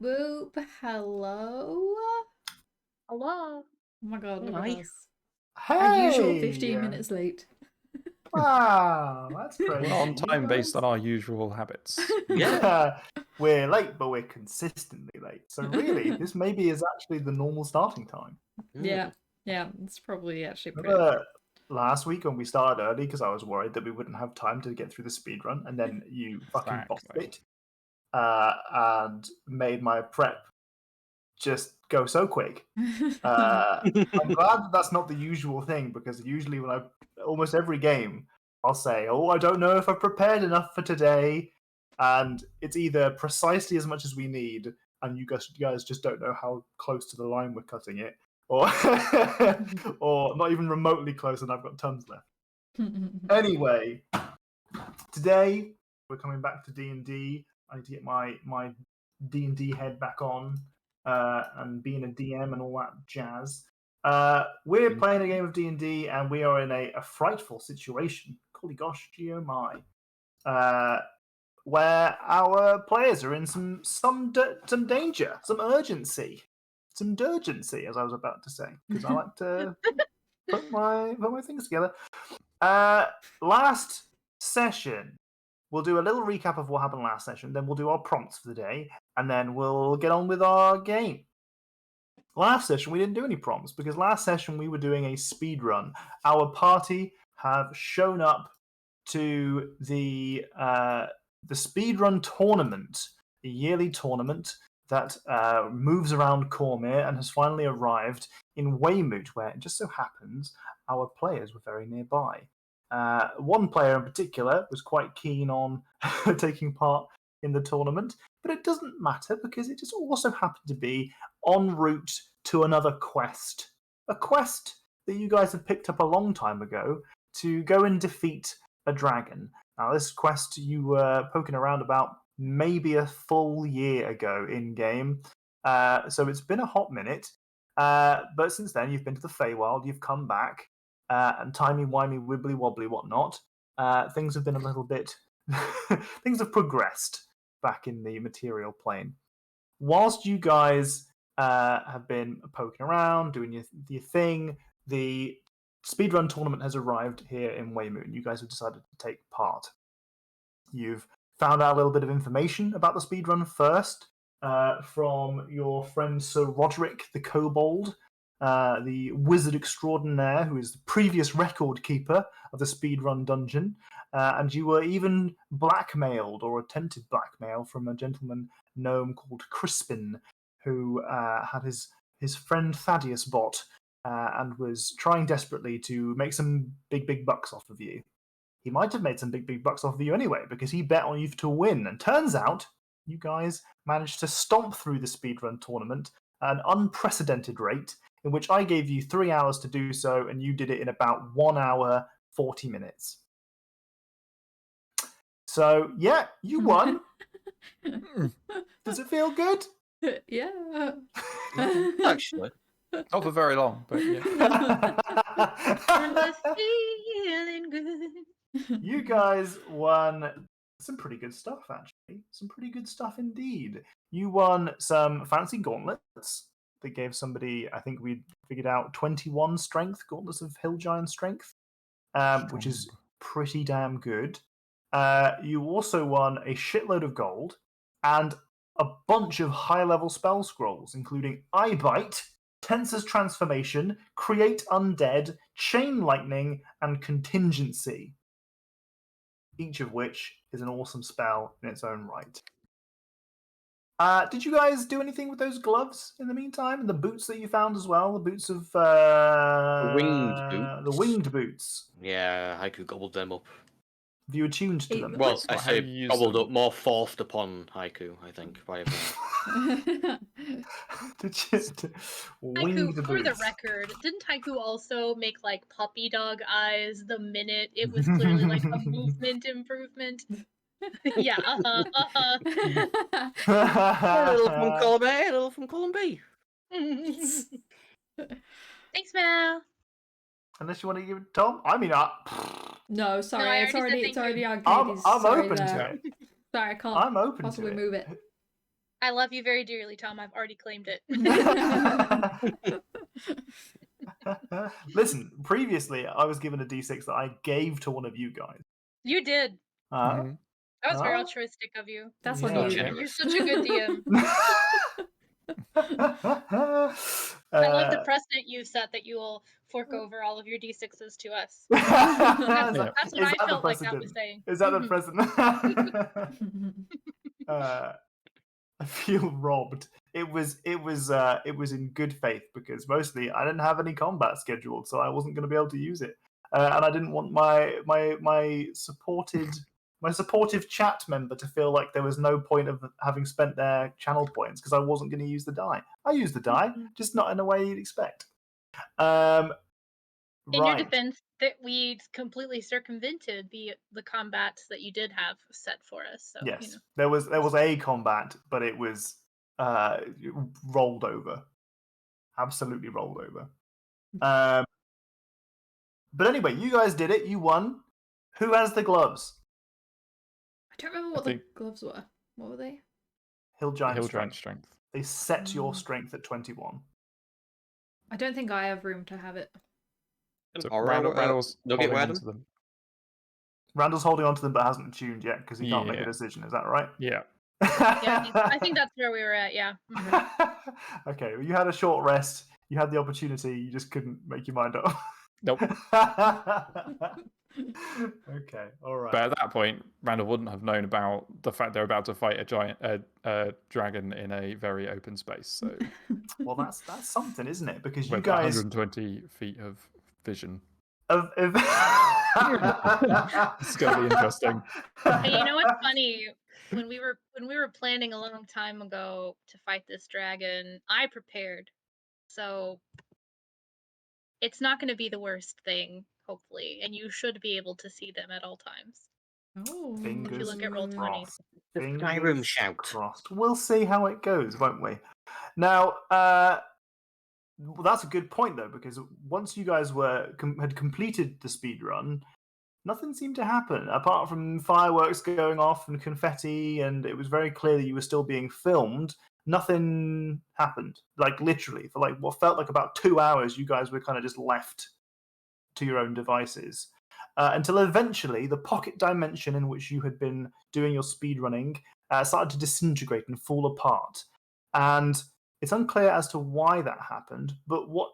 Whoop, hello. Hello. Oh my god, look Hi. at us. Hey! Our usual 15 minutes late. Wow, that's great. We're on time based on our usual habits. Yeah. We're late, but we're consistently late. So really, this maybe is actually the normal starting time. Yeah, it's probably actually pretty. Remember last week when we started early because I was worried that we wouldn't have time to get through the speed run, and then you fucking bossed it and made my prep just go so quick. I'm glad that that's not the usual thing, because usually when almost every game, I'll say, "Oh, I don't know if I've prepared enough for today," and it's either precisely as much as we need, and you guys just don't know how close to the line we're cutting it, or or not even remotely close, and I've got tons left. Anyway, today we're coming back to D&D. I need to get my D&D head back on, and being a DM and all that jazz. We're playing a game of D&D, and we are in a frightful situation. Golly gosh, gee oh my. Where our players are in some danger, some urgency, some durgency, as I was about to say, because I like to put my things together. Last session, we'll do a little recap of what happened last session, then we'll do our prompts for the day, and then we'll get on with our game. Last session, we didn't do any prompts, because last session we were doing a speed run. Our party have shown up to the speedrun tournament, a yearly tournament that moves around Cormyr and has finally arrived in Weymouth, where it just so happens our players were very nearby. One player in particular was quite keen on taking part in the tournament, but it doesn't matter because it just also happened to be en route to another quest. A quest that you guys had picked up a long time ago to go and defeat a dragon. Now, this quest you were poking around about maybe a full year ago in-game, so it's been a hot minute, but since then you've been to the Feywild, you've come back, and timey-wimey, wibbly-wobbly, whatnot, things have been a little bit... things have progressed back in the material plane. Whilst you guys have been poking around, doing your thing, the speedrun tournament has arrived here in Weymouth. You guys have decided to take part. You've found out a little bit of information about the speedrun first from your friend Sir Roderick the Kobold, the wizard extraordinaire who is the previous record keeper of the speedrun dungeon, and you were even blackmailed, or attempted blackmail, from a gentleman gnome called Crispin, who had his friend Thaddeus bot, and was trying desperately to make some big bucks off of you. He might have made some big bucks off of you anyway, because he bet on you to win, and turns out you guys managed to stomp through the speedrun tournament at an unprecedented rate, in which I gave you 3 hours to do so, and you did it in about 1 hour, 40 minutes. So, yeah, you won. Does it feel good? Yeah. Actually. Not for very long, but yeah. Feeling good. You guys won some pretty good stuff, actually. Some pretty good stuff indeed. You won some fancy gauntlets that gave somebody, I think we figured out, 21 strength, gauntlets of hill giant strength, which is pretty damn good. You also won a shitload of gold and a bunch of high-level spell scrolls, including Eye Bite, Tensor's Transformation, Create Undead, Chain Lightning, and Contingency. Each of which is an awesome spell in its own right. Did you guys do anything with those gloves in the meantime? And the boots that you found as well? The boots of... The winged boots. The winged boots. Yeah, Haiku gobbled them up. Have you attuned to Ate them? them. Well, That's I not how say you use gobbled them. up, more forced upon Haiku, I think, by everyone. Did you... Winged Haiku, for the boots. record, didn't Haiku also make like puppy dog eyes the minute it was clearly like a movement improvement? Yeah, A little from column A, a little from column B. Thanks, Mel. Unless you want to give it to Tom? I mean, No, sorry, No, I it's already already said thank you. arcade. I'm sorry open there. to it. Sorry, I can't I'm open possibly to it. move it. I love you very dearly, Tom. I've already claimed it. Listen, previously I was given a D6 that I gave to one of you guys. You did. Mhm. That was very Huh? altruistic of you. That's on Yeah. you. Generous. You're such a good DM. I like the precedent you've set that you will fork over all of your D6s to us. That's Yeah. what I felt like that was saying. Is that the Mhm. precedent? I feel robbed. It was in good faith because mostly I didn't have any combat scheduled, so I wasn't going to be able to use it, and I didn't want my supportive chat member to feel like there was no point of having spent their channel points because I wasn't going to use the die. I used the die, just not in a way you'd expect. In your Right. defense, that we completely circumvented the combats that you did have set for us. So Yes, you know. there was a combat, but it was rolled over, absolutely rolled over. But anyway, you guys did it. You won. Who has the gloves? I don't remember what the gloves were. What were they? Hill Giant Hill Strength. Giant Strength. They set your strength at 21. I don't think I have room to have it. So Aura, Randall's they'll get holding wear on them? to them. Randall's holding on to them but hasn't tuned yet because he can't make a Yeah. decision. Is that right? Yeah. Yeah, I think that's where we were at. Yeah. Mhm. Okay, well, you had a short rest. You had the opportunity. You just couldn't make your mind up. Nope. Okay, all right. But at that point, Randall wouldn't have known about the fact they're about to fight a giant dragon in a very open space. So Well, that's something, isn't it? Because you with guys 120 feet of vision. of It's gonna be interesting. Hey, you know what's funny? When we were planning a long time ago to fight this dragon, I prepared. So it's not going to be the worst thing, hopefully, and you should be able to see them at all times. Oh. Fingers If you look at roll 20. crossed. The Fingers Skyrim shout. crossed. We'll see how it goes, won't we? Now, well, that's a good point though, because once you guys had completed the speed run, nothing seemed to happen apart from fireworks going off and confetti, and it was very clear that you were still being filmed. Nothing happened. Like literally, for like what felt like about 2 hours, you guys were kind of just left to your own devices. Until eventually the pocket dimension in which you had been doing your speed running started to disintegrate and fall apart. And it's unclear as to why that happened, but what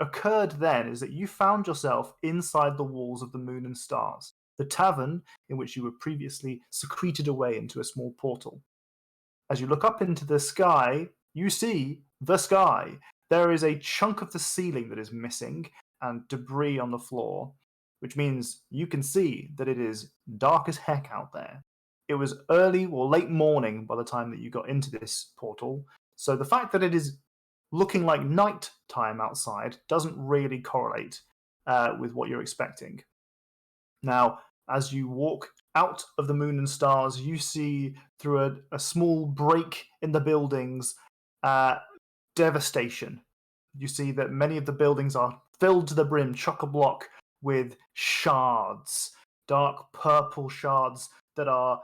occurred then is that you found yourself inside the walls of the Moon and Stars, the tavern in which you were previously secreted away into a small portal. As you look up into the sky, you see the sky. There is a chunk of the ceiling that is missing and debris on the floor, which means you can see that it is dark as heck out there. It was early or late morning by the time that you got into this portal, so the fact that it is looking like night time outside doesn't really correlate with what you're expecting. Now, as you walk out of the Moon and Stars, you see through a small break in the buildings devastation. You see that many of the buildings are filled to the brim, chock-a-block, with shards, dark purple shards that are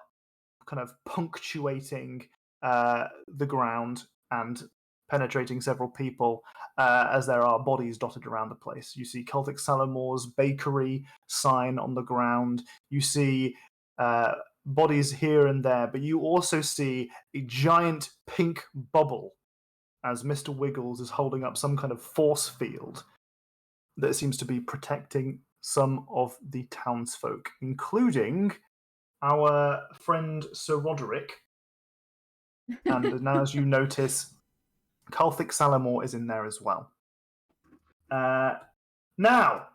kind of punctuating the ground and penetrating several people as there are bodies dotted around the place. You see Celtic Salamore's bakery sign on the ground. You see bodies here and there, but you also see a giant pink bubble as Mr. Wiggles is holding up some kind of force field that seems to be protecting some of the townsfolk, including our friend Sir Roderick. And now, as you notice, Celtic Salamore is in there as well. Now,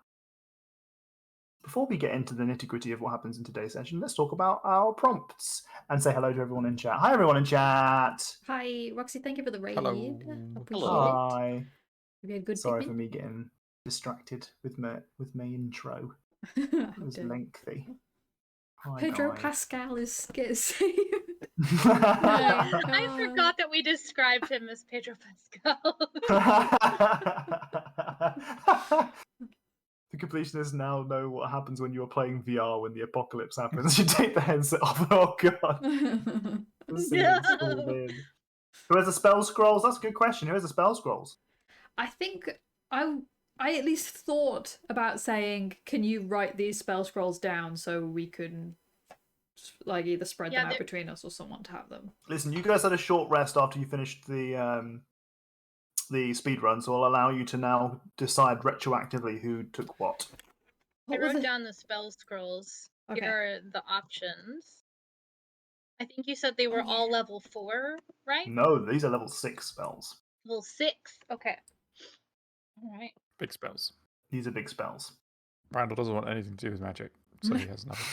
before we get into the nitty-gritty of what happens in today's session, let's talk about our prompts and say hello to everyone in chat. Hi, everyone in chat. Hi, Roxy. Thank you for the raid. Hello. Appreciate Hello. it. Hi. We had good Sorry picnic. for me getting distracted with my intro. How It was dare you. lengthy. Hi, Pedro guys. Pascal is getting saved. I forgot that we described him as Pedro Pascal. The completionists now know what happens when you are playing VR when the apocalypse happens. You take the headset off. Oh god. The ceiling's fallen in. Who has the spell scrolls? That's a good question. Who has the spell scrolls? I think I at least thought about saying, can you write these spell scrolls down so we can like either spread them out between us or someone to have them. Listen, you guys had a short rest after you finished the speed run, so I'll allow you to now decide retroactively who took what. I wrote down the spell scrolls. Okay. Here are the options. I think you said they were all level 4, right? No, these are level 6 spells. Level 6. Okay. All right. Big spells. These are big spells. Randall doesn't want anything to do with magic, so he has nothing.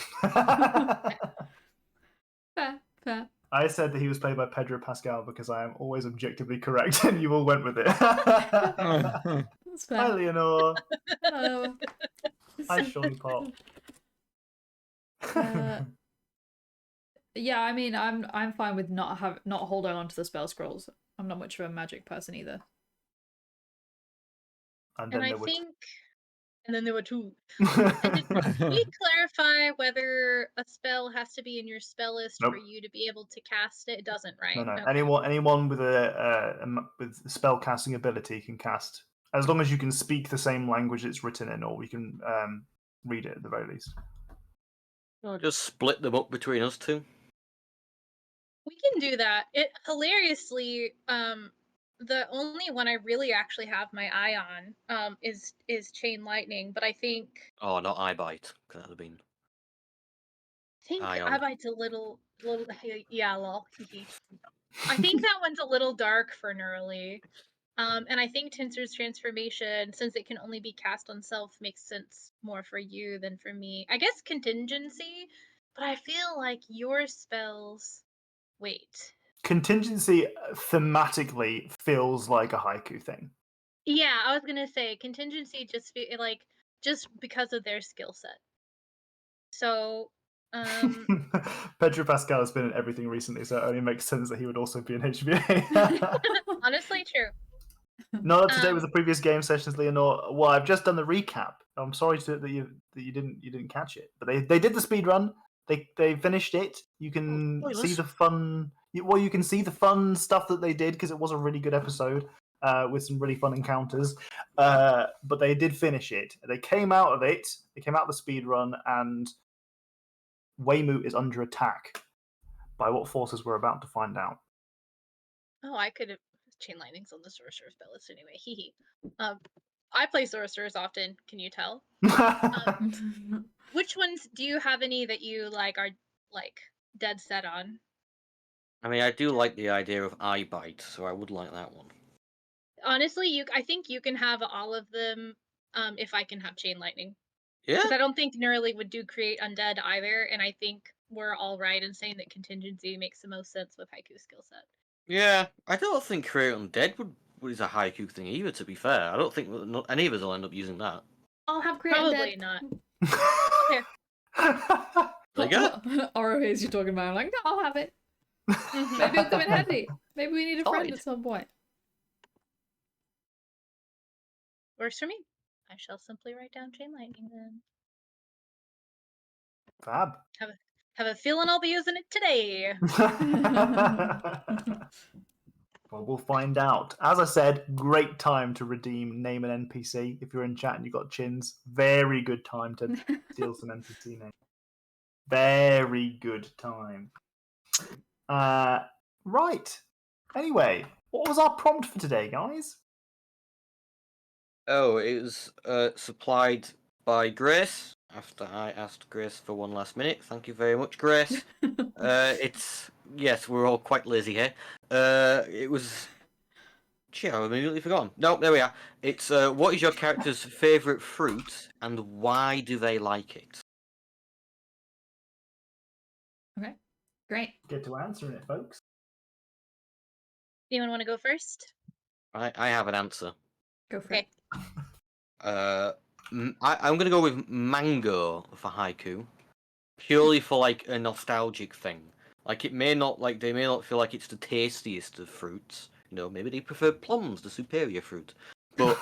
Fair. I said that he was played by Pedro Pascal because I am always objectively correct, and you all went with it. That's fair. Hi, Leonore. Hello. Hi, Shawnee Pop. Yeah, I mean, I'm fine with not holding on to the spell scrolls. I'm not much of a magic person either. And then there were 2. Did we clarify whether a spell has to be in your spell list for you to be able to cast it? It doesn't, right? No. Okay. Anyone with with spell casting ability can cast, as long as you can speak the same language it's written in, or we can read it at the very least. I'll just split them up between us two. We can do that. It hilariously, the only one I really actually have my eye on is Chain Lightning, but I think not Eye Bite. Could that have been? Eye Bite's a little yeah, lol. I think that one's a little dark for Neurally. And I think Tinser's Transformation, since it can only be cast on self, makes sense more for you than for me. I guess Contingency, but I feel like your spells. Wait. Contingency thematically feels like a haiku thing. Yeah, I was gonna say Contingency just because of their skill set. So, Pedro Pascal has been in everything recently, so it only makes sense that he would also be in HBA. honestly, true. Not up to date with the previous game sessions, Leonore. Well, I've just done the recap. I'm sorry that you didn't catch it, but they did the speed run. They finished it. You can see the fun. You can see the fun stuff that they did because it was a really good episode with some really fun encounters. But they did finish it. They came out of it. They came out of the speed run, and Weymouth is under attack by what forces we're about to find out. Oh, I could have Chain Lightning's on the Sorcerer's spell list anyway. Hee. I play Sorcerers often. Can you tell? Which ones do you have any that you are dead set on? I mean, I do like the idea of Eye Bite, so I would like that one. Honestly, I think you can have all of them. If I can have Chain Lightning. Yeah. Because I don't think Neurally would do Create Undead either, and I think we're all right in saying that Contingency makes the most sense with Haiku's skill set. Yeah, I don't think Create Undead is a Haiku thing either, to be fair. I don't think any of us will end up using that. I'll have Create Probably Undead. not. There you go. Orohaze you're talking about. I'm like, no, I'll have it. Maybe it'll come in handy. Maybe we need a friend at some point. Works for me. I shall simply write down Chain Lightning then. Fab. Have a feeling I'll be using it today. Well, we'll find out. As I said, great time to redeem Name an NPC. If you're in chat and you've got chins, very good time to steal some NPC names. Very good time. Right. Anyway, what was our prompt for today, guys? Oh, it was supplied by Grace. After I asked Grace for one last minute. Thank you very much, Grace. Yes, we're all quite lazy here. It was... Gee, I've immediately forgotten. No, there we are. It's what is your character's favourite fruit and why do they like it? Okay, great. Get to answering it, folks. Anyone want to go first? I have an answer. Go for it. I'm going to go with mango for haiku, purely for a nostalgic thing. They may not feel like it's the tastiest of fruits. Maybe they prefer plums, the superior fruit. But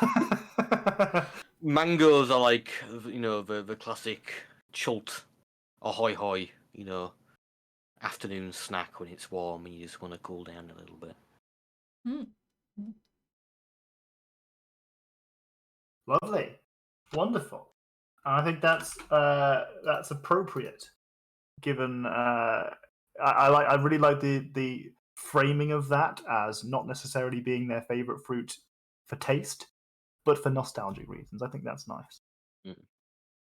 mangoes are like, the classic chult or hoi hoi, afternoon snack when it's warm and you just want to cool down a little bit. Lovely, wonderful. I think that's appropriate, given I really like the framing of that as not necessarily being their favorite fruit for taste, but for nostalgic reasons. I think that's nice.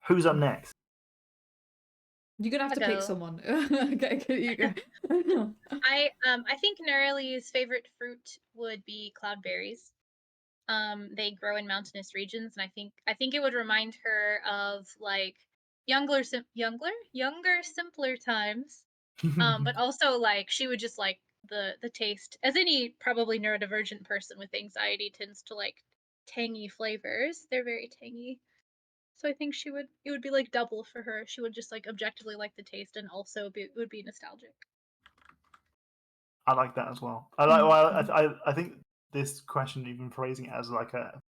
Who's up next? You're gonna have to pick someone. Okay, you go. I think Nerali's favorite fruit would be cloudberries. They grow in mountainous regions, and I think it would remind her of like younger, simpler times. But also like she would just like the taste, as any probably neurodivergent person with anxiety tends to like tangy flavors. They're very tangy. So I think it would be like double for her. She would just like objectively like the taste and also it would be nostalgic. I like that as well. I think this question, even phrasing it as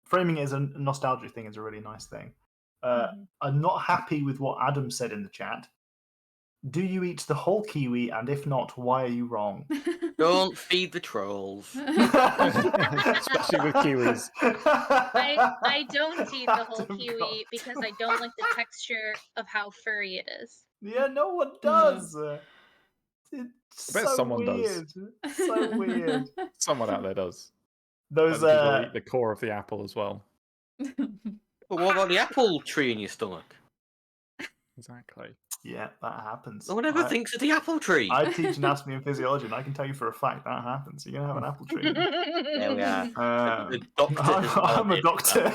framing it as a nostalgic thing, is a really nice thing. I'm not happy with what Adam said in the chat. Do you eat the whole kiwi? And if not, why are you wrong? Don't feed the trolls. Especially with kiwis. I don't eat the whole Adam kiwi got- because I don't like the texture of how furry it is. Yeah, no one does. It's I bet so someone weird. does. So weird. Someone out there does. Those Like the people that eat the core of the apple as well. But what about the apple tree in your stomach? Exactly. Yeah, that happens. No one ever thinks of the apple tree. I teach anatomy and physiology, and I can tell you for a fact that happens. You're gonna have an apple tree. There we are. The doctor I'm a doctor.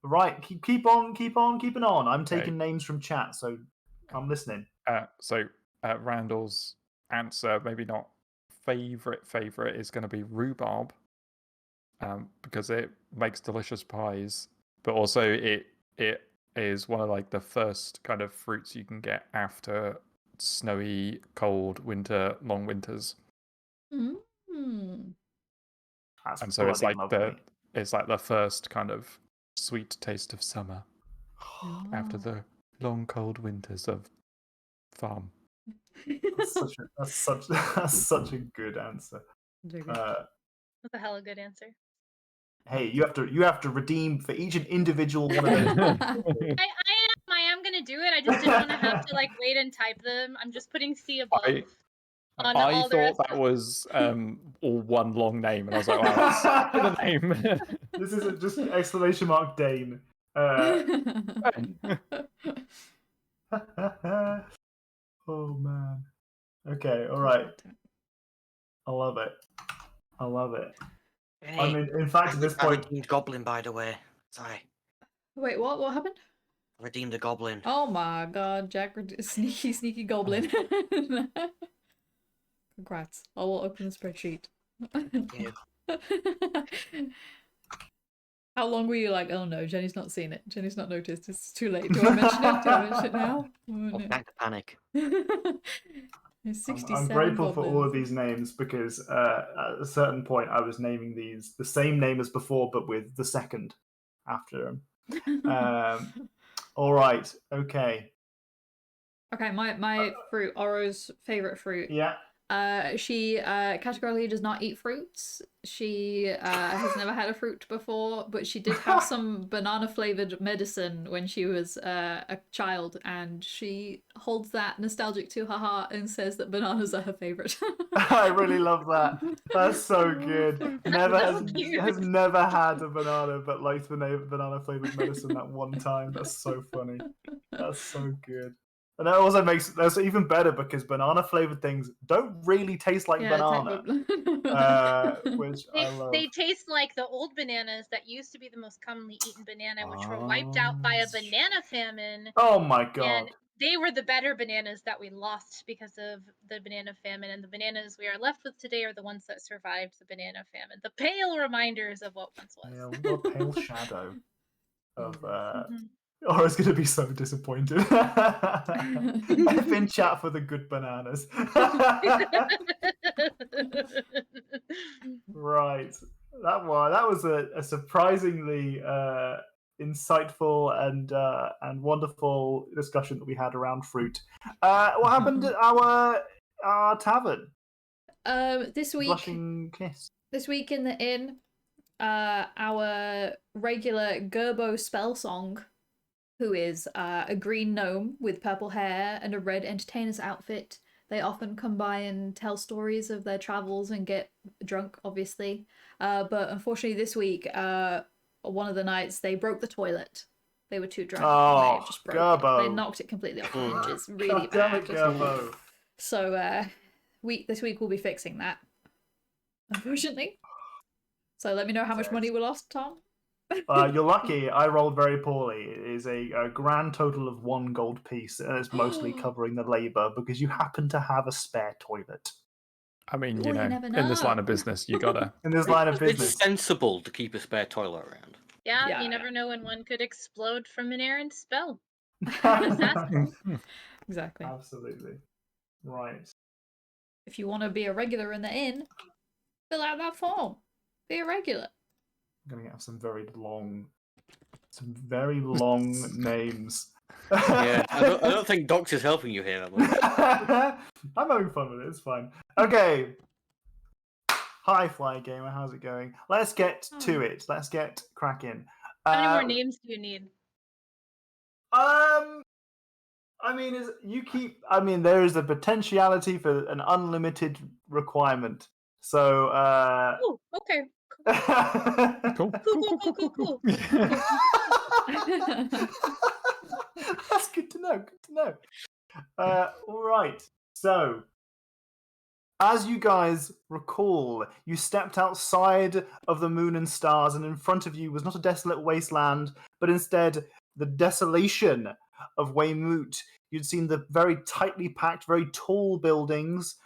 Right, keep on keeping on. I'm taking names from chat, so I'm listening. So Randall's answer, maybe not favorite, is going to be rhubarb, because it makes delicious pies, but also it is one of like the first kind of fruits you can get after snowy, cold long winters. That's and so it's like lovely. it's like the first kind of sweet taste of summer after the long, cold winters of farm. That's such a good answer. That's a hella good answer. Hey, you have to redeem for each individual one of them. I am gonna do it. I just didn't want to have to like wait and type them. I'm just putting C above. I thought that was all one long name, and I was like, wow, that's the name. This isn't just exclamation mark Dane. Oh man. Okay, all right. I love it. Hey, I mean, in fact, at this I point, redeemed Goblin, by the way. Sorry. Wait, what happened? I redeemed a Goblin. Oh my god, Jack, sneaky goblin. Congrats. I will open the spreadsheet. Thank you. How long were you like, oh no, Jenny's not seen it. Jenny's not noticed. It's too late. Do I mention it? Do I mention it now? Oh, no. Back to panic. I'm grateful for all of these names because at a certain point I was naming these the same name as before, but with the second after them. All right. Okay. Okay, my fruit, Oro's favorite fruit. Yeah. She categorically does not eat fruits. She has never had a fruit before, but she did have some banana flavored medicine when she was a child, and she holds that nostalgic to her heart and says that bananas are her favorite. I really love that. That's so good. Has never had a banana, but likes banana flavored medicine that one time. That's so funny. That's so good. And that also makes that's even better because banana flavored things don't really taste like banana, which I love. They taste like the old bananas that used to be the most commonly eaten banana, which were wiped out by a banana famine. Oh my god! And they were the better bananas that we lost because of the banana famine, and the bananas we are left with today are the ones that survived the banana famine. The pale reminders of what once was. Yeah, we've got a pale shadow of. Oh, it's going to be so disappointed. I've been chat for the good bananas. Right. that was a surprisingly insightful and wonderful discussion that we had around fruit. What happened at our tavern? This week, Blushing Kiss. this week in the inn, our regular Gerbo Spellsong, who is a green gnome with purple hair and a red entertainer's outfit. They often come by and tell stories of their travels and get drunk, obviously. But unfortunately this week, one of the nights, they broke the toilet. They were too drunk. Oh, And they just broke it. Gerbo. They knocked it completely off the hinges. Really God damn bad. it, Gerbo. So this week we'll be fixing that, unfortunately. So let me know how much money we lost, Tom. You're lucky. I rolled very poorly. It is a grand total of 1 gold piece, and it's mostly covering the labour because you happen to have a spare toilet. I mean, Well, you never in this line know. of business, you gotta. In this line of It's business. sensible to keep a spare toilet around. Yeah, Yeah, you never know when one could explode from an errant spell. Exactly. Absolutely. Right. If you want to be a regular in the inn, fill out that form. Be a regular. I'm going to have some very long names. Yeah, I don't think Doctor's helping you here. I'm having fun with it. It's fine. Okay. Hi, Fly Gamer. How's it going? Let's get to it. Let's get cracking. How many more names do you need? There is a potentiality for an unlimited requirement. So, Oh, okay. Cool. Cool. That's good to know. Good to know. All right. So, as you guys recall, you stepped outside of the moon and stars, and in front of you was not a desolate wasteland, but instead the desolation of Weymouth. You'd seen the very tightly packed, very tall buildings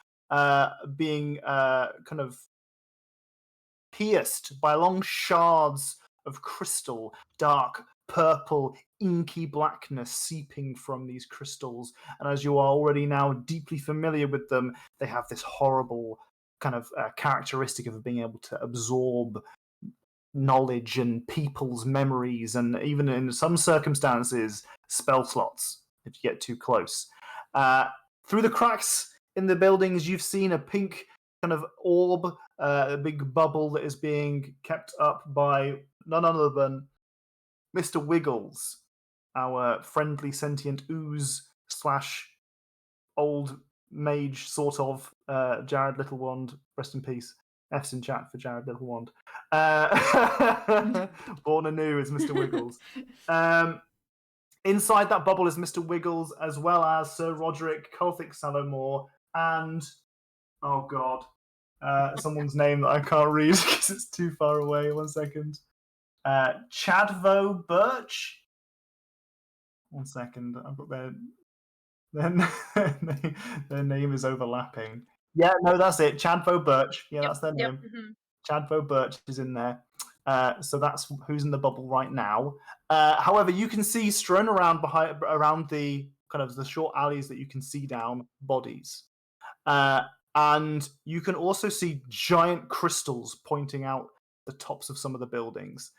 being kind of pierced by long shards of crystal, dark purple, inky blackness seeping from these crystals. And as you are already now deeply familiar with them, they have this horrible kind of characteristic of being able to absorb knowledge and people's memories, and even in some circumstances, spell slots if you get too close. Through the cracks in the buildings, you've seen a pink kind of orb, a big bubble that is being kept up by none other than Mr. Wiggles, our friendly sentient ooze / old mage, sort of, Jared Littlewand, rest in peace. F's in chat for Jared Littlewand. Born anew as Mr. Wiggles. Inside that bubble is Mr. Wiggles, as well as Sir Roderick, Colthic Salomore, and oh god, someone's name that I can't read because it's too far away. 1 second. Chadvo Birch. 1 second. I've got their name is overlapping. Yeah, no, that's it. Chadvo Birch. Yeah, that's their name. Chadvo Birch is in there. So that's who's in the bubble right now. However, you can see strewn around around the kind of the short alleys that you can see down bodies. And you can also see giant crystals pointing out the tops of some of the buildings.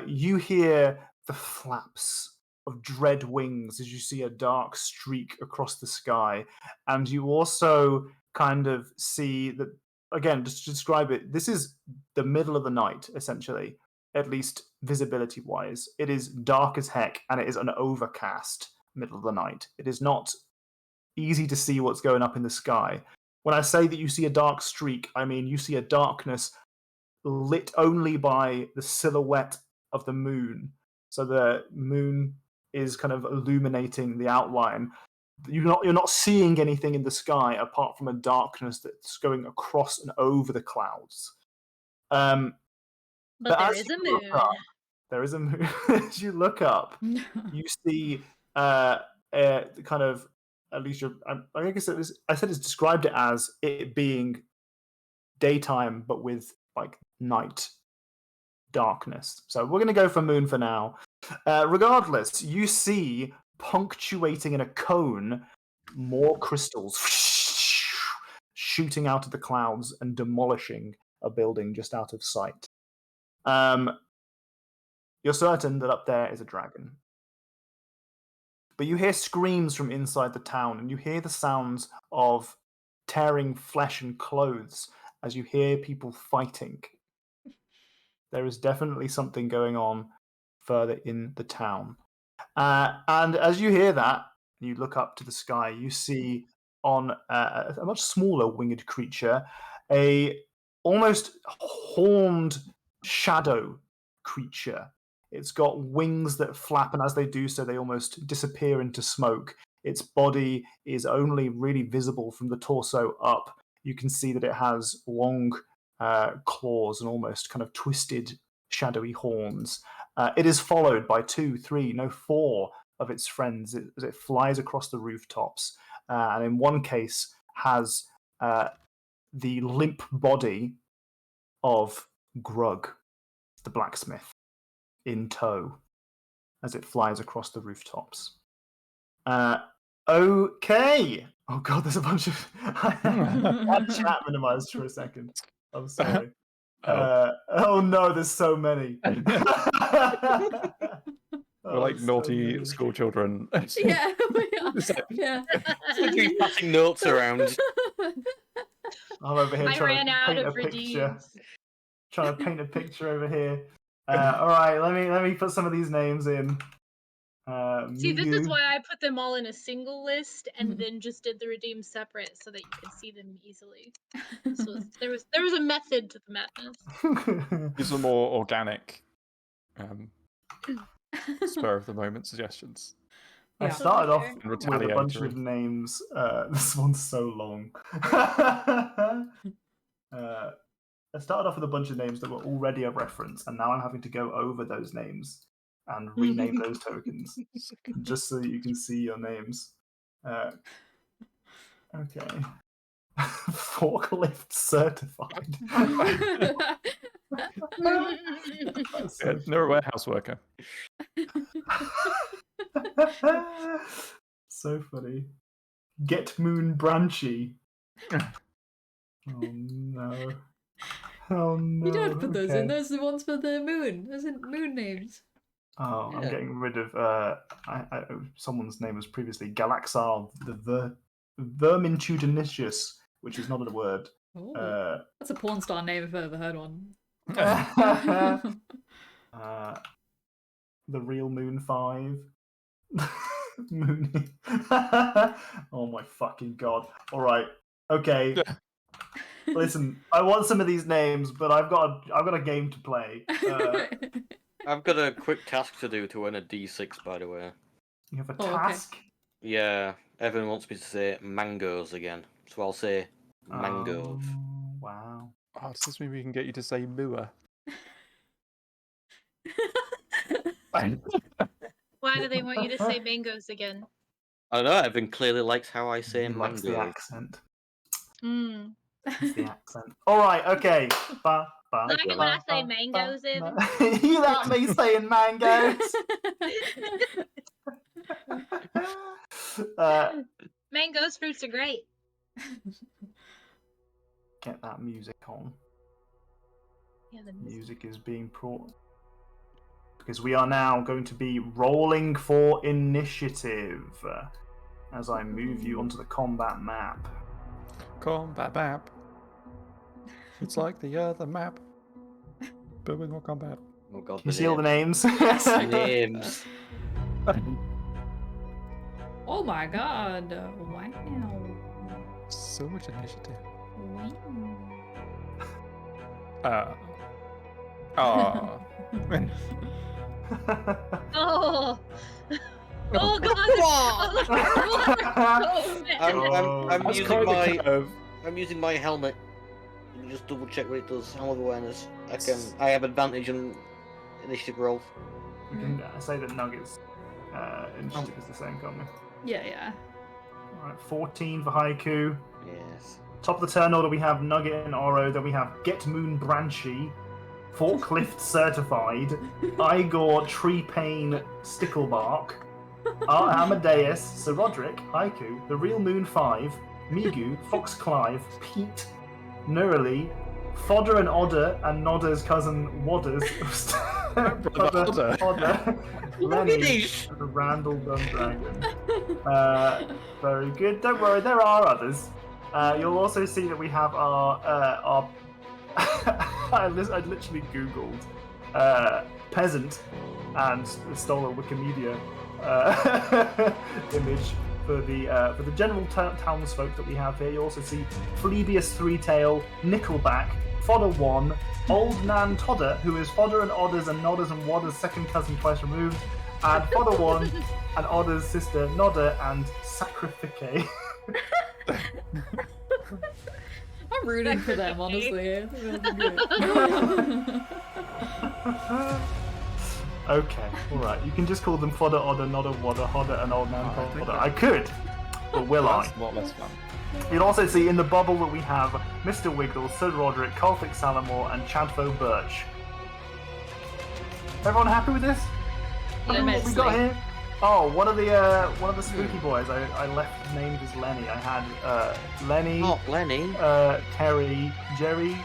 You hear the flaps of dread wings as you see a dark streak across the sky. And you also kind of see that, again, just to describe it, this is the middle of the night, essentially, at least visibility-wise. It is dark as heck, and it is an overcast middle of the night. It is not easy to see what's going up in the sky. When I say that you see a dark streak, I mean you see a darkness lit only by the silhouette of the moon. So the moon is kind of illuminating the outline. You're not seeing anything in the sky apart from a darkness that's going across and over the clouds. But there is a moon. There is a moon. As you look up, you see kind of, at least I guess I said it's described it as it being daytime, but with like night darkness. So we're going to go for moon for now. Regardless, you see punctuating in a cone more crystals shooting out of the clouds and demolishing a building just out of sight. You're certain that up there is a dragon. But you hear screams from inside the town, and you hear the sounds of tearing flesh and clothes as you hear people fighting. There is definitely something going on further in the town. And as you hear that, you look up to the sky, you see on a much smaller winged creature, a almost horned shadow creature. It's got wings that flap, and as they do so, they almost disappear into smoke. Its body is only really visible from the torso up. You can see that it has long claws and almost kind of twisted, shadowy horns. It is followed by 2, 3, no 4 of its friends as it flies across the rooftops. And in one case has the limp body of Grug, the blacksmith, in tow as it flies across the rooftops. Okay. Oh god, there's a bunch of... I had chat minimized for a second. I'm sorry. Oh no, there's so many. We're like naughty school children. Yeah, we are. Yeah. You're passing notes around. I'm over here I trying ran to out paint of a picture. redeems. Trying to paint a picture over here. All right, let me put some of these names in. See, this is Migu. why I put them all in a single list and then just did the redeems separate so that you could see them easily. There was a method to the madness. These are more organic, spur of the moment suggestions. I Yeah. started off And with a bunch of retaliatory. names. This one's so long. I started off with a bunch of names that were already a reference, and now I'm having to go over those names and rename those tokens just so that you can see your names. Okay. Forklift certified. That's so They're a warehouse worker. so funny. Get Moon Branchy. Oh no. Oh no. You don't put those in. okay. Those are the ones for the moon. Those are moon names. Oh, I'm Yeah. getting rid of someone's name was previously Galaxar the Vermintudinicious, which is not a word. Oh, that's a porn star name if I've ever heard one. The real Moon 5. Moon. Oh my fucking god. Alright. Okay. Listen, I want some of these names, but I've got a game to play. I've got a quick task to do to earn a D6, by the way. You have a Oh, okay. task? Yeah, everyone wants me to say mangoes again, so I'll say mangoes. Oh, wow. Oh, does this mean we can get you to say Mua? Why do they want you to say mangoes again? I don't know, Evan clearly likes how I say He likes the mangoes. accent. Mm. It's the accent. Alright, okay. Ba, ba, Like it when I say mangoes, ba. Evan. You like me saying mangoes? Mangoes, fruits are great. Get that music on. Yeah, the Music is being brought. Because we are now going to be rolling for initiative as I move you onto the combat map. Combat map. It's like the other map. Building or combat. Oh god, Can you see all the names? names. Oh my god. Wow. So much initiative. Wow. Oh. Oh. Oh god. I'm using my helmet. Let me just double check what it does. Helmet awareness. I have advantage on initiative rolls. We can say that Nuggets initiative is the same, can't we? Yeah. Alright, 14 for Haiku. Yes. Top of the turn order, we have Nugget and Oro. Then we have Get Moon Branchy, Forklift Certified, Igor Tree Pain Sticklebark, Amadeus, Sir Roderick, Haiku, The Real Moon 5, Migu, Fox Clive, Pete, Neurali, Fodder and Odder and Nodder's cousin Wadders. Brother Odder, Lenny, Finish. and the Randall Dundragon. Very good. Don't worry, there are others. You'll also see that we have our I literally googled peasant and stole a Wikimedia image for the general townsfolk that we have here. You also see Phoebius Threetail, Nickelback, Fodder One, Old Nan Todder, who is Fodder and Odder's and Nodders and Wadder's second cousin twice removed, and Fodder One and Odder's sister Nodder and Sacrifice. I'm rooting for them, honestly. Okay, alright. You can just call them Fodder, Odder, Nodder, Wadder, Hodder, and Old Man Fodder. I could, but will I? That's a lot less fun. You'll also see in the bubble that we have Mr. Wiggles, Sir Roderick, Colfic Salamore, and Chadfo Birch. Everyone happy with this? What we got here? Oh, one of the spooky boys. I left named as Lenny. I had Lenny. Not Lenny. Terry, Jerry,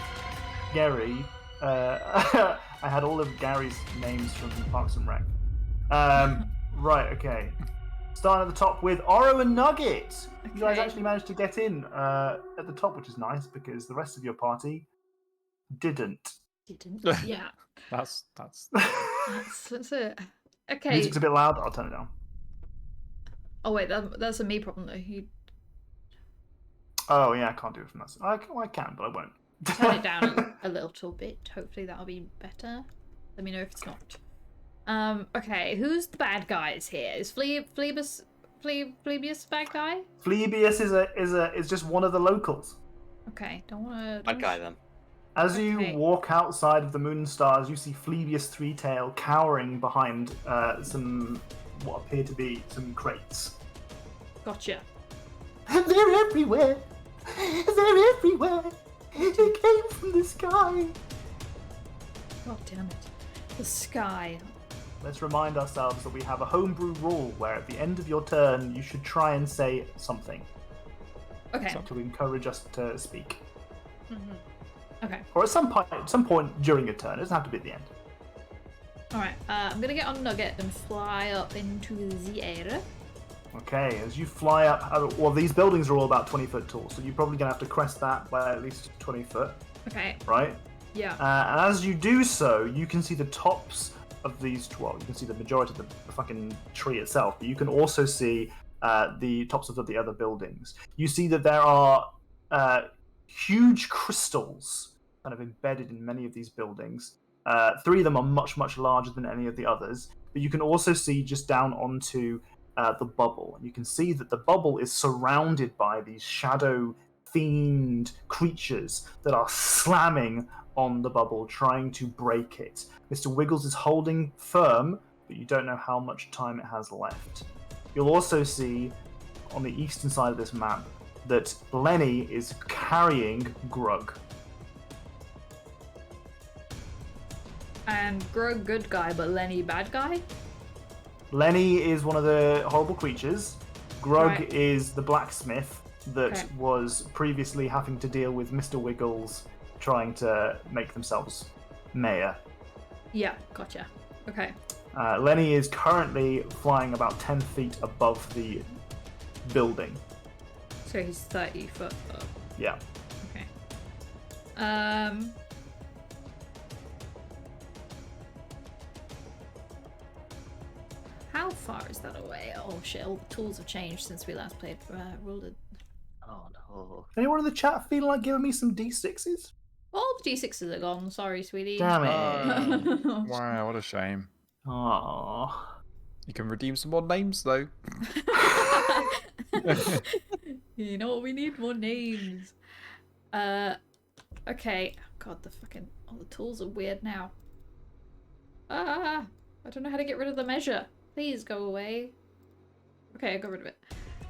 Gary. I had all of Gary's names from Parks and Rec. Right, okay. Starting at the top with Oro and Nugget. You guys actually managed to get in at the top, which is nice because the rest of your party didn't. Yeah. That's That's it. Okay. Music's a bit loud. I'll turn it down. Oh wait, that's a me problem though. Oh yeah, I can't do it from that. I can, but I won't. Turn it down a little bit. Hopefully that'll be better. Let me know if it's not. Okay, who's the bad guys here? Is Phoebius the bad guy? Phoebius is just one of the locals. Okay, don't wanna. Bad guy then. As you walk outside of the Moon and Stars, you see Phoebius Threetail cowering behind some what appear to be some crates. Gotcha. They're everywhere. They're everywhere. It came from the sky. God damn it. The sky. Let's remind ourselves that we have a homebrew rule where at the end of your turn you should try and say something. Okay. To encourage us to speak. Mm-hmm. Okay. Or at some point during your turn. It doesn't have to be at the end. Alright, I'm gonna get on Nugget and fly up into the air. Okay, as you fly up, well, these buildings are all about 20 foot tall, so you're probably going to have to crest that by at least 20 foot. Okay. Right? Yeah. And as you do so, you can see the tops of these, well, you can see the majority of the fucking tree itself, but you can also see the tops of the other buildings. You see that there are huge crystals kind of embedded in many of these buildings. 3 of them are much, much larger than any of the others, but you can also see just down onto the bubble. And you can see that the bubble is surrounded by these shadow-themed creatures that are slamming on the bubble, trying to break it. Mr. Wiggles is holding firm, but you don't know how much time it has left. You'll also see on the eastern side of this map that Lenny is carrying Grug. And Grug good guy, but Lenny bad guy? Lenny is one of the horrible creatures. Grug Right. is the blacksmith that Okay. was previously having to deal with Mr. Wiggles trying to make themselves mayor. Yeah, gotcha. Okay. Lenny is currently flying about 10 feet above the building. So he's 30 foot up. Yeah. Okay. How far is that away? Oh shit, all the tools have changed since we last played Ruled It. Oh no. Anyone in the chat feeling like giving me some D6s? All the D6s are gone, sorry, sweetie. Damn it. wow, what a shame. Aww. You can redeem some more names though. You know what? We need more names. Okay. God, all the tools are weird now. I don't know how to get rid of the measure. Please go away. Okay, I got rid of it.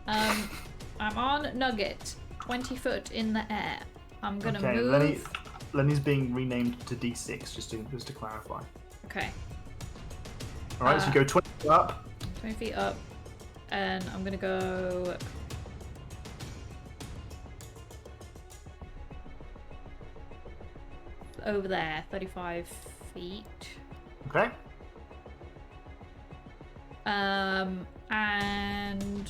I'm on Nugget, 20 foot in the air. I'm gonna move. Lenny's being renamed to D6, just to clarify. Okay. Alright, so you go 20 feet up. 20 feet up, and I'm gonna go. over there, 35 feet. Okay. And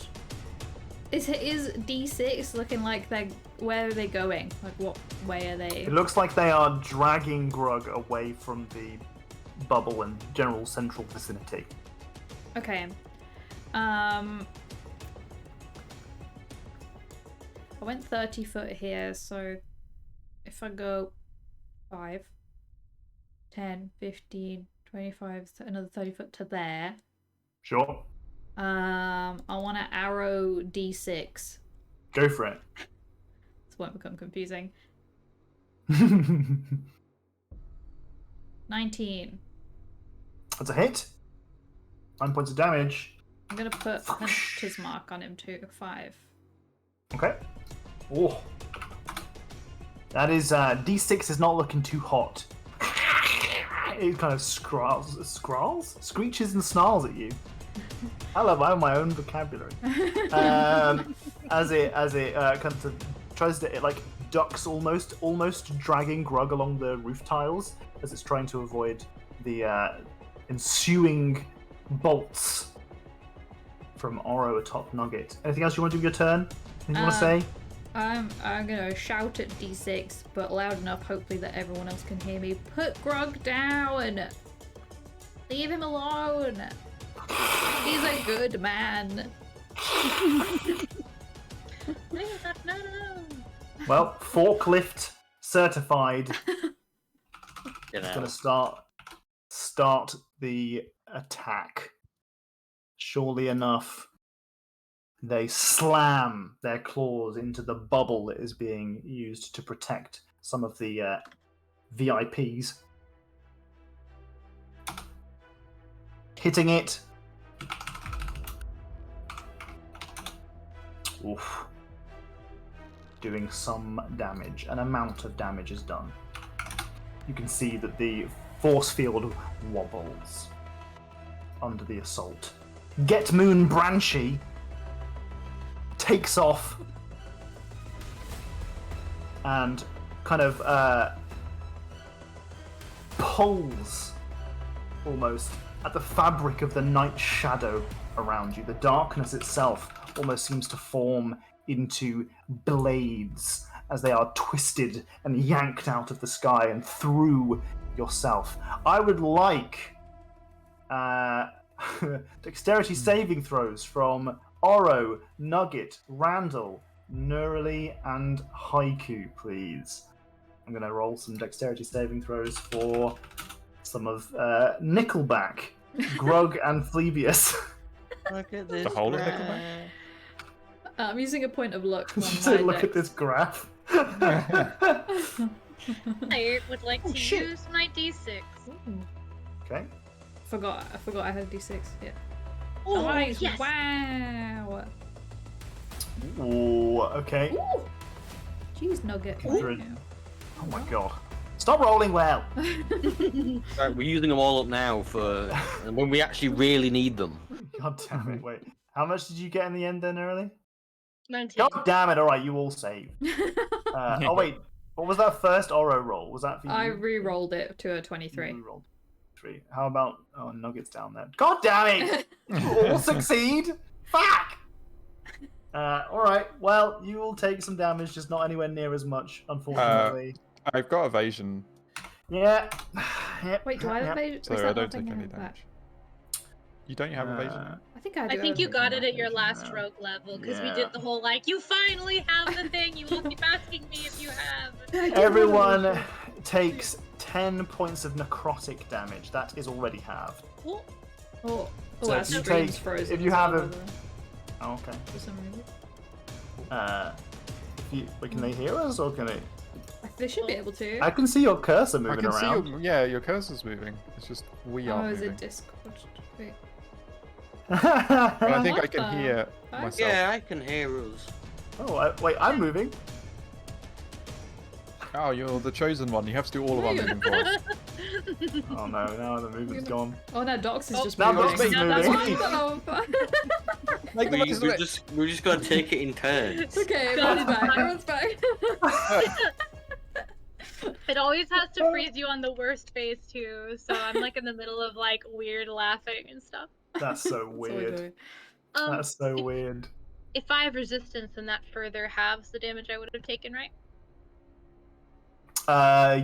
is D6 looking like where are they going? Like what way are they? It looks like they are dragging Grug away from the bubble and general central vicinity. Okay. I went 30 foot here, so if I go 5, 10, 15, 25, another 30 foot to there. Sure. I want to arrow D6. Go for it. This won't become confusing. 19. That's a hit. 9 points of damage. I'm gonna put Hunter's Mark on him too. 5. Okay. Oh. That is, D6 is not looking too hot. It kind of screeches and snarls at you. I have my own vocabulary. As it kind of tries to, it like ducks almost dragging Grug along the roof tiles as it's trying to avoid the ensuing bolts from Oro atop Nugget. Anything else you want to do with your turn? Anything you want to say? I'm gonna shout at D6, but loud enough, hopefully, that everyone else can hear me. Put Grug down! Leave him alone! He's a good man. Well, forklift certified. You know. It's gonna start the attack. Surely enough, they slam their claws into the bubble that is being used to protect some of the VIPs. Hitting it. Oof. Doing some damage. An amount of damage is done. You can see that the force field wobbles under the assault. Get Moon Branchy takes off and kind of pulls almost at the fabric of the night shadow around you. The darkness itself almost seems to form into blades as they are twisted and yanked out of the sky and through yourself. I would like dexterity saving throws from Oro, Nugget, Randall, Nurali, and Haiku, please. I'm going to roll some dexterity saving throws for some of Nickelback, Grug, and Phlebous. Look at this. The whole of Nickelback? I'm using a point of luck. So look at this graph. I would like to use my D6. Okay. I forgot I had a D6. Yeah. Oh, Nice. yes. Wow. Ooh, okay. Ooh. Jeez, Nugget. Ooh. Oh my god. Stop rolling well. Right, we're using them all up now for when we actually really need them. God damn it. Wait. How much did you get in the end then, early? 19. God damn it. Alright, you all saved. Oh, wait. What was that first Oro roll? Was that for you? I re-rolled it to a 23. You rolled 3. How about... Oh, Nugget's down there. God damn it! You all succeed? Fuck! Alright, well, you will take some damage, just not anywhere near as much, unfortunately. I've got evasion, Yeah. Yep. Wait, do I have evasion? so I don't take any damage. You don't have evasion? I think I do. I think you have got it evasion. at your last rogue level because we Yeah. did the whole like, you finally have the thing. You will keep asking me if you have. Everyone takes 10 points of necrotic damage. That is already halved. Oh, Oh, So our if you stream's take- frozen if you as have well, a- by the way, Oh, okay. for some reason. Can they hear us or can they? They should be able to. I can see your cursor I moving can around. see your cursor's moving. It's just we Oh, are is moving. it Discord? Wait. But I think I What can the hear fuck? myself. Yeah, I can hear us. Oh, wait, I'm moving. Oh, you're the chosen one. You have to do all of our Yeah. moving for us. Oh no, now the movement's gone. Oh no, Docs is just now moving. Doc's moving. Like the ones that- We're just gonna take it in turns. Okay, everyone's back. Everyone's back. It always has to freeze you on the worst face too, so I'm like in the middle of like weird laughing and stuff. That's so That's all we're weird. doing. That's so weird. If I have resistance, then that further halves the damage I would have taken, right?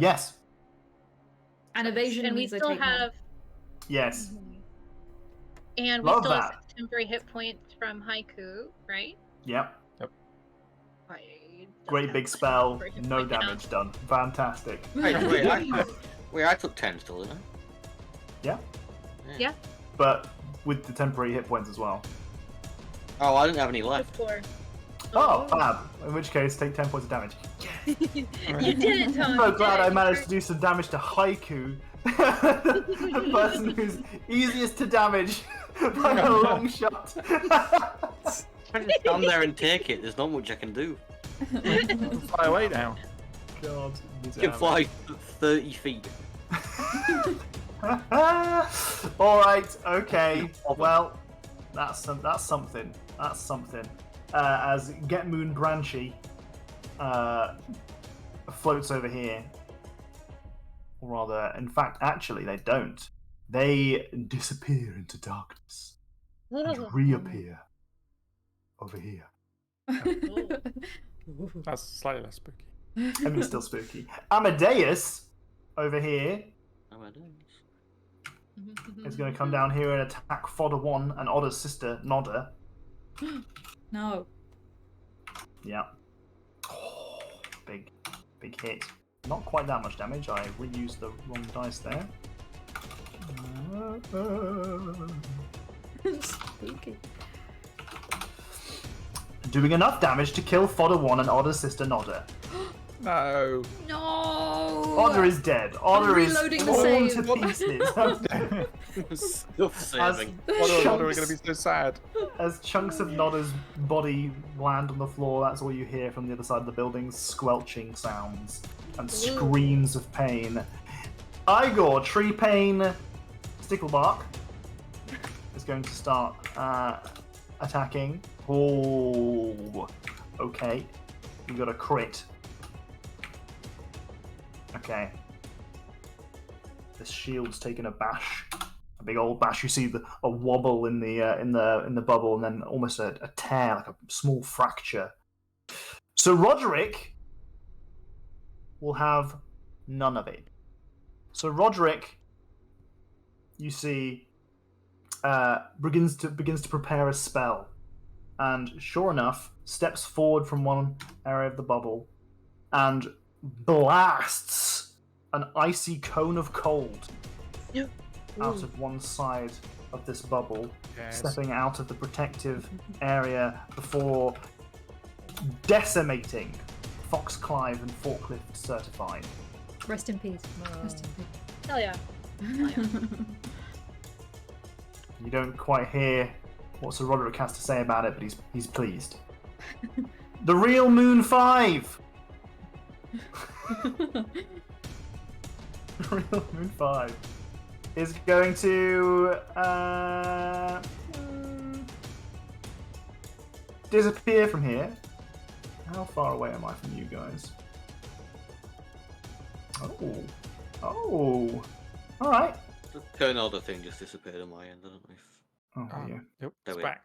Yes. And evasion And we means they still take more. have. Yes. And we Love still that. have 6 temporary hit points from Haiku, right? Yep. I just Great have big my spell. temporary hit No point down. damage done. Fantastic. Wait, I took 10 still, didn't I? Yeah. Yeah. But with the temporary hit points as well. Oh, I didn't have any left. Before. Oh, fab. In which case, take 10 points of damage. You did it, Tom. I'm so you glad did I it. managed to do some damage to Haiku. The person who's easiest to damage by a long shot. I can stand there and take it. There's not much I can do. Fly away now. God. You can fly 30 feet. Alright, okay. Well, that's something. That's something. As Get Moon Branchy floats over here. Or rather, in fact, actually, they don't. They disappear into darkness and reappear over here. That's slightly less spooky. I mean, still spooky. Amadeus over here is going to come down here and attack Fodder 1 and Odder's sister, Nodder. No. Yeah. Oh, big hit. Not quite that much damage. I reused the wrong dice there. Spooky. Doing enough damage to kill Fodder 1 and Odder's sister, Nodder. No. No. Odder is dead. Odder is reloading the torn save. to pieces. Still saving. What are we Chunks- going to be so sad? As chunks of Nodder's body land on the floor, that's all you hear from the other side of the building, squelching sounds and screams of pain. Igor, Tree Pain, Sticklebark is going to start attacking. Oh, okay. You got a crit. Okay. The shield's taken a bash. A big old bash. You see a wobble in the bubble, and then almost a tear, like a small fracture. So Roderick will have none of it. So Roderick, you see, begins to prepare a spell, and sure enough, steps forward from one area of the bubble, and blasts an icy cone of cold out of one side of this bubble, stepping out of the protective area before decimating Foxclive and Forklift certified. Rest in peace. Rest in peace. Hell yeah. You don't quite hear what Sir Roderick has to say about it, but he's pleased. The real Moon 5! The real Moon 5 is going to disappear from here. How far away am I from you guys? Oh. Alright. The turn order thing just disappeared on my end. I don't know if. Oh, there you Yep, There it's we back.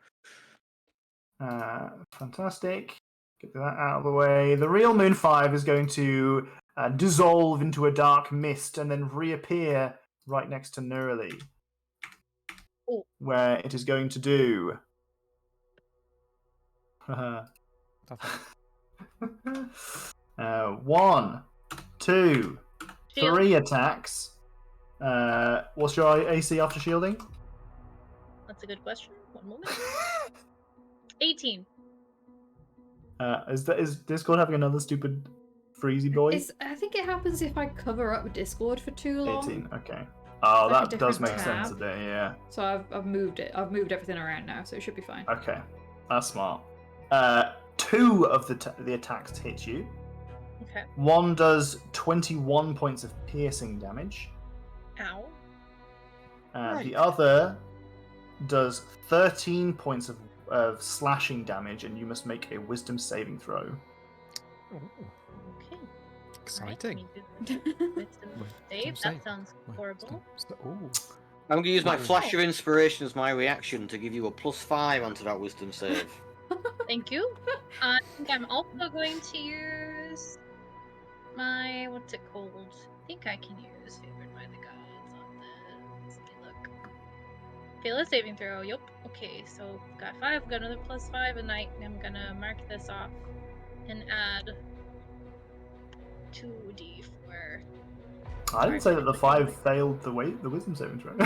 Fantastic. Get that out of the way. The real Moon 5 is going to dissolve into a dark mist and then reappear right next to Nurli. Oh. Where it is going to do... 1, 2, Shield. 3 attacks. What's your AC after shielding? That's a good question. One moment. 18. Is Discord having another stupid freezy boy? I think it happens if I cover up Discord for too long. 18, okay. Oh, Like a that does different make sense a tab. bit, yeah. So I've moved it. I've moved everything around now, so it should be fine. Okay, that's smart. 2 of the attacks hit you. Okay. 1 does 21 points of piercing damage. Ow. The other does 13 points of slashing damage, and you must make a wisdom saving throw. Okay. Exciting. Wisdom save. That sounds horrible. Ooh. I'm gonna use my Oh. flash of inspiration as my reaction to give you a +5 onto that wisdom save. Thank you. I think I'm also going to use my what's it called? I think I can use favored by the gods on this. Let me look. Fail a saving throw. Yup. Okay, so got 5. Got another +5, and I'm gonna mark this off and add 2d4. I didn't say that the 5 failed the wisdom saving throw.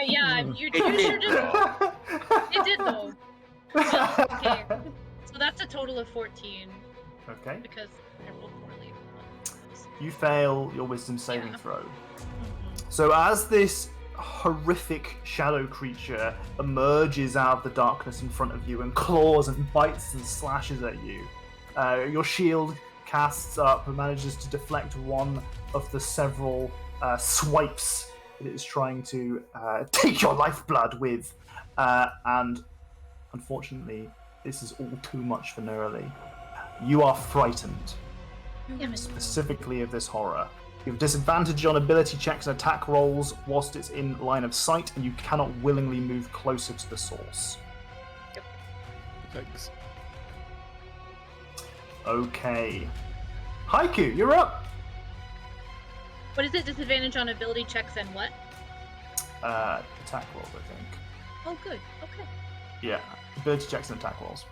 Yeah, you sure did though. It did though. Okay, so that's a total of 14 Okay. because I rolled poorly. You fail your wisdom saving Yeah. throw. Mhm. So as this horrific shadow creature emerges out of the darkness in front of you and claws and bites and slashes at you, your shield casts up and manages to deflect one of the several swipes that it is trying to take your lifeblood with. And unfortunately, this is all too much for Neurali. You are frightened, specifically of this horror. You have disadvantage on ability checks and attack rolls whilst it's in line of sight, and you cannot willingly move closer to the source. Thanks. Okay. Haiku, you're up! What is it? Disadvantage on ability checks and what? Attack rolls, I think. Oh, good. Okay. Yeah, ability checks and attack rolls.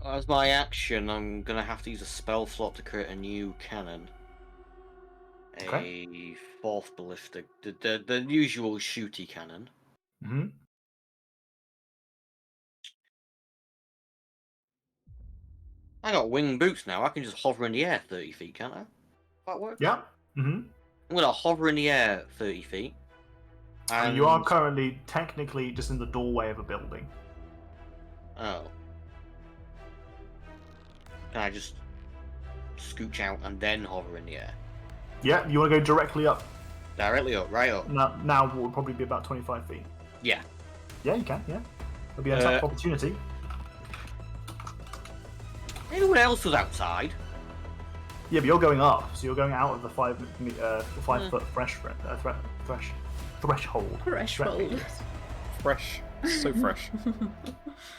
As my action, I'm gonna have to use a spell slot to create a new cannon. Okay. A 4th ballistic, the usual shooty cannon. Mm-hmm. I got winged boots now. I can just hover in the air 30 feet, can't I? That works. Yeah. Mm-hmm. I'm gonna hover in the air 30 feet. And you are currently technically just in the doorway of a building. Oh. Can I just scooch out and then hover in the air? Yeah, you want to go directly up. Directly up, right up. Now will probably be about 25 feet. Yeah. Yeah, you can, yeah. There'll be an attack of opportunity. Anyone else was outside? Yeah, but you're going up, so you're going out of the 5 foot threshold. Threshold. Fresh. So fresh.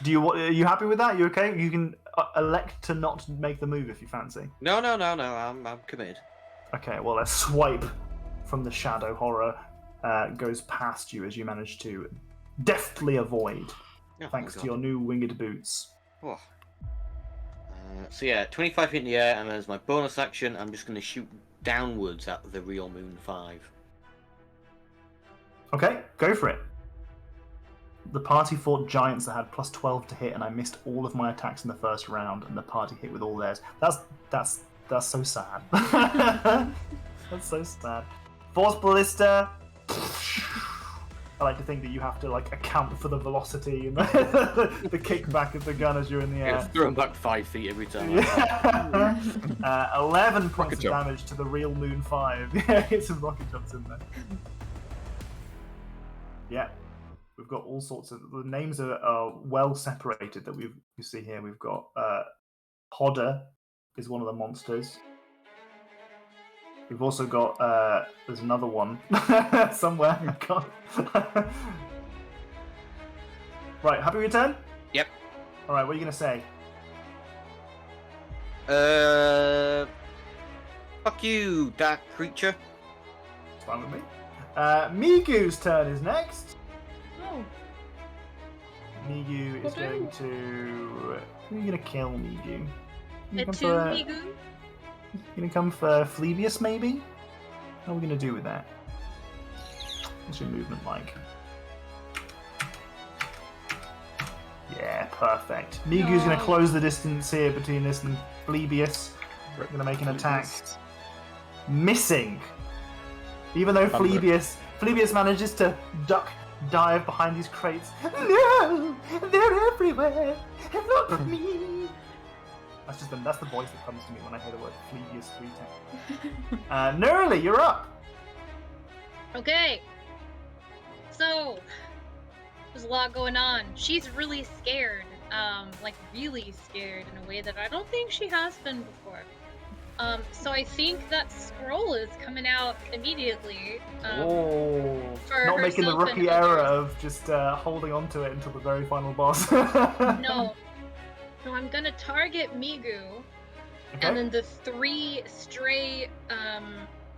Are you happy with that? You okay? You can elect to not make the move if you fancy. No. I'm committed. Okay, well, a swipe from the shadow horror goes past you as you manage to deftly avoid, Oh, thanks my to God. your new winged boots. Oh. So yeah, 25 feet in the air, and as my bonus action, I'm just going to shoot downwards at the real Moon 5. Okay, go for it. The party fought giants that had plus 12 to hit, and I missed all of my attacks in the first round, and the party hit with all theirs. That's so sad. That's so sad. Force Ballista. I like to think that you have to account for the velocity and the kickback of the gun as you're in the Yeah, air. throw him back 5 feet every time. Yeah. 11 points of jump. damage to the real Moon 5. Yeah, get some rocket jumps in there. Yeah. We've got all sorts of... The names are well separated that you see here. We've got Hodder is one of the monsters. We've also got... there's another one somewhere. I can't... Right, happy with your turn? Yep. Alright, what are you going to say? Fuck you, dark creature. It's fine with me. Migu's turn is next. Oh, Migu is going to... Who are you going to kill, Migu? You a come 2 for- Migu? You gonna come for Flevius, maybe? How are we gonna do with that? What's your movement like? Yeah, perfect. Migu's gonna No. close the distance here between this and Flevius. We're gonna make an attack. Missing! Even though Flevius manages to dive behind these crates. No! They're everywhere! Look at me! That's the voice that comes to me when I hear the word Flevius 310. Neurali, you're up! Okay. So, there's a lot going on. She's really scared. like really scared in a way that I don't think she has been before. So I think that scroll is coming out immediately. For Not making the herself and rookie error others. of just holding on to it until the very final boss. No. So I'm gonna target Migu, Okay. and then the 3 stray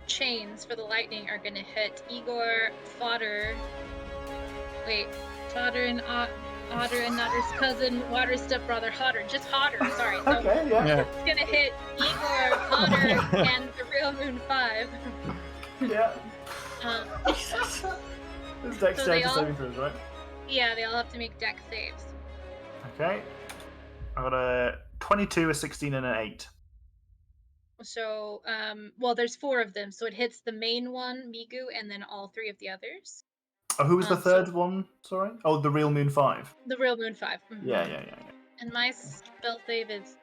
chains for the lightning are gonna hit Igor, Fodder. Wait, Fodder and Otter and Otter's cousin, Water's stepbrother, Hodder. Just Hodder, sorry. So Okay, yeah. Yeah. it's gonna hit Igor, Hodder, and the Real Moon 5. Yeah. Um, This dex So they saving all- throws, right? yeah, they all have to make deck saves. Okay. I got a 22, a 16, and an 8. So, well, there's 4 of them, so it hits the main one, Migu, and then all 3 of the others. Oh, who was the So- third one? Sorry. Oh, the Real Moon 5. The Real Moon 5. Mhm. Yeah. And my spell save is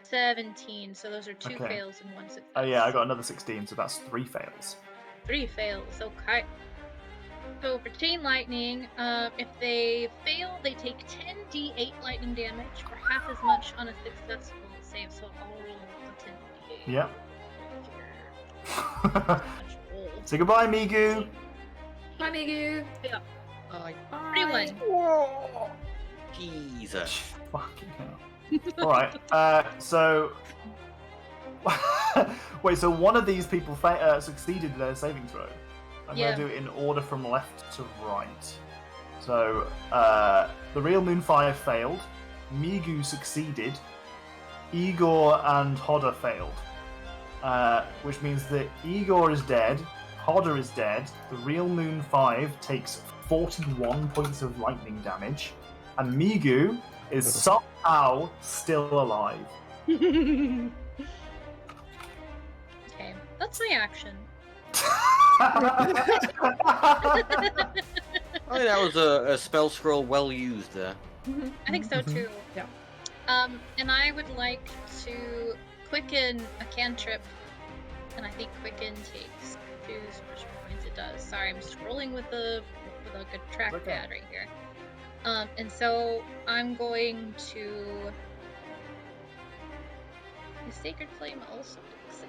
17, so those are 2 Okay. fails and 1 success. Oh yeah, I got another 16, so that's 3 fails. 3 fails, okay. So for Chain Lightning, if they fail, they take 10d8 lightning damage, or half as much on a successful save, so I'll roll the 10d8. Yeah. Much roll. Say goodbye, Migu. Bye, Migu. Bye. Pretty one. Whoa. Jesus. Fucking hell. Alright, so... Wait, so one of these people succeeded their saving throw. I'm Yeah. going to do it in order from left to right. So, the Real Moon 5 failed, Migu succeeded, Igor and Hodder failed. Which means that Igor is dead, Hodder is dead, the Real Moon 5 takes 41 points of lightning damage, and Migu is somehow still alive. Okay, that's my action. I think that was a spell scroll well used there. I think so too. Yeah. And I would like to quicken a cantrip, and I think quicken takes 2 special points. It does. Sorry, I'm scrolling with a good trackpad okay. right here. And so I'm going to. Is Sacred Flame also save?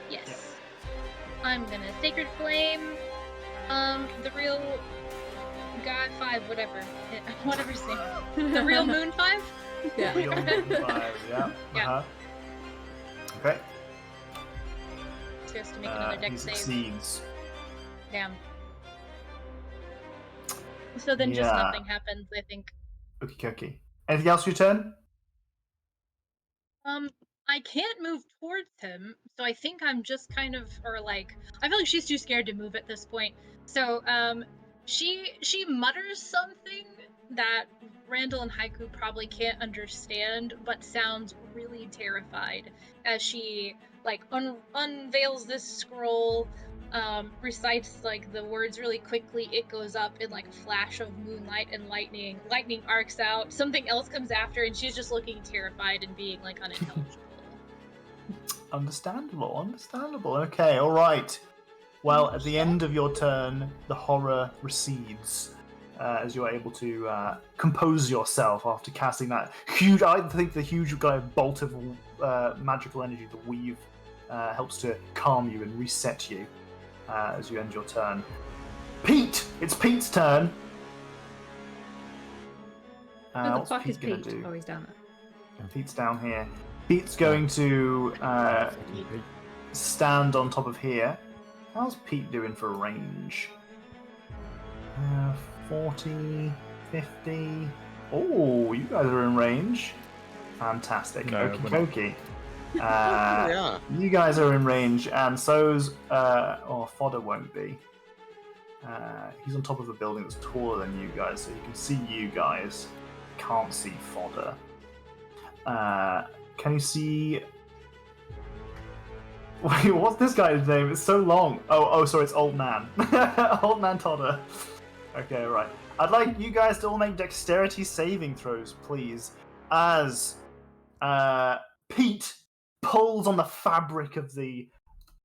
Yes. I'm gonna Sacred Flame. The real guy 5, whatever his name. The Real Moon 5. Yeah. Real Moon 5, yeah. Yeah. Uh-huh. Okay. So he has to make another He deck save. succeeds. Damn. So then just Yeah. nothing happens, I think. Okie. Anything else for your turn? I can't move towards him, so I think I'm just kind of, or like, I feel like she's too scared to move at this point. So, she mutters something that Randall and Haiku probably can't understand, but sounds really terrified as she like unveils this scroll, recites like the words really quickly. It goes up in like a flash of moonlight and lightning. Lightning arcs out. Something else comes after, and she's just looking terrified and being like unintelligible. Understandable. Okay, alright. Well, at the end of your turn, the horror recedes as you're able to compose yourself after casting that huge, I think the huge kind of bolt of magical energy, the weave, helps to calm you and reset you as you end your turn. Pete! It's Pete's turn! Who the What's fuck is gonna Pete? do? Oh, he's down there. Pete's down here. Pete's going to stand on top of here. How's Pete doing for range? 40, 50. Oh, you guys are in range. Fantastic. No, Okie we're not. dokie. Yeah. You guys are in range, and so's Fodder won't be. He's on top of a building that's taller than you guys, so you can see you guys. Can't see Fodder. Can you see? Wait, what's this guy's name? It's so long. Oh, sorry, it's Old Man. Old Man Todder. Okay, right. I'd like you guys to all make dexterity saving throws, please. As Pete pulls on the fabric of the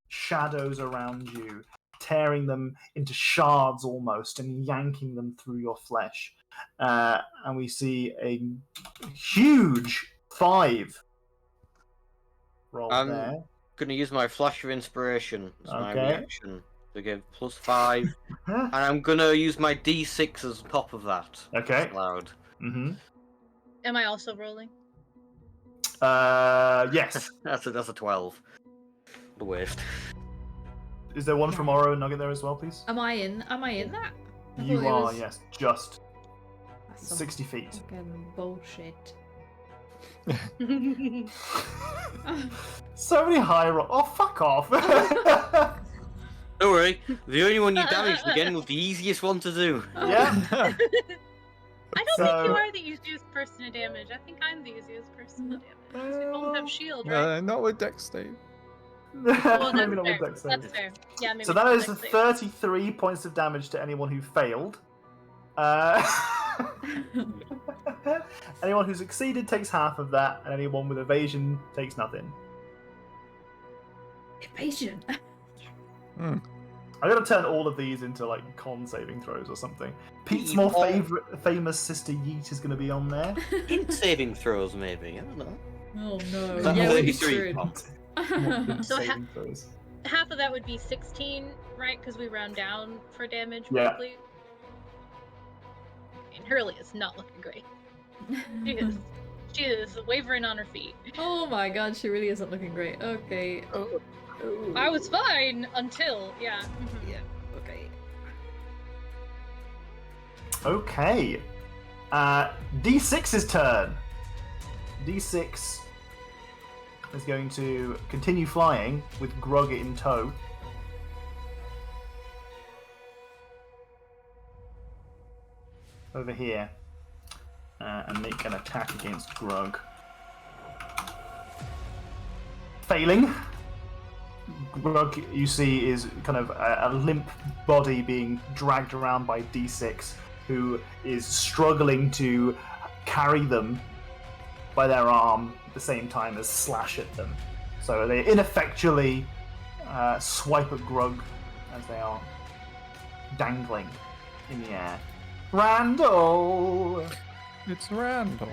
shadows around you, tearing them into shards almost and yanking them through your flesh. And we see a huge 5 roll there. Going to use my flash of inspiration as my Okay. reaction to give +5. And I'm going to use my D6 as top of that. Okay. Loud. Mm-hmm. Am I also rolling? Yes. That's a 12. The worst. Is there one from Oro and Nugget there as well, please? Am I in that? I You thought it are, was- yes, just That's some 60 feet. fucking bullshit. So many high roll. Oh, fuck off. Don't worry, the only one you damaged again was the easiest one to do. Yeah. I don't think So- you are the easiest person to damage. I think I'm the easiest person to damage. We both have shield, right? Not with Dex save. Well, Maybe not that's with fair. dex save. That's fair. Yeah, maybe. So that not is dex save. 33 points of damage to anyone who failed. Anyone who succeeded takes half of that, and anyone with evasion takes nothing. Evasion. I'm gonna turn all of these into like con saving throws or something. Pete's Yeet. more famous sister Yeet is gonna be on there. Hint saving throws, maybe. I don't know. Oh no. Is that Yeah, we'll be 33? screwed. More hint So saving throws. Half of that would be 16, right? Because we round down for damage, Yeah. probably. And Hurley is not looking great. She is wavering on her feet. Oh my god, she really isn't looking great. Okay. I was fine until, yeah. Yeah. Okay. Okay. D6's turn. D6 is going to continue flying with Grug in tow. Over here. And make an attack against Grug. Failing. Grug, you see, is kind of a limp body being dragged around by D6, who is struggling to carry them by their arm at the same time as slash at them. So they ineffectually swipe at Grug as they are dangling in the air. Randall! It's Randall.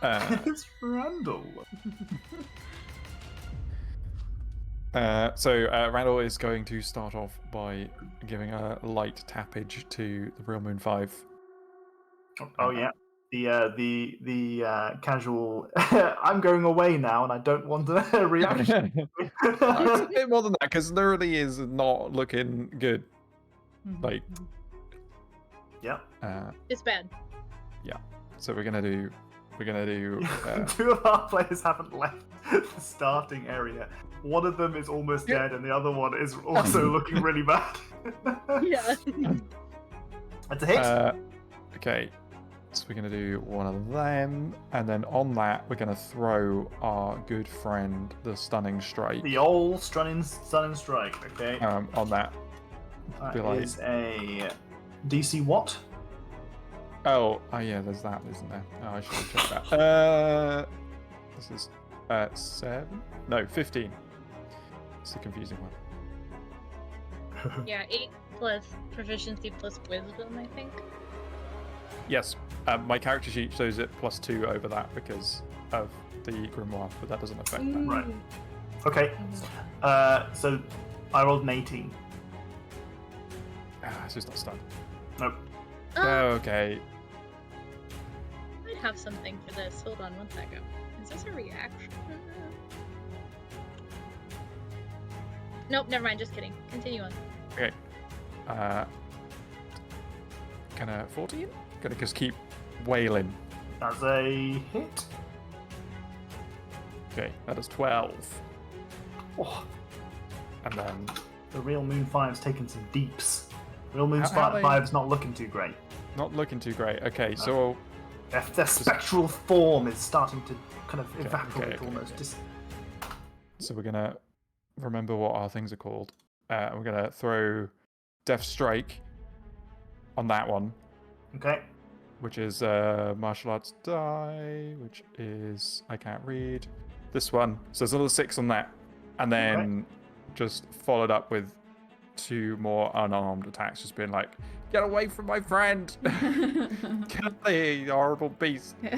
It's Randall. So Randall is going to start off by giving a light tappage to the Real Moon 5. Oh yeah, the casual. I'm going away now, and I don't want a reaction. It's a bit more than that because literally is not looking good. Like, yeah. It's bad. So we're gonna do. Two of our players haven't left the starting area. One of them is almost dead, and the other one is also looking really bad. Yeah. That's a hit. Okay, so we're gonna do one of them, and then on that we're gonna throw our good friend the stunning strike. The old stunning strike. Okay. On that. Be That like- is a DC what? Oh, yeah, there's that, isn't there? Oh, I should have checked that. This is 7? No, 15. It's a confusing one. Yeah, 8 plus proficiency plus wisdom, I think. Yes, my character sheet shows it +2 over that because of the grimoire, but that doesn't affect that. Right. Okay. So I rolled an 18. It's just not stunned. Nope. Okay. I might have something for this. Hold on one second. Is this a reaction? Nope, never mind. Just kidding. Continue on. Okay. Can a 14? Gonna just keep wailing. That's a hit. Okay, that is 12. Oh, And then the Real Moon 5's taken some deeps. Real Moon How many- 5's not looking too great. not looking too great. Okay, so Their spectral form is starting to kind of Okay, evaporate okay, almost. okay. Just- So we're gonna remember what our things are called. We're gonna throw Death Strike on that one, Okay. which is martial arts die, which is I can't read this one. So there's another 6 on that, and then just followed up with 2 more unarmed attacks, just being like, "Get away from my friend! Get the you horrible beast!" I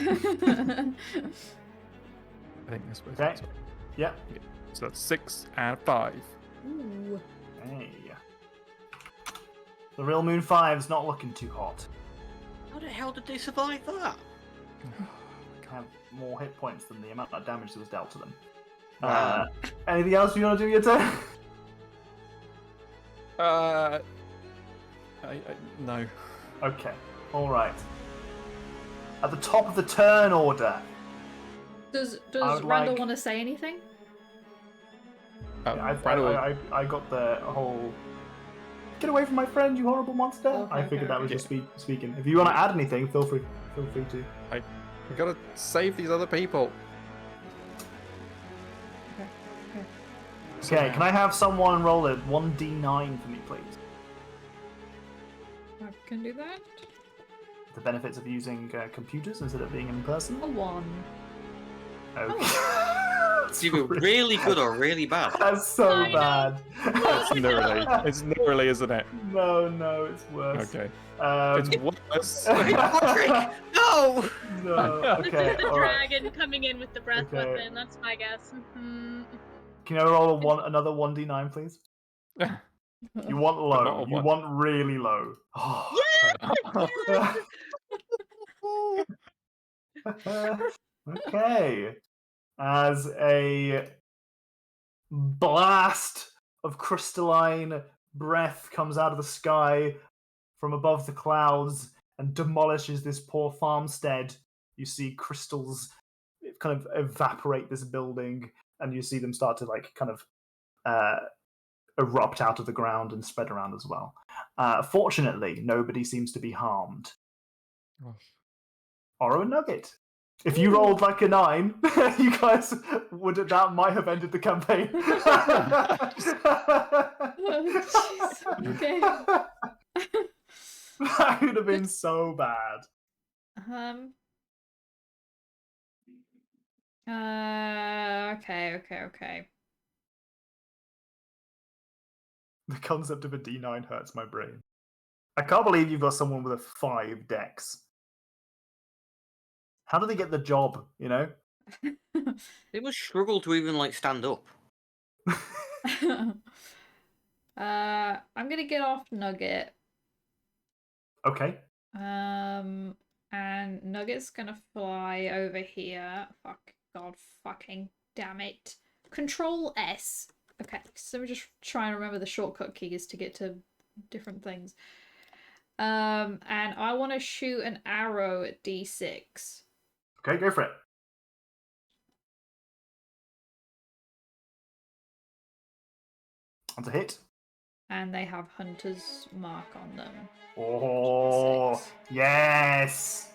think this was Okay. Yeah. So that's 6 and 5. Ooh. Hey. The real Moon 5's not looking too hot. How the hell did they survive that? Have more hit points than the amount of damage that was dealt to them. Wow. Anything else you want to do your turn? No. Okay. All right. At the top of the turn order. Does would Randall like- want to say anything? I Randall- got the whole. Get away from my friend, you horrible monster! Okay, I figured that was okay. just speaking. If you want to add anything, feel free to. We gotta save these other people. Okay, can I have someone roll a 1d9 for me, please? I can do that. The benefits of using computers instead of being in person. A 1. Okay. It's either really good or really bad. That's so I know. bad. It's nearly. It's nearly, isn't it? No, it's worse. Okay. Um, It's worse. Patrick! No! no. This Okay. is the All right. dragon coming in with the breath Okay. weapon. That's my guess. Mhm. Can I roll another 1d9, please? You want not low. a You one. want really low. Oh, okay. As a blast of crystalline breath comes out of the sky from above the clouds and demolishes this poor farmstead, you see crystals kind of evaporate this building, and you see them start to erupt out of the ground and spread around as well. Fortunately, nobody seems to be harmed. Oro and Nugget. If you rolled like a 9, you guys that might have ended the campaign. Jeez. Okay. That would have been so bad. Okay. The concept of a D9 hurts my brain. I can't believe you've got someone with a 5 dex. How do they get the job, you know? They must struggle to even stand up. I'm gonna get off Nugget. Okay. And Nugget's gonna fly over here. God fucking damn it. Control S. Okay, so we're just trying to remember the shortcut keys to get to different things. And I want to shoot an arrow at D6. Okay, go for it. That's a hit. And they have Hunter's Mark on them. Oh, D6. yes!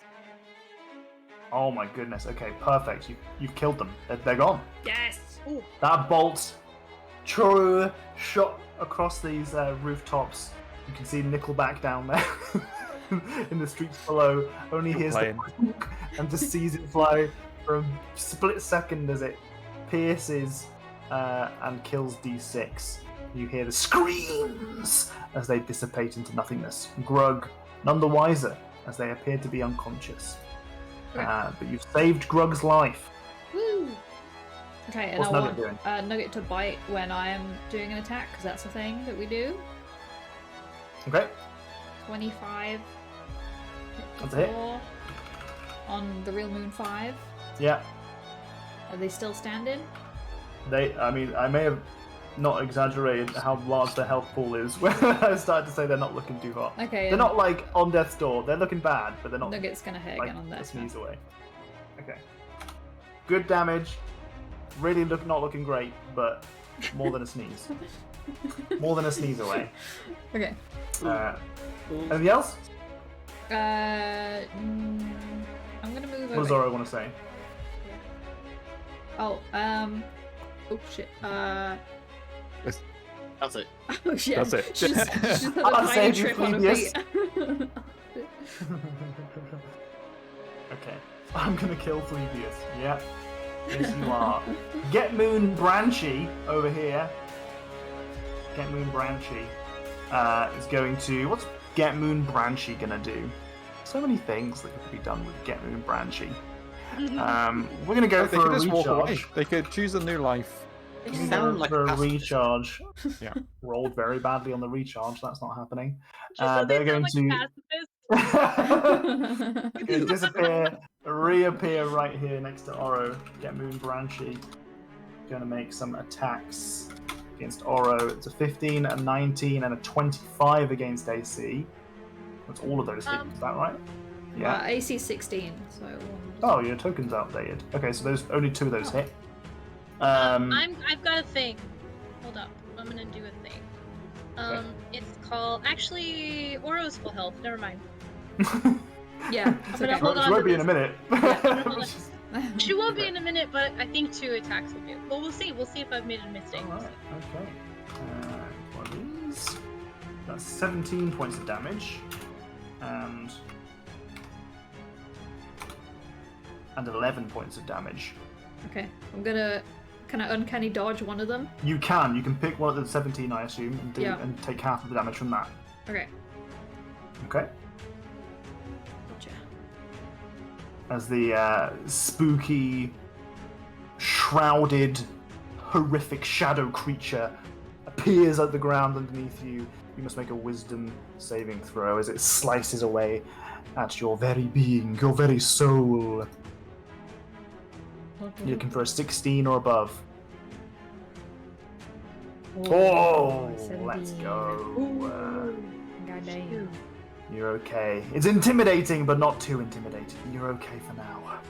Oh my goodness. Okay, perfect. You've killed them. They're gone. Yes! Ooh. That bolt, true shot across these rooftops. You can see Nickelback down there in the streets below. Only hears the playing. clunk and just sees it fly for a split second as it pierces and kills D6. You hear the screams as they dissipate into nothingness. Grug, none the wiser, as they appear to be unconscious. But you've saved Grug's life. Woo! Okay, and What's I Nugget want Nugget to bite when I am doing an attack, because that's a thing that we do. Okay, 25. That's a hit. 54 on the real Moon 5. yeah. Are they still standing? I may have not exaggerated how large their health pool is when I started to say they're not looking too hot. Okay. They're not on death's door. They're looking bad, but they're not Nugget's gonna hit again on a that. sneeze away. Okay. Good damage. Really not looking great, but more than a sneeze. More than a sneeze away. Okay. Anything else? I'm gonna move What does over. Zoro want to say? Oh, oh shit. That's it. Oh shit. That's it. She's had a I'll tiny save you, trip on her Phoebius. feet. Okay. I'm gonna kill Phoebius. Yep. Yes, you are. Get Moon Branchy over here. Get Moon Branchy. is going to... What's Get Moon Branchy going to do? So many things that could be done with Get Moon Branchy. We're going to go They for could a just walk away. recharge. They could choose a new life. They We're sound going like for a a pacifist. recharge. Yeah. Rolled very badly on the recharge. That's not happening. She said they They're going sound like a to... pacifist. Gonna disappear, reappear right here next to Oro. Get Moon Branchy. Gonna make some attacks against Oro. It's a 15, a 19, and a 25 against AC. That's all of those hits, is that right? Yeah. AC 16, so... Oh, your token's outdated. Okay, so those only 2 of those hit. I've got a thing. Hold up. I'm gonna do a thing. Okay. It's called... Actually, Oro's full health. Never mind. Yeah, it's I'm gonna okay. hold She on won't to be in a this. minute. hold on. She won't be in a minute, but I think 2 attacks will do. Well, we'll see. We'll see if I've made a mistake. Alright, okay. One of these. That's 17 points of damage. And 11 points of damage. Okay, I'm gonna... Can I uncanny dodge one of them? You can pick one of the 17, I assume, and Yeah. and take half of the damage from that. Okay. Okay. Gotcha. As the spooky, shrouded, horrific shadow creature appears at the ground underneath you, you must make a wisdom saving throw as it slices away at your very being, your very soul. You're looking for a 16 or above. Oh, let's go. God damn. You're okay. It's intimidating, but not too intimidating. You're okay for now.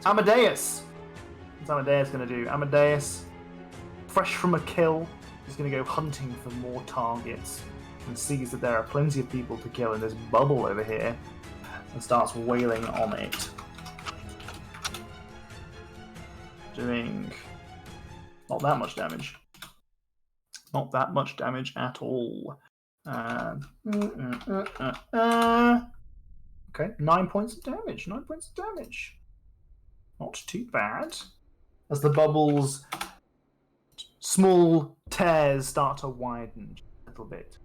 Amadeus! What's Amadeus going to do? Amadeus, fresh from a kill, is going to go hunting for more targets and sees that there are plenty of people to kill in this bubble over here and starts wailing on it. Doing not that much damage. Not that much damage at all. Okay, 9 points of damage. 9 points of damage. Not too bad. As the bubbles, small tears start to widen a little bit.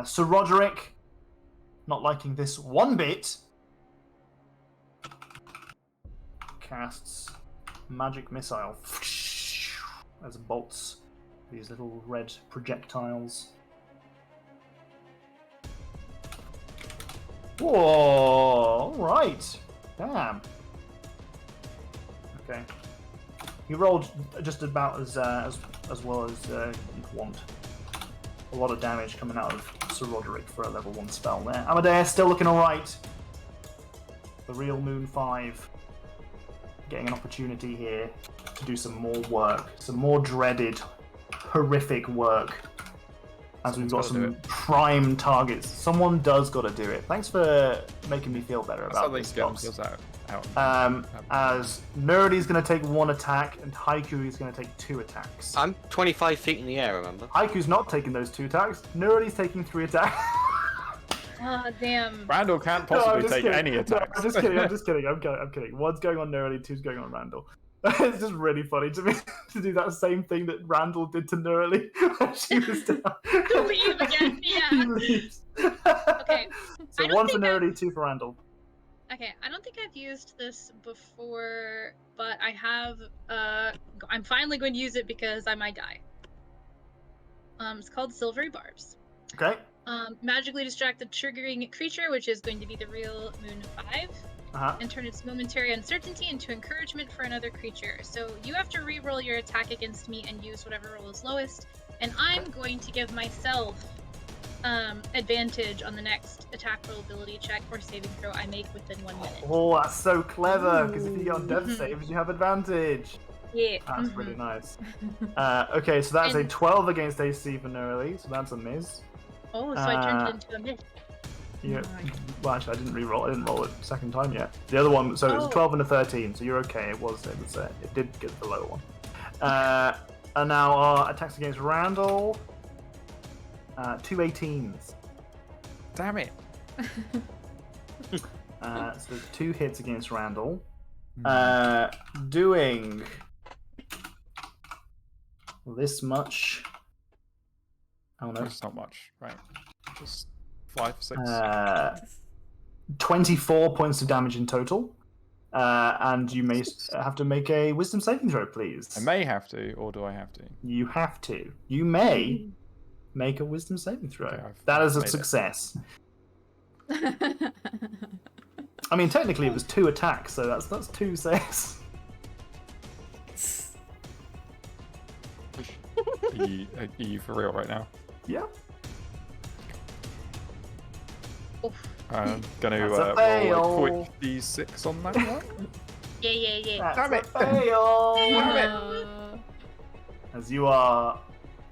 Sir Roderick, not liking this one bit, casts Magic Missile as it bolts these little red projectiles. Whoa! Alright. Damn. Okay. You rolled just about as well as you'd want. A lot of damage coming out of Sir Roderick for a level 1 spell there. Amadeus still looking alright. The real Moon 5 getting an opportunity here to do some more work. Some more dreaded, horrific work. As we've got some prime targets. Someone does got to do it. Thanks for making me feel better about this, Dobbs. As Nerdy's going to take 1 attack, and Haiku is going to take 2 attacks. I'm 25 feet in the air, remember? Haiku's not taking those 2 attacks. Nerdy's taking 3 attacks. Oh, damn. Randall can't possibly take kidding. any attacks. No, I'm just kidding. I'm kidding. 1's going on Nerdy, 2's going on Randall. It's just really funny to me to do that same thing that Randall did to Nerly when she was down. To leave again, He yeah. leaves. Okay. So I don't 1 for think Nerdy, 2 for Randall. Okay, I don't think I've used this before, but I have, I'm finally going to use it because I might die. It's called Silvery Barbs. Okay. Magically distract the triggering creature, which is going to be the real Moon 5, and turn its momentary uncertainty into encouragement for another creature. So you have to re-roll your attack against me and use whatever roll is lowest, and I'm going to give myself advantage on the next attack roll ability check or saving throw I make within 1 minute. Oh, that's so clever, because if you get on death Mhm. saves, you have advantage. Yeah. That's really nice. Okay, so that's a And- 12 against AC for Nerly, so that's a miss. Oh, so I turned it into a miss. Yeah. Well, actually, I didn't re-roll. I didn't roll it second time yet. The other one, so it was a 12 and a 13, so you're okay. It did get the lower one. And now our attacks against Randall. 2 18s. Damn it. So there's 2 hits against Randall. Doing this much Oh no. It's not much, right? Just 5, 6. 24 points of damage in total. And you may have to make a wisdom saving throw, please. I may have to, or do I have to? You have to. You may make a wisdom saving throw. Okay, that is a made it. success. I mean, technically it was 2 attacks, so that's 2 saves. Are you for real right now? Yeah. Oof. I'm gonna That's a roll a fail. quick d6 on that one. Yeah. That's Damn a it. fail. As you are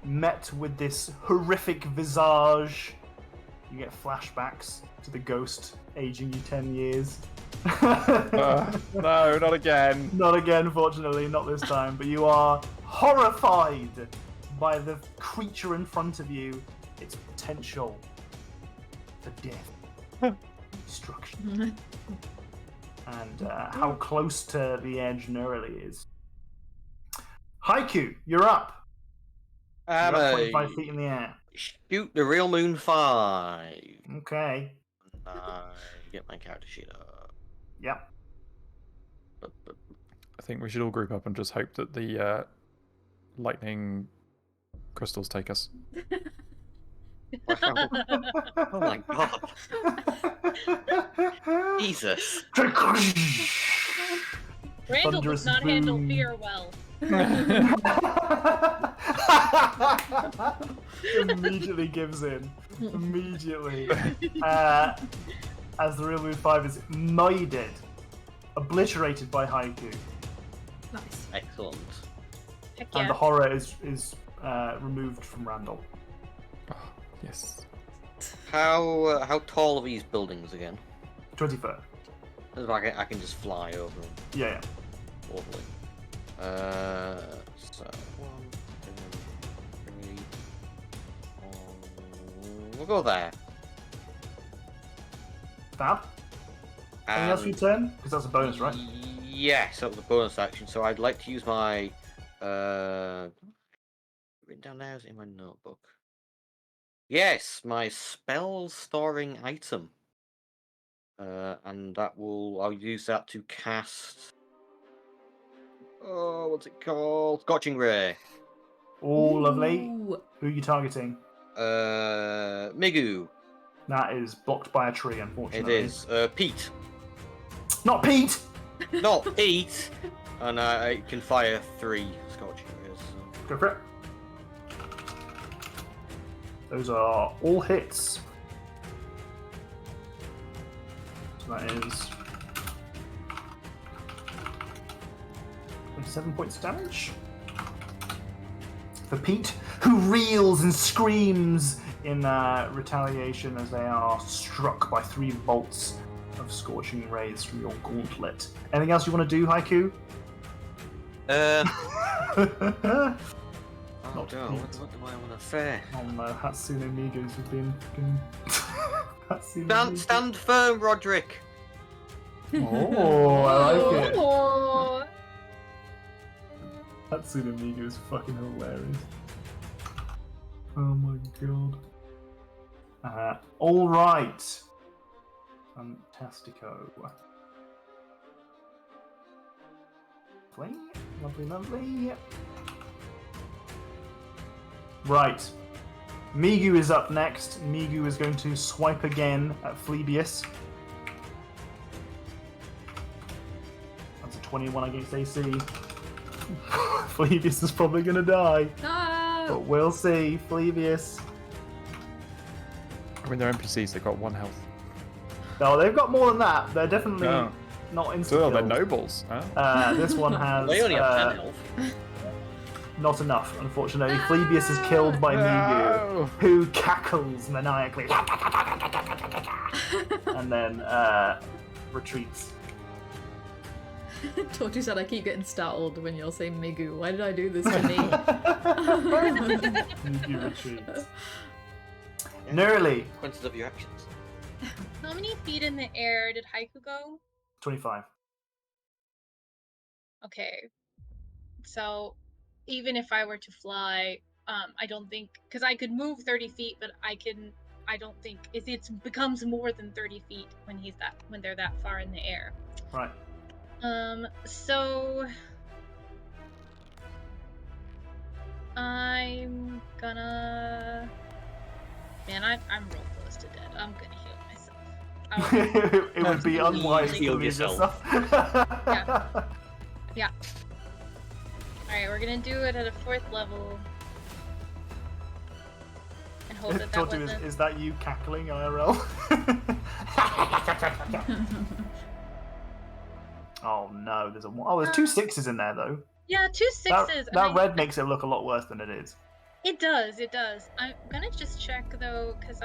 met with this horrific visage, you get flashbacks to the ghost aging you 10 years. No, not again. Not again, fortunately, not this time. But you are horrified by the creature in front of you, its potential for death, destruction, and how close to the edge Neurali is. Haiku, you're up. You're up 25 feet in the air. Shoot the real moon 5. Okay. I get my character sheet up. Yep. I think we should all group up and just hope that the lightning crystals take us. Wow. Oh my god. Jesus. Randall Thunderous does not handle boom. fear well. Immediately gives in. Immediately. As the real moon 5 is murdered, obliterated by Haiku, Nice. Excellent. Heck and yeah. the horror is removed from Randall. Oh, yes. How tall are these buildings again? 20 foot. I can just fly over them. Yeah. Lovely. So 1, 2, 3. We'll go there. Fab. Anything else for your turn? Because that's a bonus, right? Yes, that was a bonus action. So I'd like to use my written down there, is it in my notebook? Yes, my spell storing item. And I'll use that to cast. Oh, what's it called? Scorching Ray. Oh, lovely. Ooh. Who are you targeting? Migu. That is blocked by a tree, It unfortunately. is. Pete. Not Pete! Not Pete! And I can fire 3 Scorching Rays. Go for it. Those are all hits. So that is 7 points of damage. For Pete, who reels and screams in retaliation as they are struck by 3 bolts of scorching rays from your gauntlet. Anything else you want to do, Haiku? Oh Not no, Pete. what do I want to say? Oh no, Hatsune Migos have been Hatsune Stand firm, Roderick! Oh, I like it. Oh, Hatsune Migu is fucking hilarious. Oh my god. Alright. Fantastico. Lovely, lovely. Right. Migu is up next. Migu is going to swipe again at Phoebius. That's a 21 against AC. Phoebius is probably going to die. No. But we'll see. Phoebius. I mean, they're NPCs, they've got 1 health. No, they've got more than that. They're definitely Oh. not instant Still, they're kills. nobles. Oh. This one has They only have 10 health. not enough, unfortunately. Phoebius is killed by Migu, No. who cackles maniacally and then retreats. Tortu said I keep getting startled when you're saying Migu. Why did I do this to me? Migu retreats. Nearly Consequences of your actions. how many feet in the air did Haiku go? 25. Okay. So even if I were to fly I don't think, because I could move 30 feet, but I don't think it becomes more than 30 feet when they're that far in the air. Right. So I'm gonna. Man, I'm real close to dead. I'm gonna heal myself. It would be unwise to Heal leave yourself. yourself. Yeah. Alright, we're gonna do it at a 4th level. And hope that Tortu, wasn't... is that you cackling IRL? Oh no, there's there's 2 6s in there though. Yeah, 2 6s. That red makes it look a lot worse than it is. It does, it does. I'm gonna just check though, because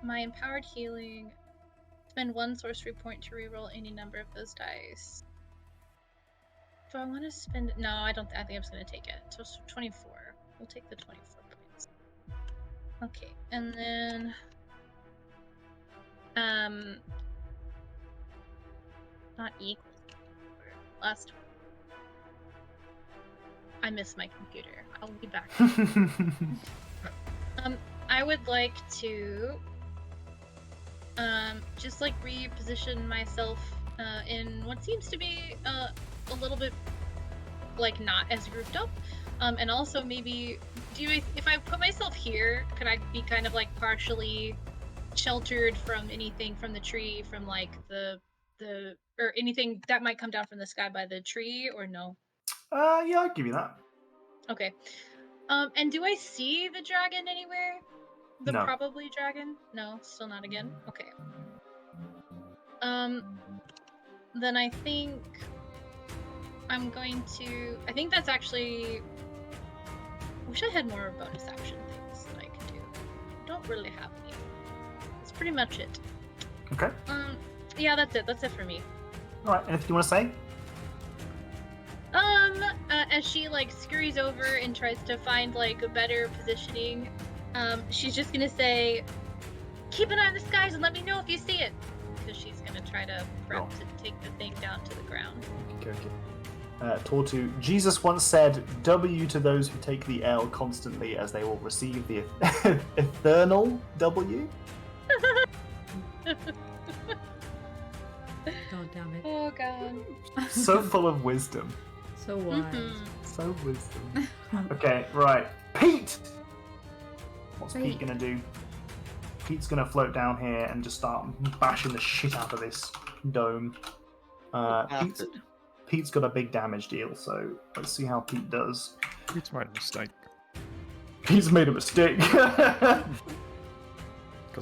my empowered healing, spend 1 sorcery point to reroll any number of those dice. Do I want to spend? No, I don't. I think I'm just gonna take it. So 24. We'll take the 24 points. Okay, and then not equal. Last one. I miss my computer. I'll be back. I would like to just like reposition myself in what seems to be a little bit like not as roofed up, and also maybe if I put myself here, could I be kind of like partially sheltered from anything from the tree, from like the or anything that might come down from the sky by the tree, or no? Yeah, I'll give you that. Okay. And do I see the dragon anywhere? The No. probably dragon? No, still not again. Okay. Then I think I'm going to. I think that's actually. I wish I had more bonus action things that I could do. I don't really have any. That's pretty much it. Okay. Yeah, that's it. That's it for me. All right. Anything you want to say? As she like scurries over and tries to find like a better positioning, she's just gonna say, "Keep an eye on the skies and let me know if you see it," because she's gonna try to prep to take the thing down to the ground. Okay. Tortu, Jesus once said, "W to those who take the L constantly, as they will receive the eternal W." God damn it. Oh god. So full of wisdom. So wise. So wisdom. Okay, right. Pete! What's Pete Pete gonna do? Pete's gonna float down here and just start bashing the shit out of this dome. Pete's got a big damage deal, so let's see how Pete does. Pete's made a mistake. Pete's made a mistake. Because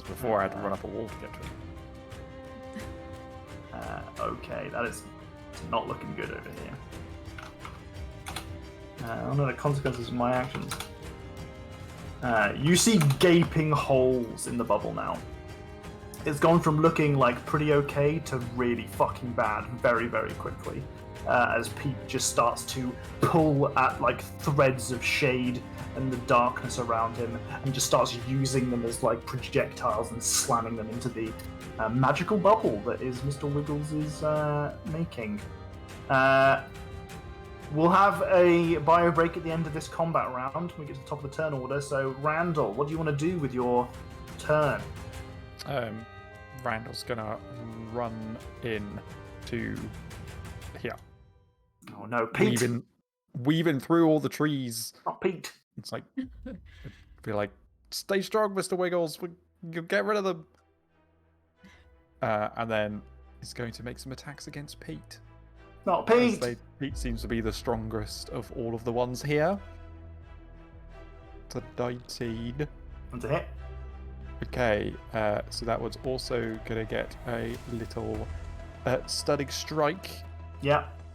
before I had to run up a wall to get to him. Okay, that is not looking good over here. I know the consequences of my actions. You see gaping holes in the bubble now. It's gone from looking like pretty okay to really fucking bad very, very quickly. As Pete just starts to pull at like threads of shade and the darkness around him, and just starts using them as like projectiles and slamming them into the magical bubble that is Mr. Wiggles' making. We'll have a bio break at the end of this combat round. We get to the top of the turn order. So, Randall, what do you want to do with your turn? Randall's gonna run in to here. Oh no, Pete! Weaving through all the trees. Not Pete. It's like, be like, stay strong, Mr. Wiggles. You'll get rid of them. And then he's going to make some attacks against Pete. Not Pete! Pete seems to be the strongest of all of the ones here. It's a 19. That's a hit. Okay, so that was also going to get a little stunning strike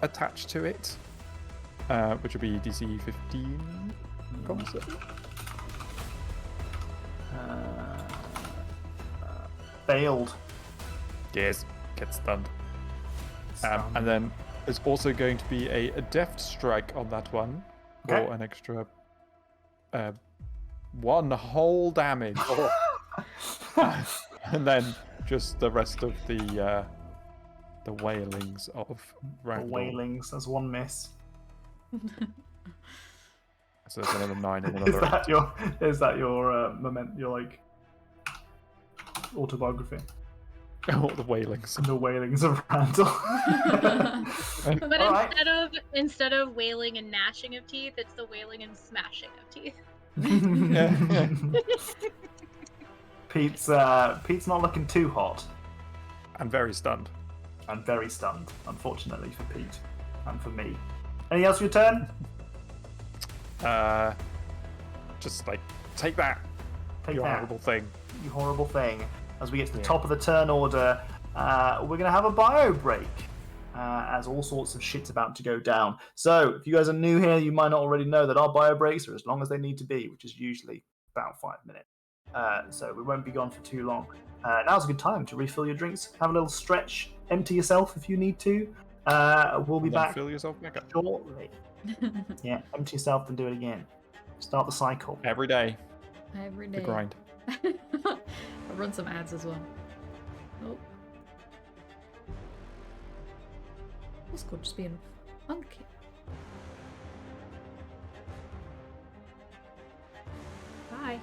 attached to it, which would be DC 15. Failed. Yes, get stunned. And then there's also going to be a deft strike on that one for an extra 1 whole damage. And then just the rest of the wailings of Randall. The wailings, that's 1 miss. So there's another 9 in Is another. that your your like autobiography? All the wailings. The wailings of Randall. But All right. instead of wailing and gnashing of teeth, it's the wailing and smashing of teeth. Pete's not looking too hot. I'm very stunned. I'm very stunned, unfortunately for Pete and for me. Anything else for your turn? Just like, take that, Take you that, horrible thing. you horrible thing. As we get to the Yeah. top of the turn order, we're going to have a bio break. As all sorts of shit's about to go down. So, if you guys are new here, you might not already know that our bio breaks are as long as they need to be, which is usually about 5 minutes. So we won't be gone for too long. Now's a good time to refill your drinks, have a little stretch, empty yourself if you need to. We'll be And then back fill yourself back up. shortly. Yeah, empty yourself, then do it again. Start the cycle. Every day, Every the day. grind. I'll run some ads as well. Oh. This could just being funky. Bye.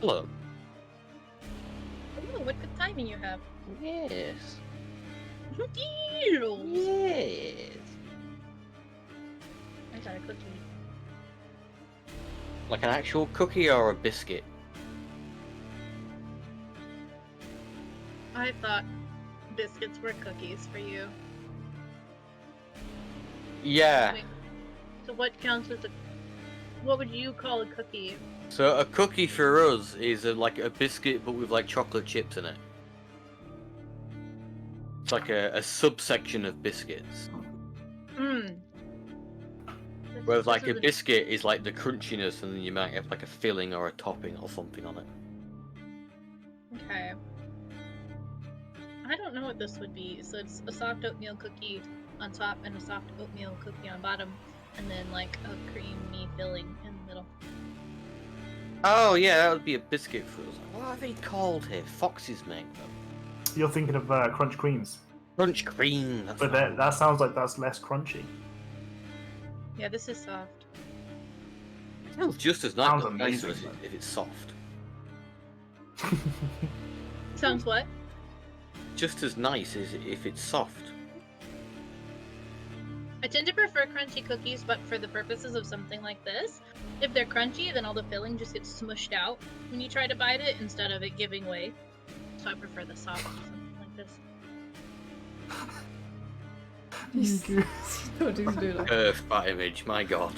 Hello. Ooh, what good timing you have. Yes. Deals. Yes. I got a cookie. Like an actual cookie or a biscuit? I thought biscuits were cookies for you. Yeah. Wait, so what counts as a... What would you call a cookie? So a cookie for us is like a biscuit but with like chocolate chips in it. It's like a subsection of biscuits. Mmm. Whereas like a biscuit is like the crunchiness and then you might have like a filling or a topping or something on it. Okay. I don't know what this would be. So it's a soft oatmeal cookie on top and a soft oatmeal cookie on bottom, and then like a creamy filling in the middle. Oh yeah, that would be a biscuit for us. What are they called here? Foxes make them. You're thinking of Crunch Creams. Crunch cream. That's But what that sounds like that's less crunchy. Yeah, this is soft. it sounds just as nice, Sounds not nicer amazing, if it's soft. Sounds what? Just as nice as if it's soft. I tend to prefer crunchy cookies, but for the purposes of something like this, if they're crunchy, then all the filling just gets smushed out when you try to bite it instead of it giving way. So I prefer the soft something like this. What do you do that? Earth that image, my god.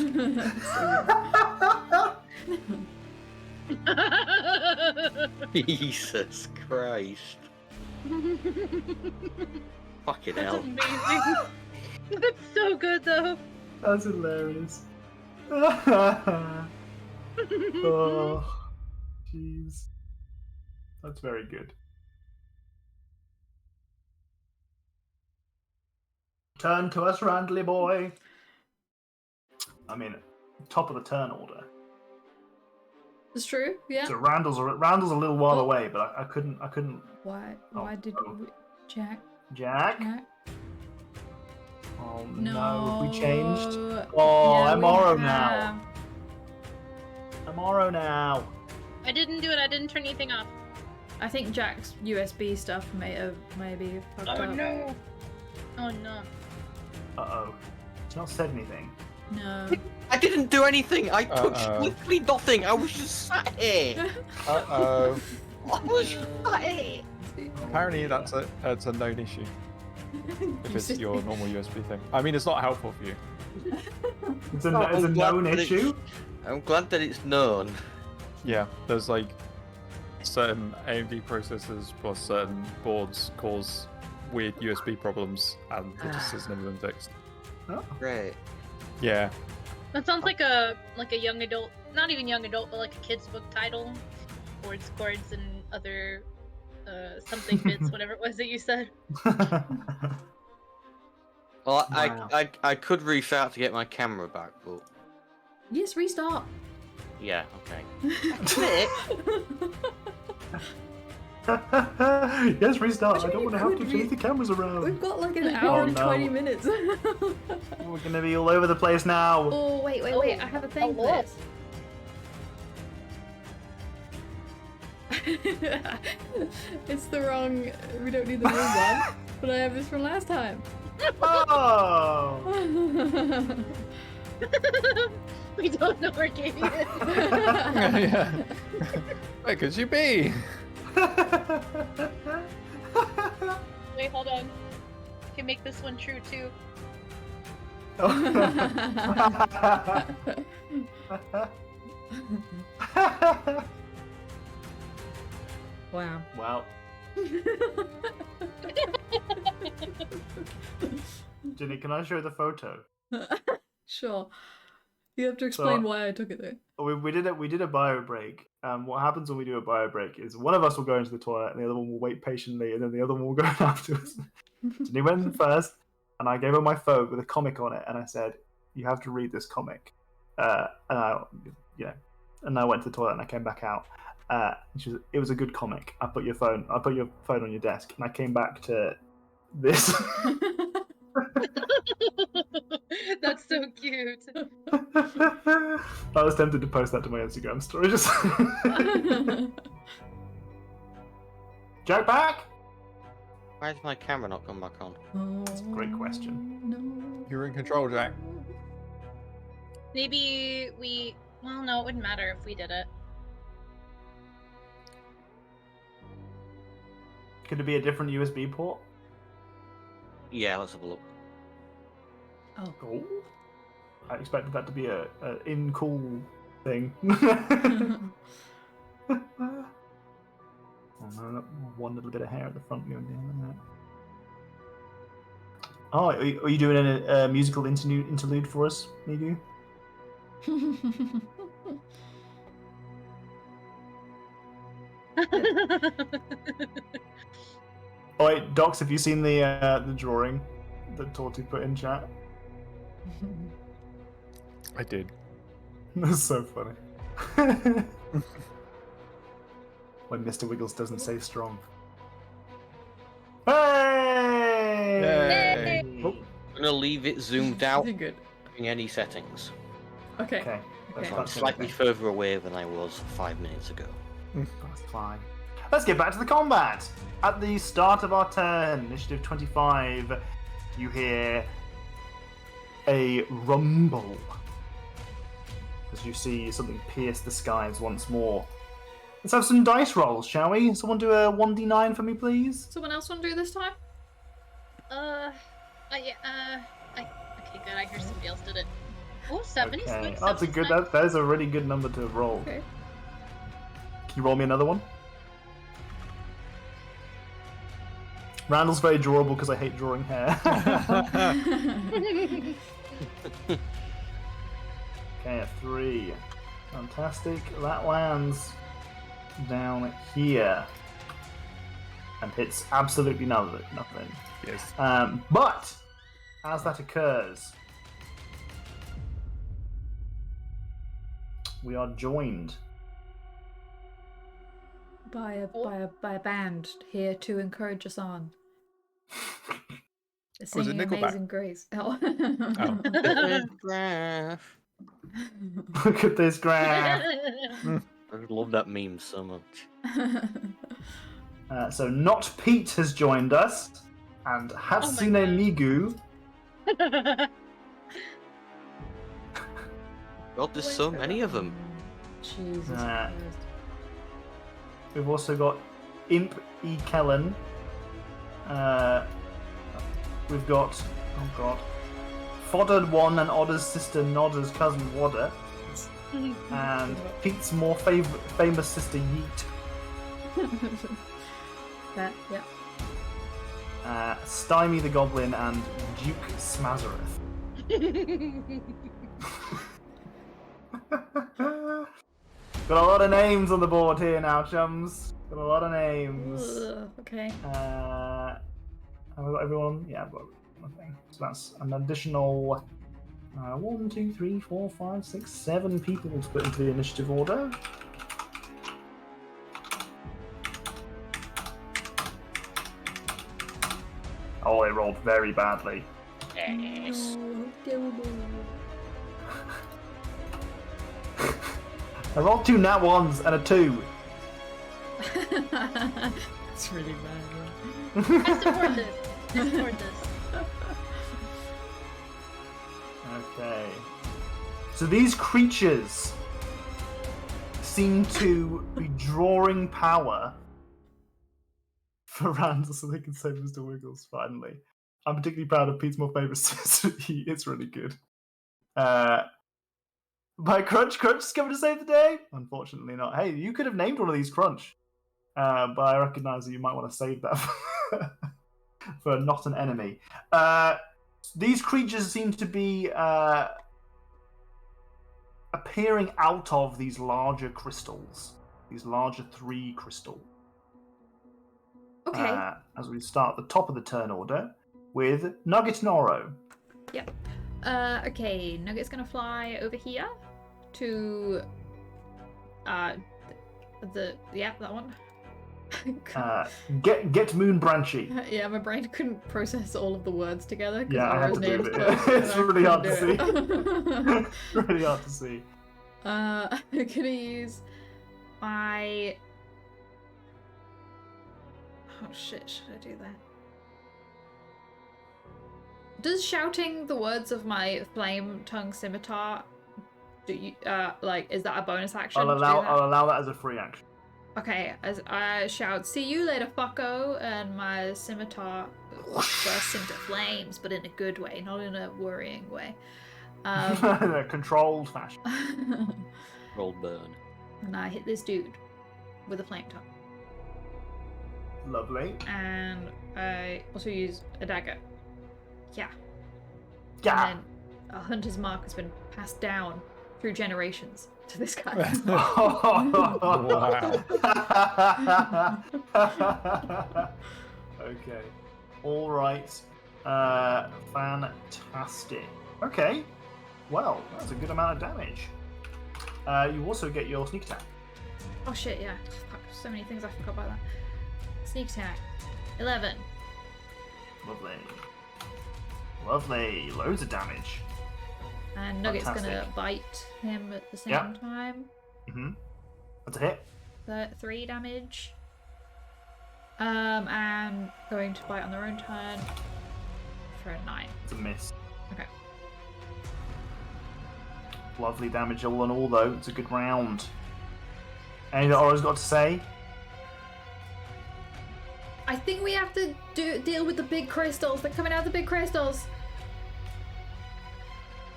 Jesus Christ. Fucking That's hell. amazing. That's so good though. That's hilarious. Oh, jeez. That's very good. Turn to us, Randley boy. I mean, top of the turn order. It's true, yeah. So Randall's a little while Oh. away, but I couldn't. Why Oh, did oh. Jack? Jack. Jack? Oh No. no, have we changed? Oh, Yeah, I'm we Oro now. have. I'm Oro now. I didn't do it. I didn't turn anything off. I think Jack's USB stuff maybe fucked Oh up. no. Oh no. Uh-oh. It's not said anything. No. I didn't do anything. I touched Uh-oh. literally nothing. I was just sat here. Uh-oh. I was just sat here. Apparently that's a known issue. If it's your normal USB thing. I mean, it's not helpful for you. It's a Oh, I'm glad known that issue. I'm glad that it's known. Yeah, there's like certain AMD processors plus certain boards cause weird USB problems, and it just has never been fixed. Oh. Great. Yeah, That sounds like a young adult, not even young adult, but like a kid's book title. Chords, and other something bits, whatever it was that you said. Well, Wow. I could restart to get my camera back, but Yes, restart. yeah, okay. That's it. Yes, restart. I Actually, don't want to it have to could change be- the cameras around. We've got like an hour and no. 20 minutes. We're gonna be all over the place now. Oh, wait, Oh, I have a thing for hello. this. It's the wrong. We don't need the wrong one, but I have this from last time. Oh. We don't know where Katie is. yeah. Where could you be? Wait, hold on. Can make this one true too. Wow. Wow. Jenny, can I show the photo? Sure. You have to explain So- why I took it though. We did a bio break. What happens when we do a bio break is one of us will go into the toilet and the other one will wait patiently, and then the other one will go afterwards. Jenny went in first, and I gave her my phone with a comic on it, and I said, "You have to read this comic." And I went to the toilet and I came back out. And it was a good comic. I put your phone on your desk, and I came back to this. That's so cute. I was tempted to post that to my Instagram story. Just Jack back. Why has my camera not come back on? That's a great question. No. You're in control, Jack. Maybe we. Well, no, it wouldn't matter if we did it. Could it be a different USB port? Yeah, let's have a look. Oh. Oh. I expected that to be a in cool thing. Oh no, that one little bit of hair at the front going down. Oh, are you doing a musical interlude for us, Migu? Oh wait, Docs, have you seen the drawing that Torty put in chat? I did. That's so funny. When Mr. Wiggles doesn't say strong. Hey! Yay! I'm gonna leave it zoomed out Good. in any settings. Okay. Okay, Okay. So I'm slightly further away than I was 5 minutes ago. That's fine. Let's get back to the combat. At the start of our turn, initiative 25, you hear a rumble as you see something pierce the skies once more. Let's have some dice rolls, shall we? Someone do a 1d9 for me, please. Someone else want to do this time? Okay, good. I hear somebody else did it. Oh, 7 is Okay, good. that's a good. That is a really good number to roll. Okay. Can you roll me another one? Randall's very drawable because I hate drawing hair. Okay, a 3. Fantastic. That lands down here and hits absolutely nothing. Yes. But as that occurs, we are joined. By a band here to encourage us on. Was it Singing Nickelback? Amazing Grace. Oh. Graph. Look at this graph. I love that meme so much. So Not Pete has joined us, and Hatsune God. Migu. God, there's so many of them. Jesus Nah. Christ. We've also got Imp E. Kellen. We've got, oh god, Foddered One and Odder's sister Nodder's cousin Wadder. And Pete's more famous sister Yeet. That, yeah. Stymie the Goblin and Duke Smazareth. Got a lot of names on the board here now, chums. Got a lot of names. Ugh, okay. Have I got everyone? Yeah, I've got everything. So that's an additional 1, 2, 3, 4, 5, 6, 7 people to put into the initiative order. Oh, they rolled very badly. Yes. No, terrible. I rolled 2 nat 1s and a 2. It's really bad. I support this. I support this. Okay. So these creatures seem to be drawing power for Randall so they can save Mr. Wiggles, finally. I'm particularly proud of Pete's more favourite sister. It's really good. By Crunch is coming to save the day? Unfortunately not. Hey, you could have named one of these Crunch. But I recognise that you might want to save that for not an enemy. These creatures seem to be appearing out of these larger crystals. These larger 3 crystals. Okay. As we start at the top of the turn order with Nugget Noro. Yep. Okay, Nugget's gonna fly over here to that one. Get Moon Branchy. Yeah, my brain couldn't process all of the words together because Yeah, I I had was to do named it. first. It's and I really hard couldn't to do it. Really hard to see. I'm gonna use my. Oh shit! Should I do that? Does shouting the words of my flame tongue scimitar do you is that a bonus action? I'll to do that? allow that as a free action. Okay, as I shout, "See you later, fucko!" and my scimitar bursts into flames, but in a good way, not in a worrying way. In a controlled fashion. Roll burn. And I hit this dude with a flame tongue. Lovely. And I also use a dagger. Yeah. Yeah. And then a hunter's mark has been passed down through generations to this guy. Okay. All right. Fantastic. Okay. Well, that's a good amount of damage. You also get your sneak attack. Oh shit, yeah. Fuck, so many things I forgot about that. Sneak attack. 11. Lovely. Lovely. Loads of damage. And Nugget's gonna Fantastic. bite him at the same Yep. time. Mm-hmm. That's a hit. 3 damage. And going to bite on their own turn for a 9. It's a miss. Okay. Lovely damage all in all, though. It's a good round. Anything that Aura's got to say? I think we have to deal with the big crystals. They're coming out of the big crystals.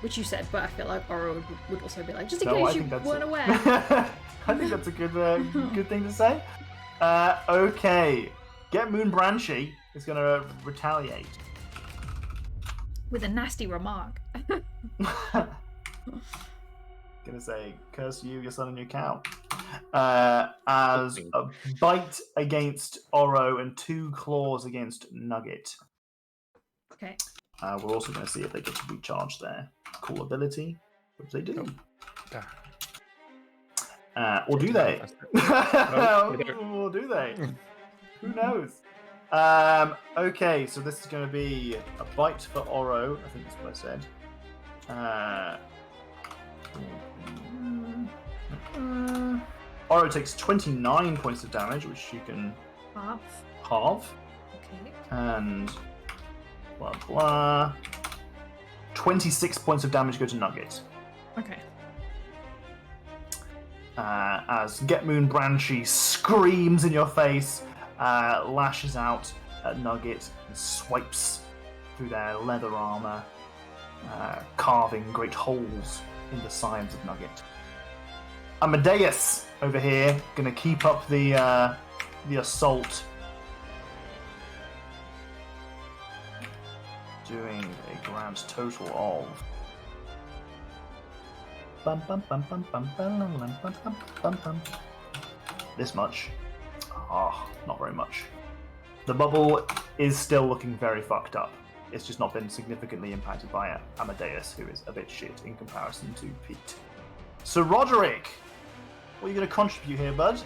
Which you said, but I feel like Aura would also be like, just in case you weren't aware. I think that's a good good thing to say. Okay. Get Moon Branchy is going to retaliate. With a nasty remark. Gonna say, curse you, your son, and your cow. As a bite against Oro and 2 claws against Nugget. Okay. We're also going to see if they get to recharge their cool ability, which they do. Or do they? Or do they? Who knows? Okay, so this is going to be a bite for Oro. I think that's what I said. Oro takes 29 points of damage, which you can halve. Okay. And blah blah. 26 points of damage go to Nugget. Okay. As Get Moon Branchy screams in your face, lashes out at Nugget and swipes through their leather armor, carving great holes in the sides of Nugget. Amadeus over here gonna keep up the assault, doing a grand total of this much. Not very much. The bubble is still looking very fucked up. It's just not been significantly impacted by Amadeus, who is a bit shit in comparison to Pete. So Roderick, what are you going to contribute here, bud?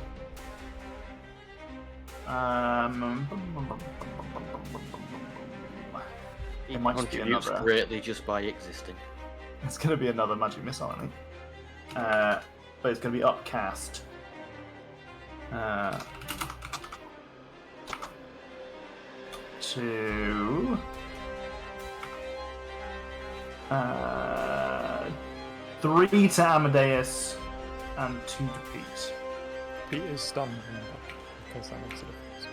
He It might just be contributes another. greatly just by existing. It's going to be another magic missile, I think. But it's going to be upcast. To 3 to Amadeus and 2 to Pete. Pete is stunned, because that makes a difference.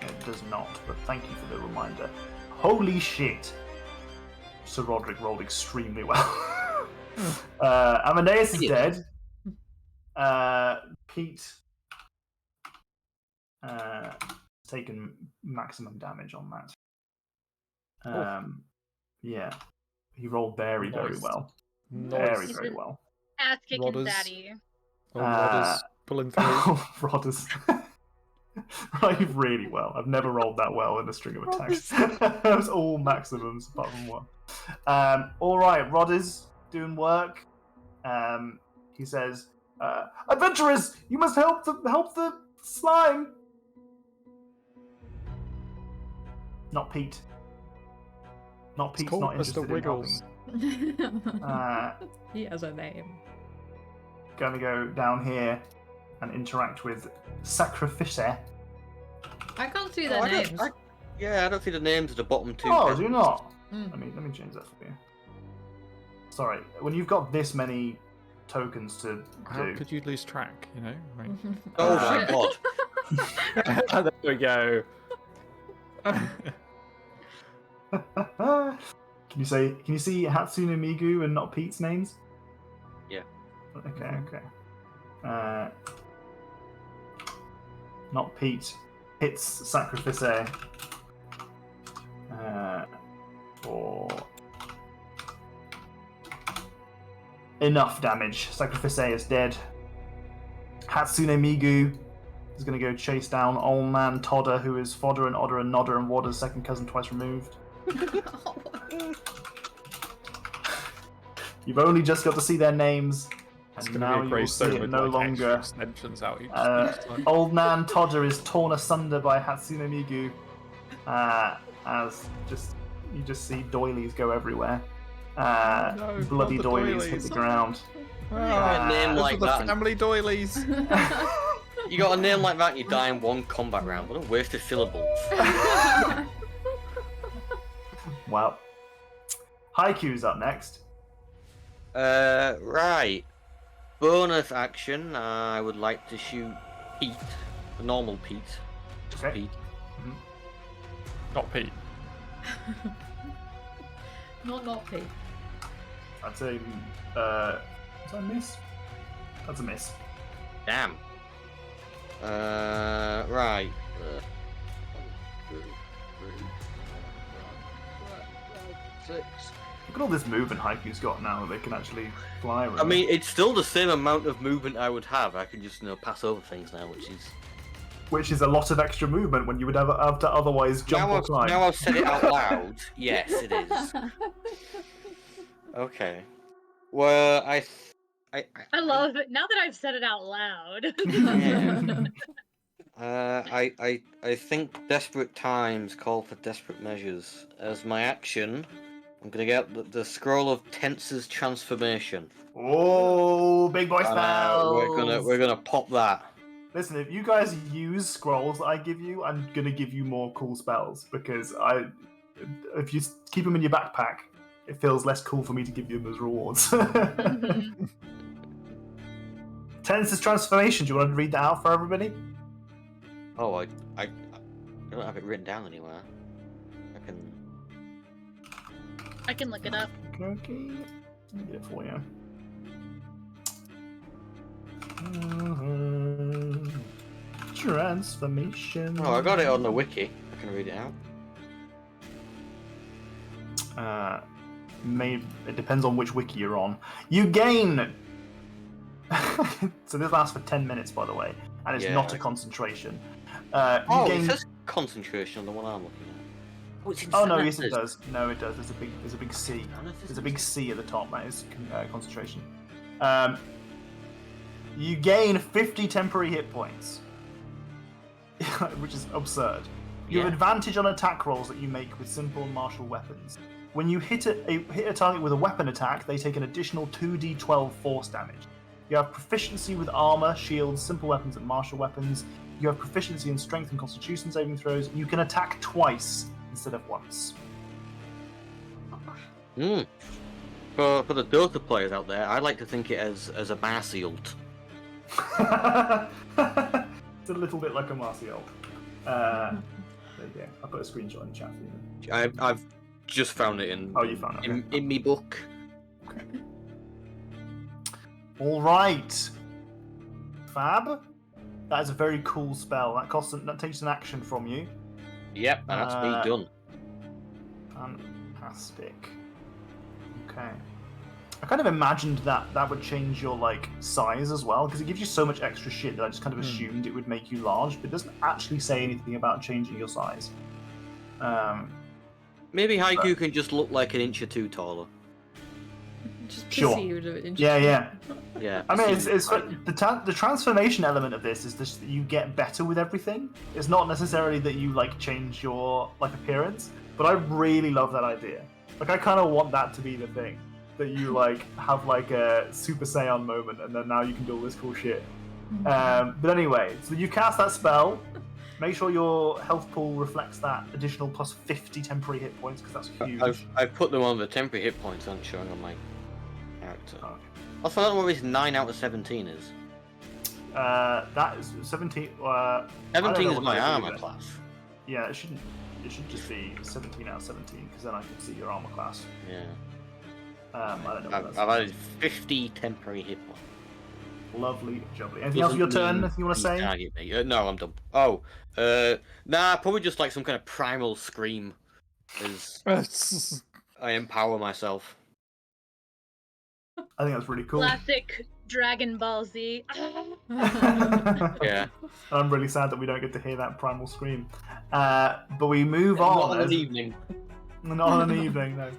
It does not, but thank you for the reminder. Holy shit! Sir Roderick rolled extremely well. Amadeus is dead. Pete taken maximum damage on that. Yeah, he rolled very Nice. well. Nice. Very well. Ass kicking Rodders. daddy. Oh, Rodders pulling through. Rodders. Right, really well. I've never rolled that well in a string of attacks. That was all maximums apart from one. All right, Rodders doing work. He says, "Adventurers, you must help the slime." Not Pete. Not It's Pete's called not Mr. interested in Wiggles. helping. He has a name. Gonna go down here and interact with Sacrificer. I can't see Oh, their I don't- names. I don't see the names at the bottom two. Oh, do you not? Mm. Let me change that for you. Sorry, when you've got this many tokens to How do. could you lose track, you know? Right? Oh my Shit. god. There we go. Can you see Hatsune Miku and not Pete's names? Yeah. Okay. Not Pete. Hits Sacrificer. For enough damage. Sacrificer is dead. Hatsune Miku is going to go chase down old man Todder, who is Fodder and Odder and Nodder and Wadder's second cousin twice removed. You've only just got to see their names, It's and going to now be a you grey will see stone it with no like extra longer. extensions out each time. Old man Todder is torn asunder by Hatsune Miku, as you just see doilies go everywhere. No, Bloody not the doilies hit the ground. A name Those like are the that. family doilies. You got a name like that, and you die in one combat round. What a waste of syllables. Wow. Haikyuu's up next. Right. Bonus action. I would like to shoot Pete, a normal Pete. Just Okay. Pete. Not Pete. Not Pete. I'd say, is that a miss? That's a miss. Damn. Right. 6. Look at all this movement Haikyuu's got now that they can actually fly with. I mean, it's still the same amount of movement I would have. I can just, pass over things now, which is a lot of extra movement when you would have to otherwise jump or climb. Now I've said it out loud. Yes, it is. Okay. Well, I love it. Now that I've said it out loud. Yeah. I think desperate times call for desperate measures. As my action, I'm gonna get the scroll of Tensor's transformation. Oh, big boy And, spells! we're gonna pop that. Listen, if you guys use scrolls that I give you, I'm gonna give you more cool spells because if you keep them in your backpack, it feels less cool for me to give you them as rewards. Tensor's transformation. Do you want to read that out for everybody? Oh, I don't have it written down anywhere. I can look it up. Okay. Let me get it for you. Transformation. Oh, I got it on the wiki. I can read it out. It depends on which wiki you're on. You gain. So this lasts for 10 minutes, by the way, and it's not a concentration. It says concentration on the one I'm looking at. Oh, it's in no, yes sentences. it does. No, it does. There's a big C. There's a big C at the top. That is concentration. You gain 50 temporary hit points, which is absurd. You have advantage on attack rolls that you make with simple and martial weapons. When you hit a target with a weapon attack, they take an additional 2d12 force damage. You have proficiency with armor, shields, simple weapons, and martial weapons. You have proficiency in strength and constitution saving throws. You can attack twice instead of once. For the Dota players out there, I like to think it as a Marsialt. It's a little bit like a Martial. There you go. I'll put a screenshot in the chat for you. I've just found it in. Oh, you found it. Okay. In me book. Okay. All right. Fab. That is a very cool spell. That takes an action from you. Yep, and that's me done. Fantastic. Okay. I kind of imagined that would change your size as well, because it gives you so much extra shit that I just kind of assumed it would make you large, but it doesn't actually say anything about changing your size. Maybe Haikyuu can just look like an inch or two taller. Just Sure. perceived of it. Yeah. Yeah. I mean, it's the transformation element of this is just that you get better with everything. It's not necessarily that you change your appearance, but I really love that idea. I kind of want that to be the thing, that you have a Super Saiyan moment, and then now you can do all this cool shit. But anyway, so you cast that spell. Make sure your health pool reflects that additional plus 50 temporary hit points, because that's huge. I've put them on the temporary hit points. I'm showing on my character. Okay. Also, I don't know what this 9 out of 17 is. That is 17. 17 is my armor class. Yeah, it should just be 17 out of 17, because then I can see your armor class. Yeah. I don't know. I've added 50 temporary hit points. Lovely, jubbly. Anything else for your turn? Anything you want to say? Target me. No, I'm done. Oh, probably just some kind of primal scream as I empower myself. I think that's really cool. Classic Dragon Ball Z. Yeah. I'm really sad that we don't get to hear that primal scream. But we move on. Not on an as- evening. Not on an evening, no.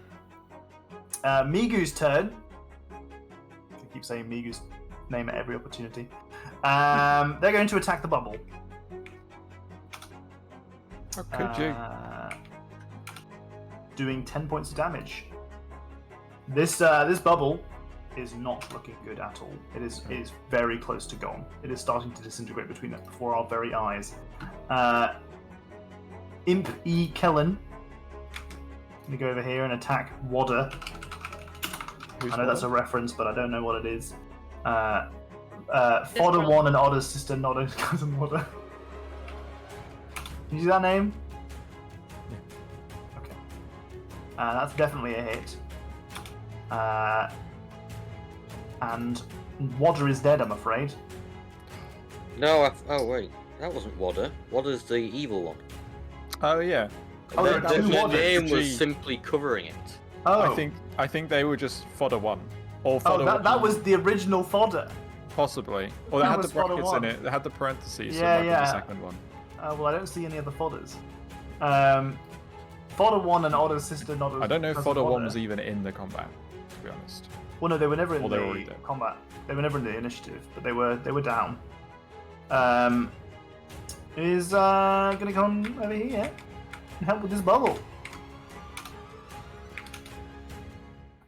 Migu's turn. I keep saying Migu's name at every opportunity. They're going to attack the bubble. How could you? Doing 10 points of damage. This bubble is not looking good at all. It is very close to gone. It is starting to disintegrate before our very eyes. Imp E. Kellen. Gonna go over here and attack Wadder. Who's I know that's a Wadder? reference, but I don't know what it is. Fodder One and Otter's sister Nodder's cousin Wadder. Can you see that name? Okay. That's definitely a hit. And Wadder is dead, I'm afraid. No, oh wait, that wasn't Wadder. Wadder's the evil one. Oh yeah. Oh, That- there are two that was The Wadders. name was G. simply covering it. Oh, I think they were just fodder 1 or fodder that 1, was the original Fodder. possibly. Or they That had was the fodder brackets 1. in it. They had the parentheses. So Yeah, it might be yeah. the second one. Well, I don't see any other Fodders. Fodder One and Otter's sister Nodder's I don't know if cousin fodder 1 Wadder. was even in the combat, to be honest. Well, no, they were never in Or they were already the dead. combat. They were never in the initiative, but they were down. Is gonna come over here and help with this bubble.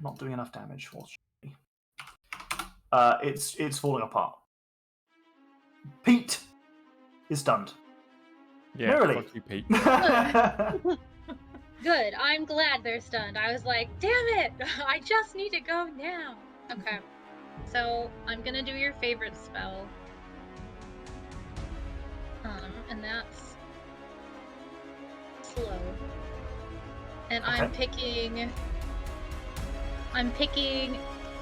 Not doing enough damage, fortunately. It's falling apart. Pete is stunned. Yeah, Merrily. fuck you, Pete. Good. I'm glad they're stunned. I was like, damn it! I just need to go now. Okay. So I'm gonna do your favorite spell. And that's slow. And I'm Okay. picking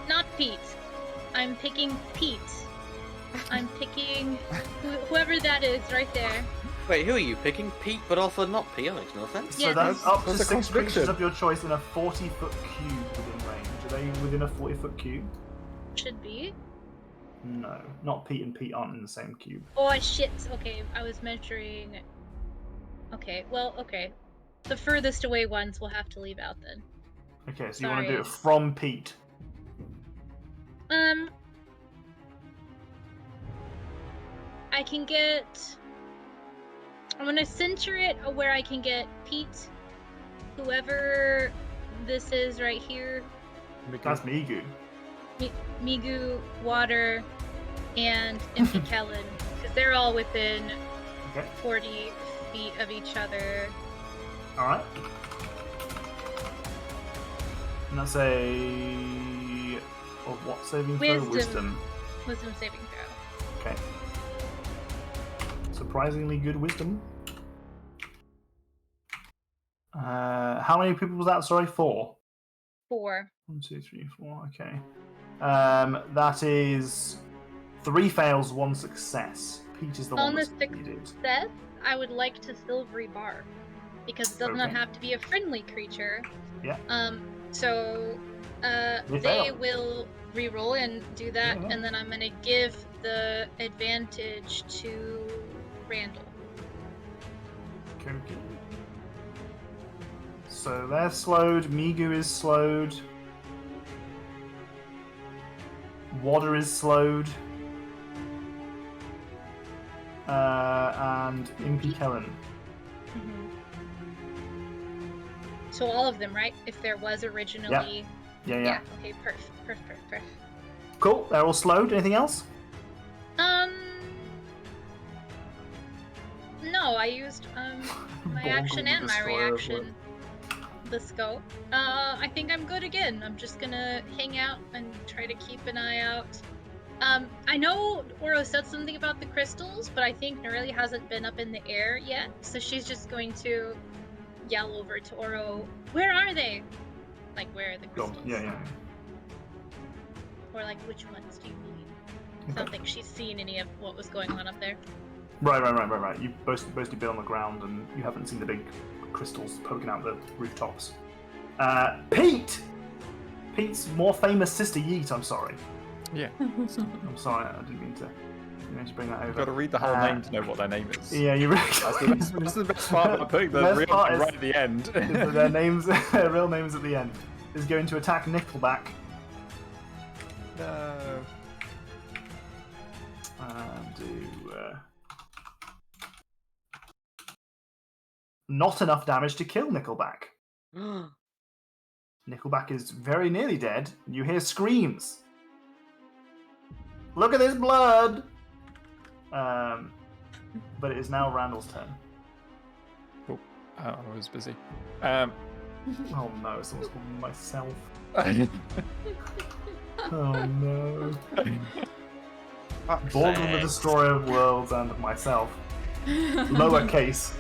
not Pete. I'm picking Pete. I'm picking whoever that is right there. Wait, who are you picking? Pete, but also not Pete? That makes no sense. Yeah, So that's up to that's a 6 creatures contradiction. of your choice in a 40-foot cube within range. Are they within a 40-foot cube? Should be. No, not Pete and Pete aren't in the same cube. Oh shit. Okay, I was measuring. Okay, well, okay. The furthest away ones we'll have to leave out then. Okay, so you want to do it Sorry. from Pete. I can get. I'm gonna center it where I can get Pete, whoever this is right here, That's Migu. Migu, Water, and Impy Kellen, because they're all within Okay, 40 feet of each other. alright. And that's a... Of what saving throw? Wisdom. Wisdom. Wisdom saving throw. Okay. Surprisingly good wisdom. How many people was that? Sorry, 4. 4. 1, 2, 3, 4. Okay. That is 3 fails, 1 success. Pete is the On one the that's needed. Seth, I would like to silvery bar, because it does not Okay. have to be a friendly creature. Yeah. So They they fail. will re-roll and do that, Yeah. and then I'm gonna give the advantage to Randall. Okay. So they're slowed. Migu is slowed. Water is slowed. And Impy Kellen. So all of them, right? If there was originally. Yeah. Okay. Perfect. Cool. They're all slowed. Anything else? No, I used my action Bongle and with my the slow of reaction. The scope. I think I'm good again. I'm just gonna hang out and try to keep an eye out. I know Oro said something about the crystals, but I think Nerly hasn't been up in the air yet, so she's just going to yell over to Oro, "Where are they?" Like, where are the Go. crystals? Yeah. Or like, which ones do you need? I Okay. don't think she's seen any of what was going on up there. Right. You've mostly been on the ground and you haven't seen the big crystals poking out the rooftops. Pete! Pete's more famous sister Yeet, I'm sorry. Yeah. I'm sorry, I didn't mean to bring that over. You've got to read the whole name to know what their name is. Yeah, you really. That's the best part about putting the best real part name is- right at the end. is that their names, their real names at the end, is going to attack Nickelback. No. Not enough damage to kill Nickelback. Nickelback is very nearly dead. You hear screams. Look at this blood! But it is now Randall's turn. Oh, I was busy. Oh no, someone's called me myself. Oh no. Borgman the Destroyer of Worlds and myself. Lowercase.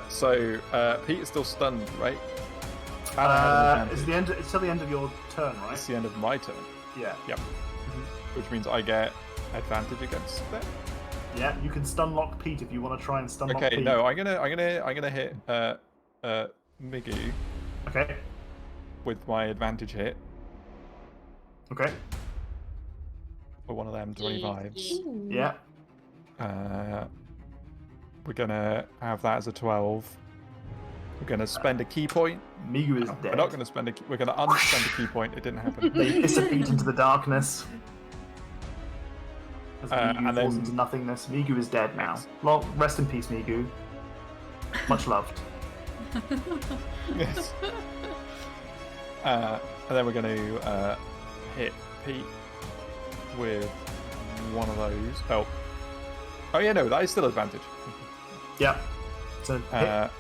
So Peter's still stunned, right? And I have an It's advantage. it's till the end of your turn, right? It's the end of my turn, Yeah. Yep. Which means I get advantage against that. Yeah, you can stun lock Pete if you want to try and stun lock Okay, Pete. no, I'm gonna hit Migu Okay. with my advantage hit Okay. for one of them 25s. Yeah. We're gonna have that as a 12. We're gonna spend a key point. Migu is We're dead. not gonna spend a. We're gonna unspend a key point. It didn't happen. They dissipate into the darkness. As Migu and falls then- into nothingness. Migu is dead now. Yes. Well, rest in peace, Migu. Much loved. Yes. And then we're gonna hit Pete with one of those. Oh yeah, no, that is still advantage. Yeah. So hit.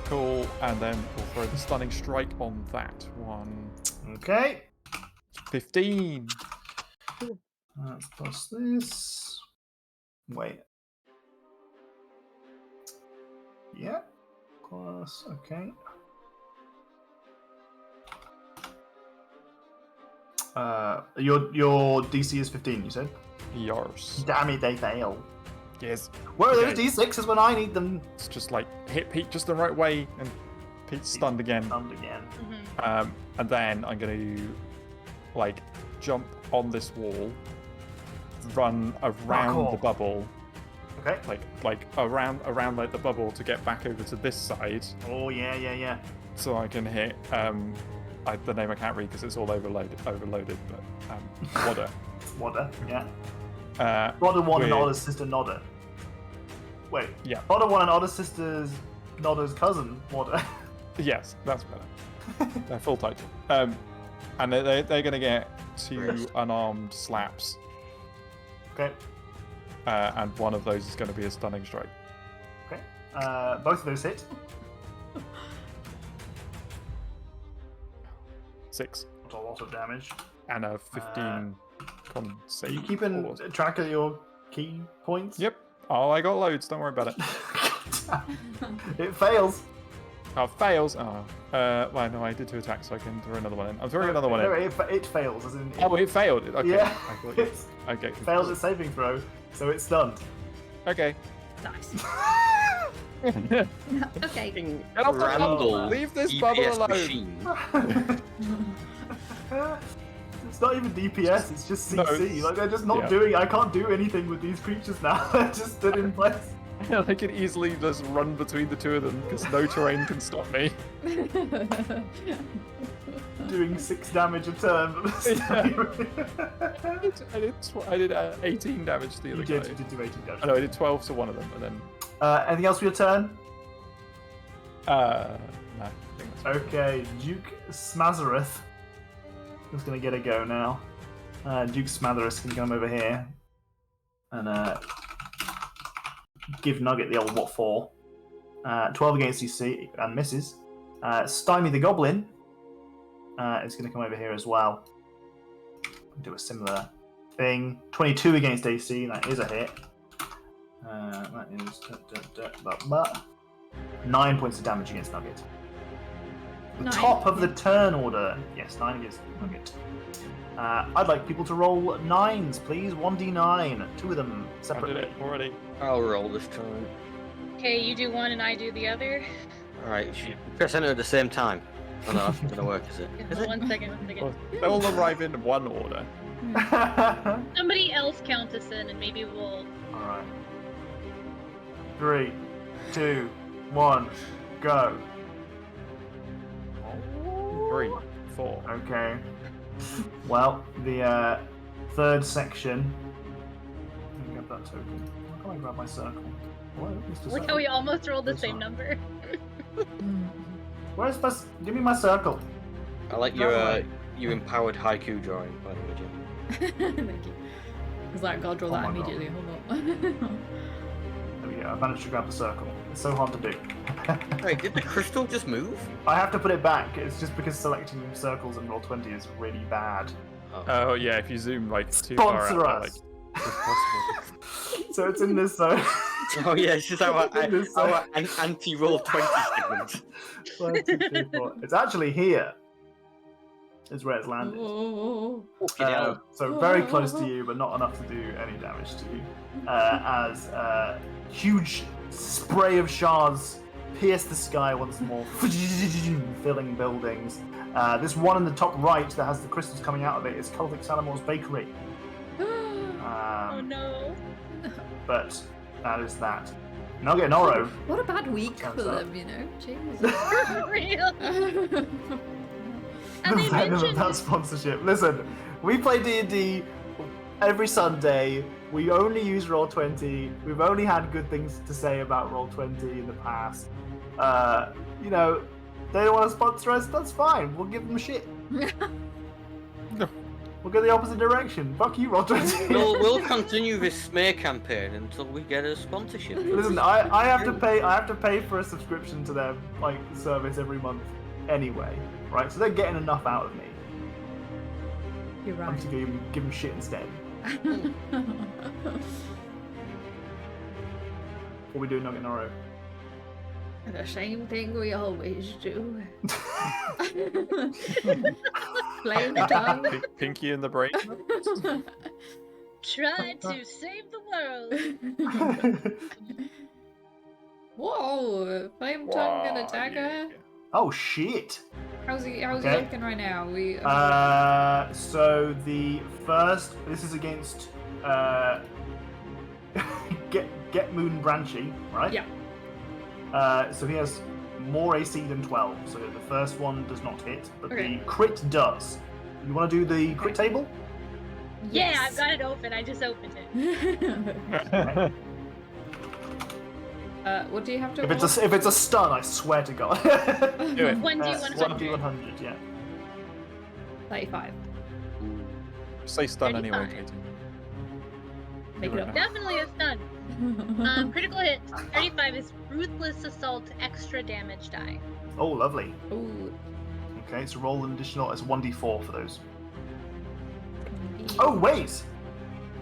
Cool, and then we'll throw the stunning strike on that one. Okay. 15. Let's plus this. Wait. Yeah. Plus. Okay. Your DC is 15. You said. Yours. Damn it, they fail. Yes. Where are Okay. those D6s when I need them? It's just like hit Pete just the right way, and Pete's stunned again. Stunned again. And then I'm gonna like jump on this wall, run around Parkour. the bubble, Okay. like around like the bubble to get back over to this side, Oh yeah. so I can hit the name I can't read because it's all overloaded. But Wadder. Wadder. Yeah. Uh, Wadder one and with- Otter's sister Nodder. Wait. Yeah. Wadder one and Otter's sister's Nodder's cousin Wadder. Yes, that's better. Their full title. And they're going to get 2 unarmed slaps, Okay. and one of those is going to be a stunning strike. Okay. Both of those hit. 6 Not a lot of damage. and a 15 con Are save. you keeping Or- track of your key points? Yep. Oh, I got loads. Don't worry about it. It fails. Oh, fails. Oh. Well, no, I did 2 attacks, so I can throw another one in. I'm throwing another one No, in. it fails. As in, Oh, it failed. Okay. yeah. I thought you- It Okay. fails its saving throw, so it's stunned. Okay. Nice. Get Okay. off the Randall, bubble. Leave this bubble DPS alone. machine. It's not even DPS, it's just No, CC. it's- Like, they're just not yeah. doing. I can't do anything with these creatures now. They're just stood in place. I can easily just run between the 2 of them because no terrain can stop me. Doing 6 damage a turn. I did 18 damage to the other You guy. did do 18 damage. Oh, no, I did 12 to one of them, and then Anything else for your turn? no, I think that's Okay, Duke Smazareth is going to get a go now. Duke Smazareth can come over here and give Nugget the old what for. 12 against DC and misses. Stymie the Goblin is going to come over here as well. Do a similar thing. 22 against AC, that is a hit. That is 9 points of damage against Nugget. The 9, top of the yeah. turn order. Yes, 9 against Nugget. I'd like people to roll 9s, please. 1d9. 2 of them I did separately. it already. I'll roll this time. Okay, you do one and I do the other. Alright, press enter at the same time. Oh no, that's not gonna work, is it? Yeah, Is hold it? on, 1 second. Well, they'll arrive in one order. Somebody else count us in, and maybe we'll. All right. 3, 2, 1, go. 3, 4. Okay. Well, the third section. Let me grab that token. How can I grab my circle? Where is the Look how circle? we almost rolled the This same one. number. Where's my? Give me my circle. I like That your empowered haiku drawing, by the way, Jim. Thank you. Because like, God, draw Oh that my God. immediately. Hold on. There we go. I managed to grab the circle. It's so hard to do. Wait, did the crystal just move? I have to put it back. It's just because selecting circles in Roll20 is really bad. Oh yeah, if you zoom like too far Sponsor out, us. like it's possible. So it's in this zone. Oh yeah, it's just our This anti-roll 20 segment. 1, 2, 3, 4. It's actually here. Is where it's landed. Oh. Fucking hell. So very close to you, but not enough to do any damage to you. As huge spray of shards pierce the sky once more, filling buildings. This one in the top right that has the crystals coming out of it is Cultic Salamore's Bakery. Oh no. But that is that. Nugget and Oro. What a bad week Thumbs for up. them, you know? Jesus. For real. And The they venom of mentioned that sponsorship. Listen, we play D&D every Sunday. We only use Roll20. We've only had good things to say about Roll20 in the past. You know, they don't want to sponsor us. That's fine. We'll give them shit. We'll go the opposite direction. Fuck you, Roll20. We'll continue this smear campaign until we get a sponsorship. Listen, I have to pay. I have to pay for a subscription to their service every month anyway, right? So they're getting enough out of me. You're I'm right. just gonna give them shit instead. What we do, Nugget and Oro? The same thing we always do. Flame tongue. Pinky in the brain. try to save the world. Whoa! Flame tongue and a dagger. Oh shit! How's he Okay. looking right now? So the first, this is against Get Moon Branchy, right? Yeah. So he has more AC than 12. So the first one does not hit, but Okay. the crit does. You want to do the crit table? Yeah, Yes. I've got it open. I just opened it. What do you have to? If it's a stun, I swear to God. Do it. 1d100. 1d100, yeah. 35. Say stun anyway, 35. Katie. Make it up. Definitely a stun. Critical hit. 35 is Ruthless Assault extra damage die. Oh, lovely. Ooh. Okay, so roll an additional. It's 1d4 for those. Oh wait,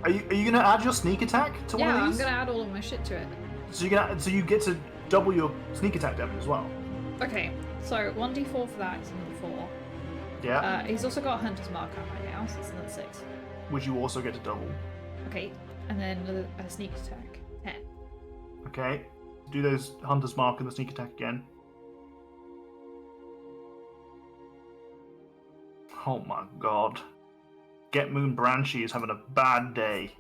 are you gonna add your sneak attack to Yeah, one of I'm these? gonna add all of my shit to it. So you get to double your sneak attack damage as well. Okay, so 1d4 for that is another 4. Yeah, He's also got a Hunter's Mark out right now, so it's another 6. which you also get to double. Okay, and then a sneak attack. 10. Okay, do those Hunter's Mark and the sneak attack again. Oh my god. Get Moon Branchy is having a bad day.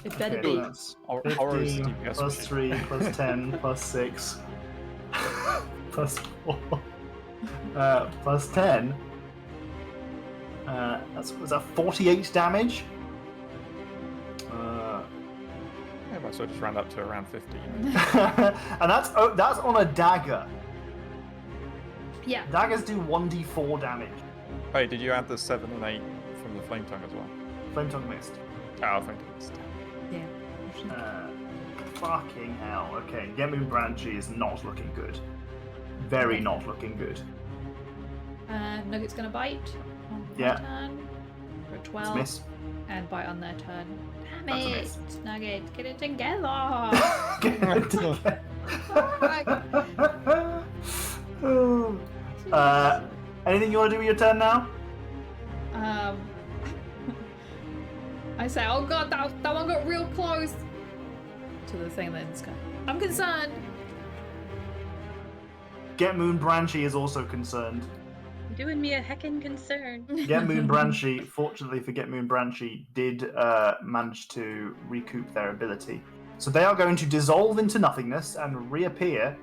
It better Okay, be. that's Horror's 15 DPS plus machine. 3 plus 10 plus 6 plus 4 plus 10. Was that 48 damage? Yeah, but so just round up to around 50. And that's on a dagger. Yeah. Daggers do 1d4 damage. Hey, did you add the 7 and 8 from the flame tongue as well? Flame Tongue missed. Oh, thank you. Yeah. Fucking hell. Okay, Get Moon Branchy is not looking good. Very not looking good. Nugget's gonna bite on their Yeah. turn for a It's 12, miss. and bite on their turn. Damn That's a it, miss. Nugget, get it together. Anything Anything you want to do with your turn now? I say, oh god, that one got real close to the thing that's going. I'm concerned. Get Moon Branchy is also concerned. Doing me a heckin' concern. Get Moon Branchy, fortunately for Get Moon Branchy, did manage to recoup their ability. So they are going to dissolve into nothingness and reappear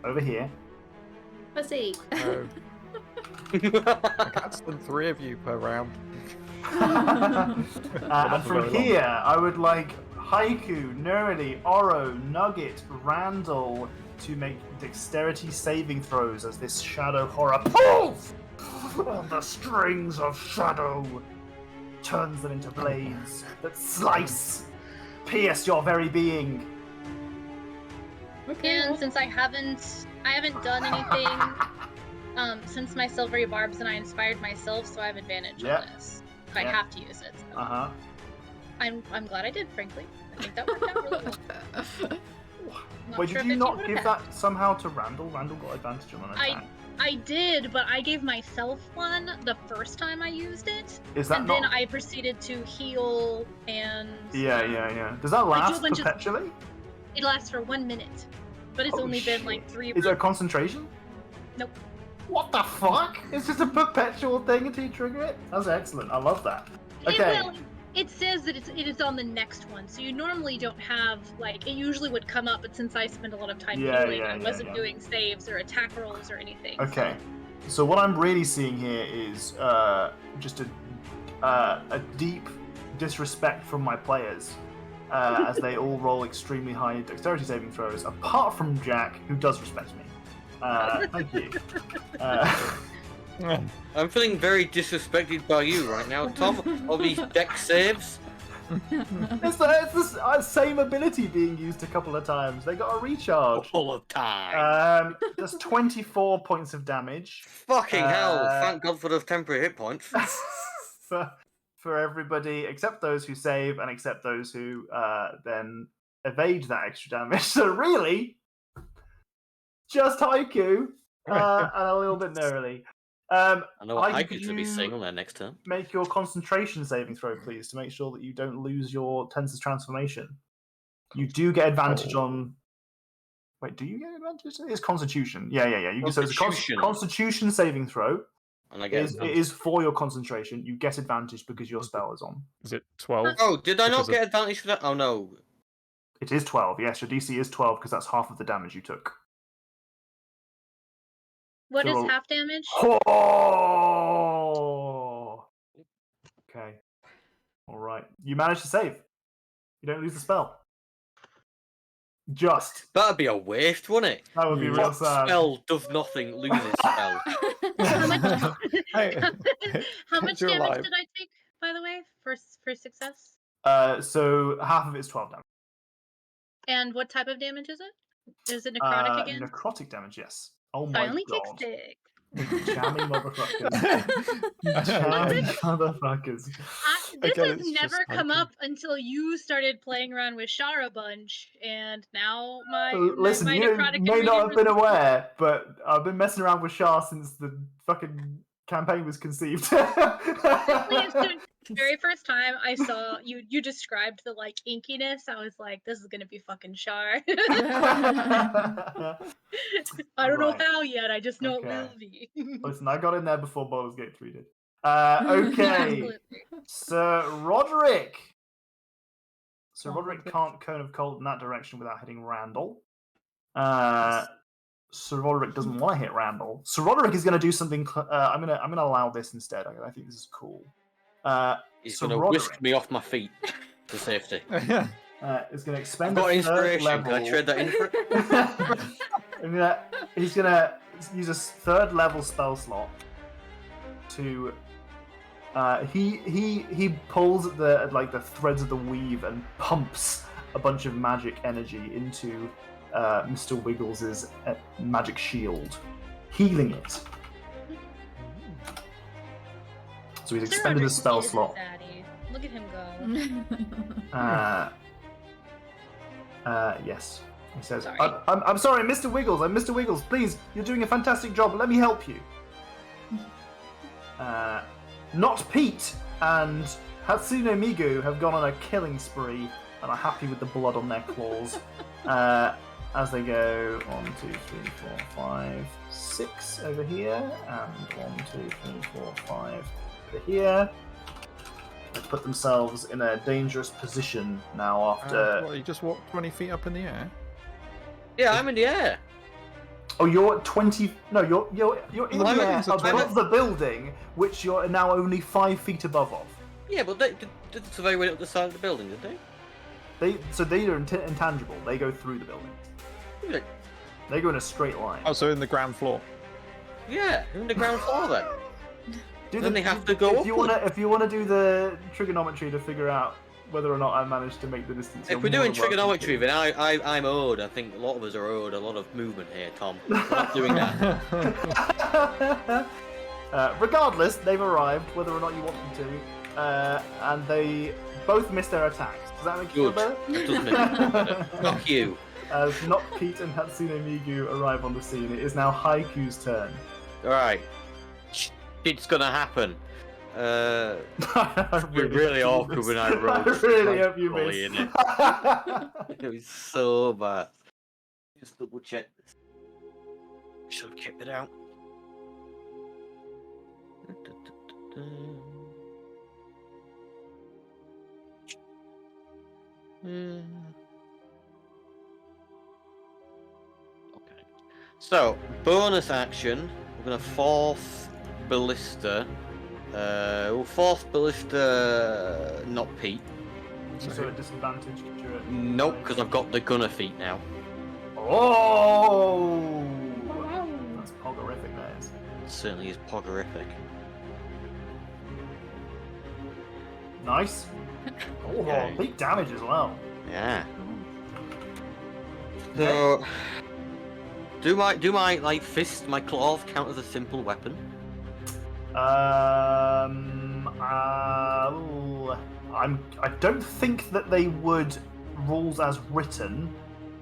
over here. Let's see. Oh, that's than 3 of you per round. And from here, I would like Haiku, Nerdy, Oro, Nugget, Randall to make dexterity saving throws as this shadow horror pulls on the strings of shadow, turns them into blades that slice, pierce your very being. Okay. And since I haven't done anything since my silvery barbs, and I inspired myself, so I have advantage Yep. on this. If I Yep. have to use it. So. I'm glad I did, frankly. I think that worked out really well. Not Wait, sure did if you it not would've give happened. that somehow to Randall? Randall got advantage on an attack. I did, but I gave myself one the first time I used it, Is that and not? then I proceeded to heal and Yeah. Does that last bunch of- perpetually? It lasts for 1 minute, but it's Holy only been shit. like 3. Is it a concentration? Nope. What the fuck? It's just a perpetual thing until you trigger it? That's excellent. I love that. Okay. It says that it is on the next one, so you normally don't have, like, it usually would come up, but since I spent a lot of time healing, I wasn't doing saves or attack rolls or anything. Okay. So what I'm really seeing here is just a deep disrespect from my players as they all roll extremely high dexterity saving throws, apart from Jack, who does respect me. Thank you. I'm feeling very disrespected by you right now, Tom. All these deck saves. It's the same ability being used a couple of times. They got a recharge. All the time. There's 24 points of damage Fucking hell! Thank God for those temporary hit points. for everybody except those who save and except those who then evade that extra damage. So really, just Haiku and a little bit Nerly. I know what Haiku, Haiku's going to be saying on their next turn. Make your concentration saving throw, please, to make sure that you don't lose your Tensor's transformation. You do get advantage on. Wait, do you get advantage? It's Constitution. Yeah. So it's a Constitution saving throw. And I get It is for your concentration. You get advantage because your spell is on. Is it 12? Oh, did I not Because get advantage for that? Oh no. It is 12. Yes, your DC is 12 because that's half of the damage you took. What is So- half damage? Oh! Okay. All right. You managed to save. You don't lose the spell. Just. That'd be a waste, wouldn't it? That would be real What sad. spell does nothing, loses spell? How much, Hey, how much you're damage alive. did I take, by the way, for success? So half of it's 12 damage. And what type of damage is it? Is it necrotic again? Necrotic damage, yes. Oh So my I only god. take 6. Jammy motherfuckers. Jammy motherfuckers. This Again, has it's never just come Haiku. up until you started playing around with Shara Bunch, and now my Listen, my you necrotic may not have been immune aware, but I've been messing around with Shah since the fucking campaign was conceived. resistance- The very first time I saw you described the like inkiness, I was like, this is gonna be fucking Shar. I don't know Right. how yet, I just know Okay. it will be. Listen, I got in there before Baldur's Gate 3 did. Okay, Absolutely. Sir Roderick. Sir Oh, Roderick good. can't cone of cold in that direction without hitting Randall. Sir Roderick doesn't want to hit Randall. Sir Roderick is going to do something. I'm gonna allow this instead. I think this is cool. He's Sir going to whisk Roderick me off my feet for safety. is going to I've expend got a third inspiration. level. Can I trade that in for it? He's gonna use a third level spell slot to. He pulls at the threads of the weave and pumps a bunch of magic energy into Mr. Wiggles' magic shield, healing it. So he's Sir expended Roderick his spell is a slot. zaddy. Look at him go. Yes. He says, Sorry. I'm sorry, Mr. Wiggles. I'm Mr. Wiggles. Please, you're doing a fantastic job. Let me help you. Not Pete and Hatsune Migu have gone on a killing spree and are happy with the blood on their claws. as they go 1, 2, 3, 4, 5, 6 over here, and 1, 2, 3, 4, 5 over here. They put themselves in a dangerous position now after. What, you just walked 20 feet up in the air? Yeah, I'm in the air. Oh, you're at 20. No, you're in Well, the I'm air at- above the building, which you're now only 5 feet above of. Yeah, but they did the survey went up the side of the building, did they? They are intangible. They go through the building. Yeah, They go in a straight line. Oh, so in the ground floor. yeah, they're in the ground floor then. Then they have to go If you wanna do the trigonometry to figure out whether or not I managed to make the distance. If we're doing trigonometry, then I'm owed. I think a lot of us are owed a lot of movement here, Tom. We're not doing that. Regardless, they've arrived, whether or not you want them to, and they both miss their attacks. Does that make you feel Good. better? That does make me feel better. Fuck you. As Not Pete and Hatsune Migu arrive on the scene, it is now Haiku's turn. Alright. It's gonna happen. I We're really hope awkward you when I miss. roll. I really hope you properly, miss. innit? It was so bad. Just double check this. Should have kept it out. Okay. So, bonus action. We're gonna fourth ballista. We'll fourth ballista, not Pete. So at disadvantage. Nope, because I've got the gunner feat now. Oh! That's poggerific, that is. It certainly is poggerific. Nice. Oh, Okay. big damage as well. Yeah. So, do my like fist, my claws count as a simple weapon? I don't think that they would, rules as written.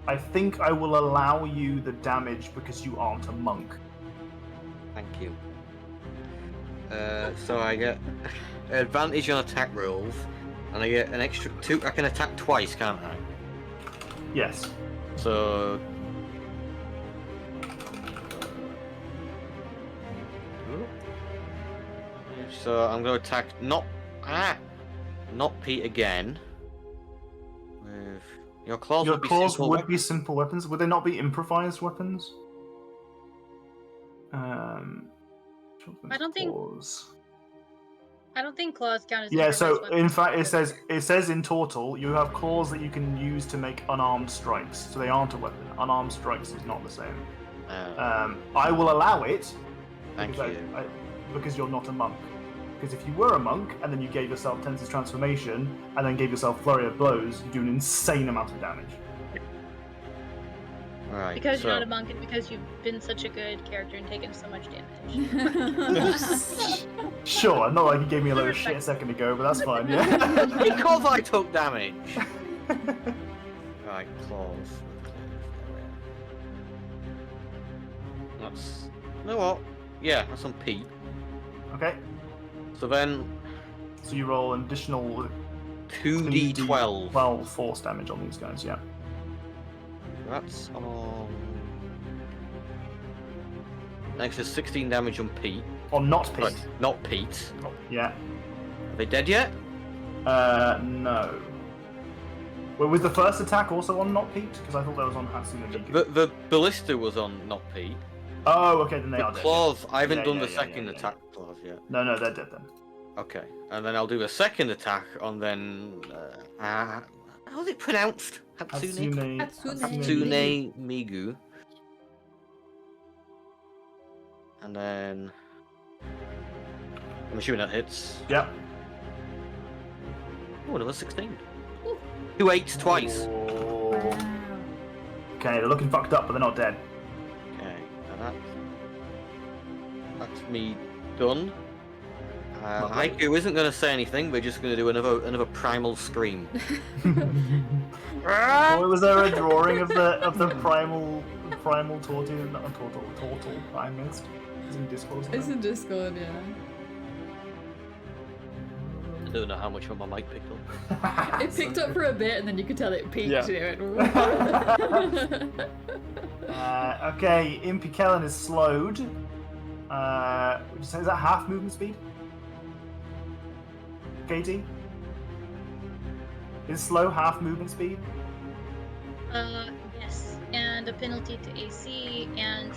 I think I will allow you the damage because you aren't a monk. Thank you. So I get advantage on attack rolls, and I get an extra 2. I can attack twice, can't I? Yes. So. So I'm going to attack not Pete again. With your claws. Your would be claws simple would weapons. be simple weapons. Would they not be improvised weapons? I don't think- Claws. I don't think claws count as Yeah, so improvised in weapons. fact it says in total you have claws that you can use to make unarmed strikes, so they aren't a weapon. Unarmed strikes is not the same. I will allow it Thank because you. because you're not a monk. Because if you were a monk and then you gave yourself Tense's transformation and then gave yourself flurry of blows, you do an insane amount of damage. Right. Because so, you're not a monk and because you've been such a good character and taken so much damage. Sure, not like you gave me a load of shit a second ago, but that's fine, yeah? because I took damage. Right, claws. That's. You know what? Yeah, that's on Pete. Okay, So then, so you roll an additional 2d12. 12 force damage on these guys, yeah. That's on. Next is 16 damage on Pete. Or not Pete. But not Pete. Yeah. Are they dead yet? No. Well, was the first attack also on not Pete? Because I thought that was on Hatsune Miku. The ballista was on not Pete. Oh, okay, then they The are dead. claws, I haven't Yeah, done yeah, the yeah, second yeah, yeah. attack claws yet. No, they're dead then. Okay, and then I'll do a second attack on then. How's it pronounced? Hatsune Hatsune Migu. And then. I'm assuming that hits. Yep. Oh, another 16. 2 8s twice. Oh. Okay, they're looking fucked up, but they're not dead. Okay, and that's me done. Lovely. Haiku isn't going to say anything. We're just going to do another primal scream. Or was there a drawing of the primal tortoise? Not a turtle. I missed. It's in Discord. It's in Discord, yeah. don't know how much of my mic picked up. It picked up for a bit, and then you could tell it peaked. Yeah. And it went, Okay, Impy Kellen is slowed. Would you say is that half movement speed? Katie? Is slow half movement speed? Yes, and a penalty to AC, and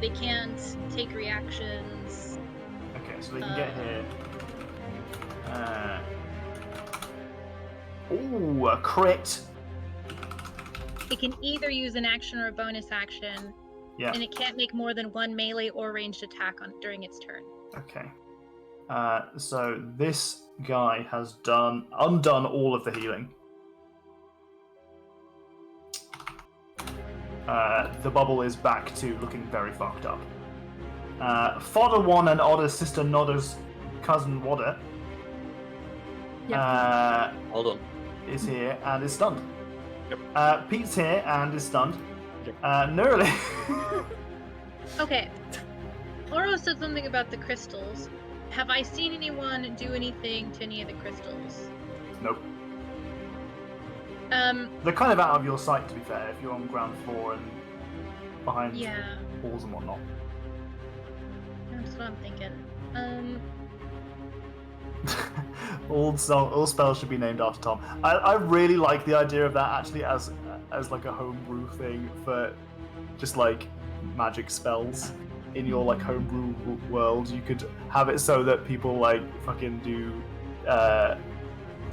they can't take reactions. Okay, so they can get here. Ooh, a crit. It can either use an action or a bonus action, Yeah. and it can't make more than one melee or ranged attack during its turn. Okay. So this guy has undone all of the healing. The bubble is back to looking very fucked up. Fodder 1 and Odder's sister Nodder's cousin Wadder Hold on. is here and is stunned. Yep. Pete's here and is stunned. Yep. Neurally. Okay. Oro said something about the crystals. Have I seen anyone do anything to any of the crystals? Nope. Um, They're kind of out of your sight, to be fair, if you're on ground floor and behind yeah, walls and whatnot. that's what I'm thinking. All spells should be named after Tom. I really like the idea of that actually as like a homebrew thing for just like magic spells in your like homebrew world. You could have it so that people like fucking do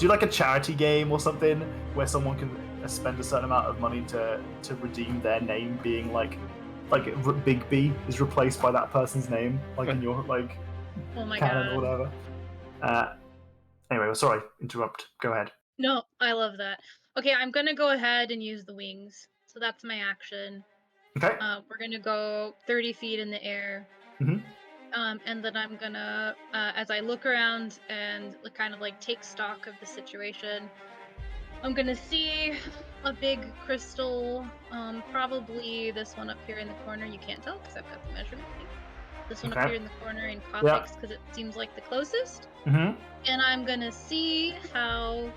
like a charity game or something where someone can spend a certain amount of money to redeem their name being like Big B is replaced by that person's name like in your like Oh my canon or god. whatever. Anyway, sorry, interrupt. Go ahead. No, I love that. Okay, I'm gonna go ahead and use the wings. So that's my action. Okay. We're gonna go 30 feet in the air. Mhm. And then I'm gonna, as I look around and kind of like take stock of the situation, I'm gonna see a big crystal, probably this one up here in the corner. You can't tell because I've got the measurement thing. This one up Okay. here in the corner in Cothix because it seems like the closest. Mm-hmm. And I'm gonna see how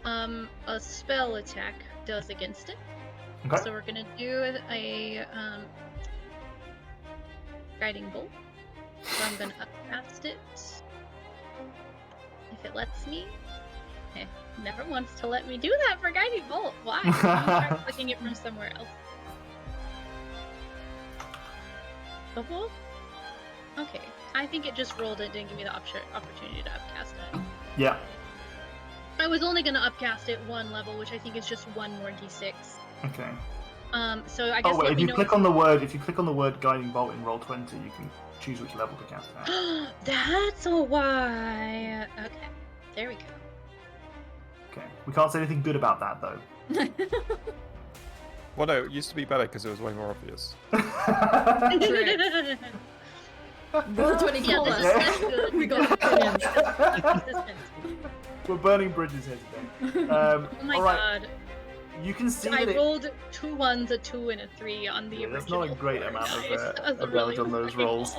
a spell attack does against it. Okay. So we're gonna do a guiding bolt. So I'm gonna upcast it. If it lets me. It never wants to let me do that for guiding bolt. Why? I'm gonna start clicking it from somewhere else. Bubble? Okay. I think it just rolled it, didn't give me the opportunity to upcast it. Yeah. I was only gonna upcast it one level, which I think is just one more d6. Okay. So I guess Oh wait, let if me you know click on the word guiding bolt in roll 20, you can choose which level to cast it at. That's why. Okay, there we go. Okay. We can't say anything good about that though. Well, no, it used to be better because it was way more obvious. Roll 20 Yeah, call this us. is that's good. We got opinions. Consistent. We're burning bridges here today. Oh my all right. god. You can see I that rolled 2 1s, a 2, and a 3 on the Yeah, original. that's not a great four amount of, dice. That was of really damage on those fucking rolls.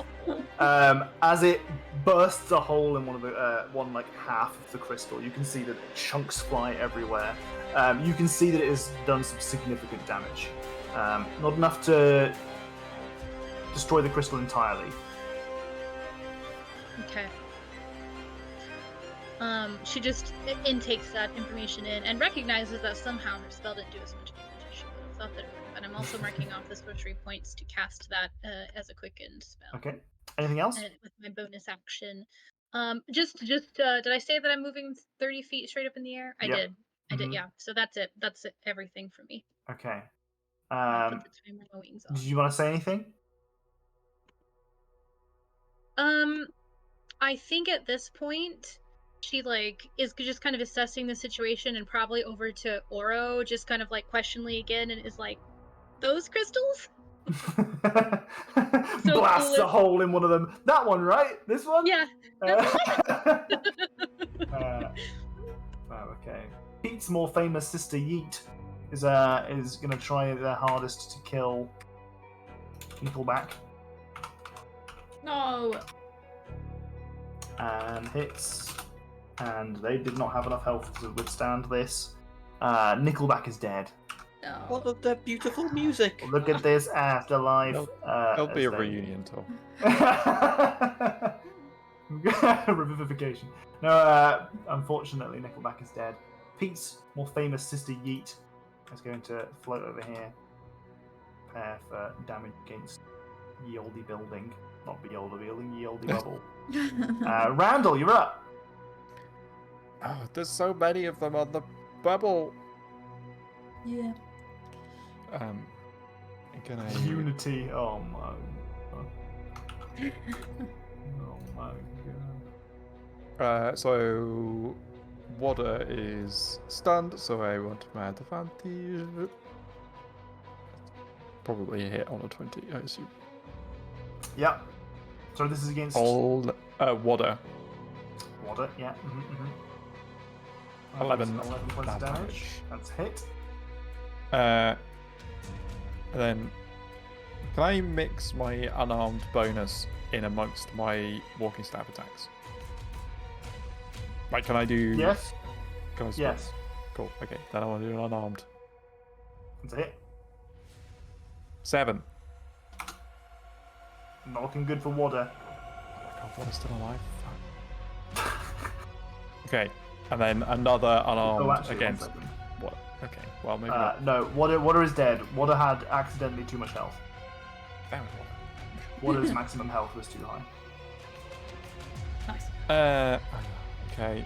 awful. As it bursts a hole in one of the like half of the crystal, you can see that chunks fly everywhere. You can see that it has done some significant damage. Not enough to destroy the crystal entirely. Okay. She just intakes that information in and recognizes that somehow her spell didn't do as much damage as she would have thought that it would. But I'm also marking off the sorcery points to cast that as a quickened spell. Okay. Anything else? With my bonus action. Just did I say that I'm moving 30 feet straight up in the air? I Yep. did. I did, Mhm. yeah. So that's it. That's it, everything for me. Okay. I'll put the timer and wings on. Did you want to say anything? I think at this point she is just kind of assessing the situation and probably over to Oro, just kind of questioningly again, and is like, "Those crystals?" So Blasts a clueless. hole in one of them. That one, right? This one? Yeah. Oh, okay. Pete's more famous sister Yeet is gonna try their hardest to kill Nickelback. No. And hits and they did not have enough health to withstand this. Nickelback is dead. No. What of the beautiful music? Look at this afterlife. There'll be a as they- reunion tour. Revivification. No, unfortunately, Nickelback is dead. Pete's more famous sister Yeet is going to float over here. Prepare for damage against Yoldy building. Not Yoldy building, Yoldy bubble. Randall, you're up. Oh, there's so many of them on the bubble. Yeah. I'm gonna Unity. Oh my. Oh my god. So water is stunned, so I want my advantage. Probably a hit on a 20, I assume. Yep. So this is against All water. water. Yeah. 11 11 points of damage. That's hit. And then can I mix my unarmed bonus in amongst my walking staff attacks? Like, can I do? Yes. Can I switch? Yes. Cool. Okay, then I want to do unarmed. That's a hit. 7. Not looking good for water. Oh God, water's still alive. Fuck. Okay, and then another unarmed Oh, actually, against 1 second. what? Okay, well maybe not. No, water is dead. Water had accidentally too much health. Damn it, Water's maximum health was too high. Nice. water. Okay.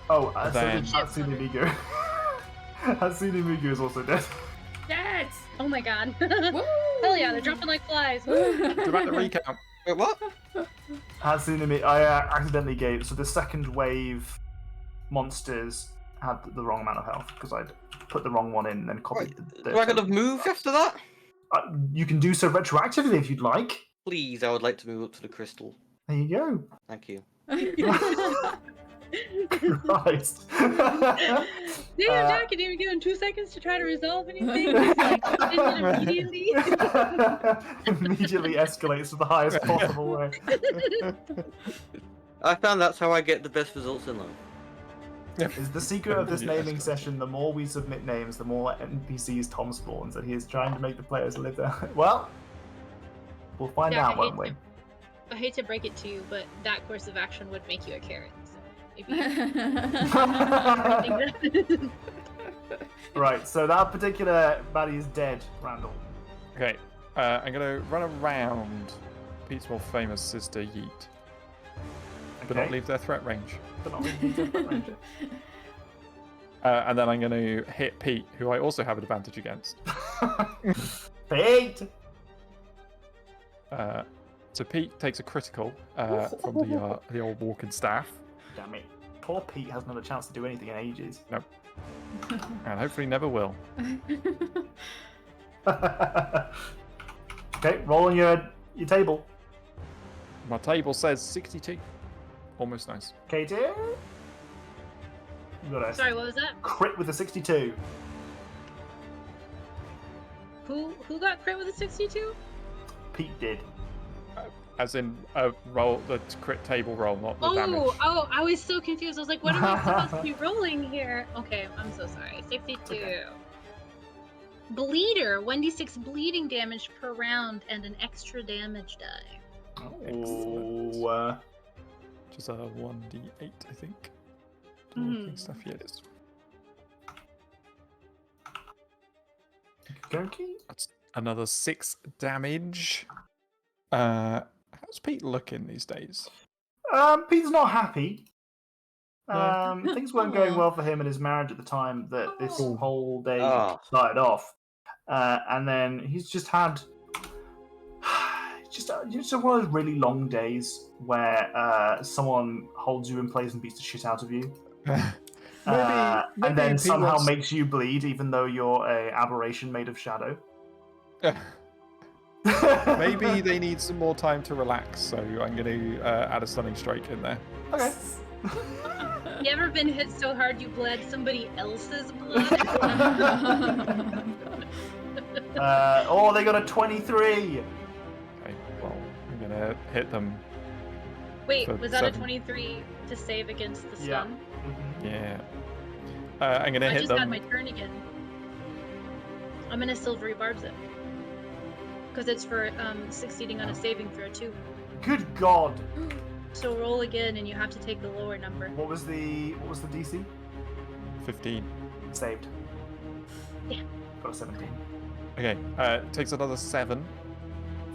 Oh, so Then- did Hatsune Miku. Hatsune Miku is also dead. Yes. Oh my god. Woo! Hell yeah, they're dropping like flies. Woo. About the recount. Wait, what? Hatsune Miku. I accidentally gave. So the second wave monsters had the wrong amount of health because I'd put the wrong one in and then copied the. Do I could have moved after that? You can do so retroactively if you'd like. Please, I would like to move up to the crystal. There you go. Thank you. Christ. Damn, Jack, you didn't even give him 2 seconds to try to resolve anything. He's like, did it immediately. Immediately escalates to the highest possible way. I found that's how I get the best results in life. Is the secret of this Immediate naming escalation. session, the more we submit names, the more NPCs Tom spawns, and he is trying to make the players live there. Well, we'll find Jack, out, won't we? I hate to break it to you, but that course of action would make you a carrot. So maybe. Right, so that particular baddie is dead, Randall. Okay, I'm gonna run around Pete's more famous sister Yeet, but not Okay. leave their threat range. But not really different range. And then I'm going to hit Pete, who I also have an advantage against. Pete! So Pete takes a critical from the old walking staff, Damn it. Poor Pete hasn't had a chance to do anything in ages. and hopefully never will. Okay, roll on your table. My table says 62. Almost nice. Katie? You got a Sorry, what was that? crit with a 62. Who got crit with a 62? Pete did. As in a roll, the crit table roll, not the damage. Oh, I was so confused. I was like, what am I supposed to be rolling here? Okay, I'm so sorry. 62. Okay. Bleeder, 1d6 bleeding damage per round and an extra damage die. Oh, Which is a 1d8, I think. Mhm. Walking stuff, yeah, it is. Goki? That's another 6 damage. How's Pete looking these days? Pete's not happy. Yeah. Things weren't going well for him in his marriage at the time that this Oh. whole day Ah. started off. And then he's just had just one of those really long days where someone holds you in place and beats the shit out of you. maybe And then Pete somehow wants- makes you bleed even though you're a aberration made of shadow. Maybe they need some more time to relax, so I'm going to add a stunning strike in there. Okay. You ever been hit so hard you bled somebody else's blood? Oh, they got a 23. Okay, well, I'm going to hit them Wait, For was that a 7. 23 to save against the Yeah. stun? Mhm. Yeah. I'm gonna I hit just them. had my turn again. I'm gonna silvery barbs it. Because it's for succeeding on a saving throw too. Good God! So roll again and you have to take the lower number. What was the DC? 15. Saved. Damn. Got a 17. Okay. Takes another 7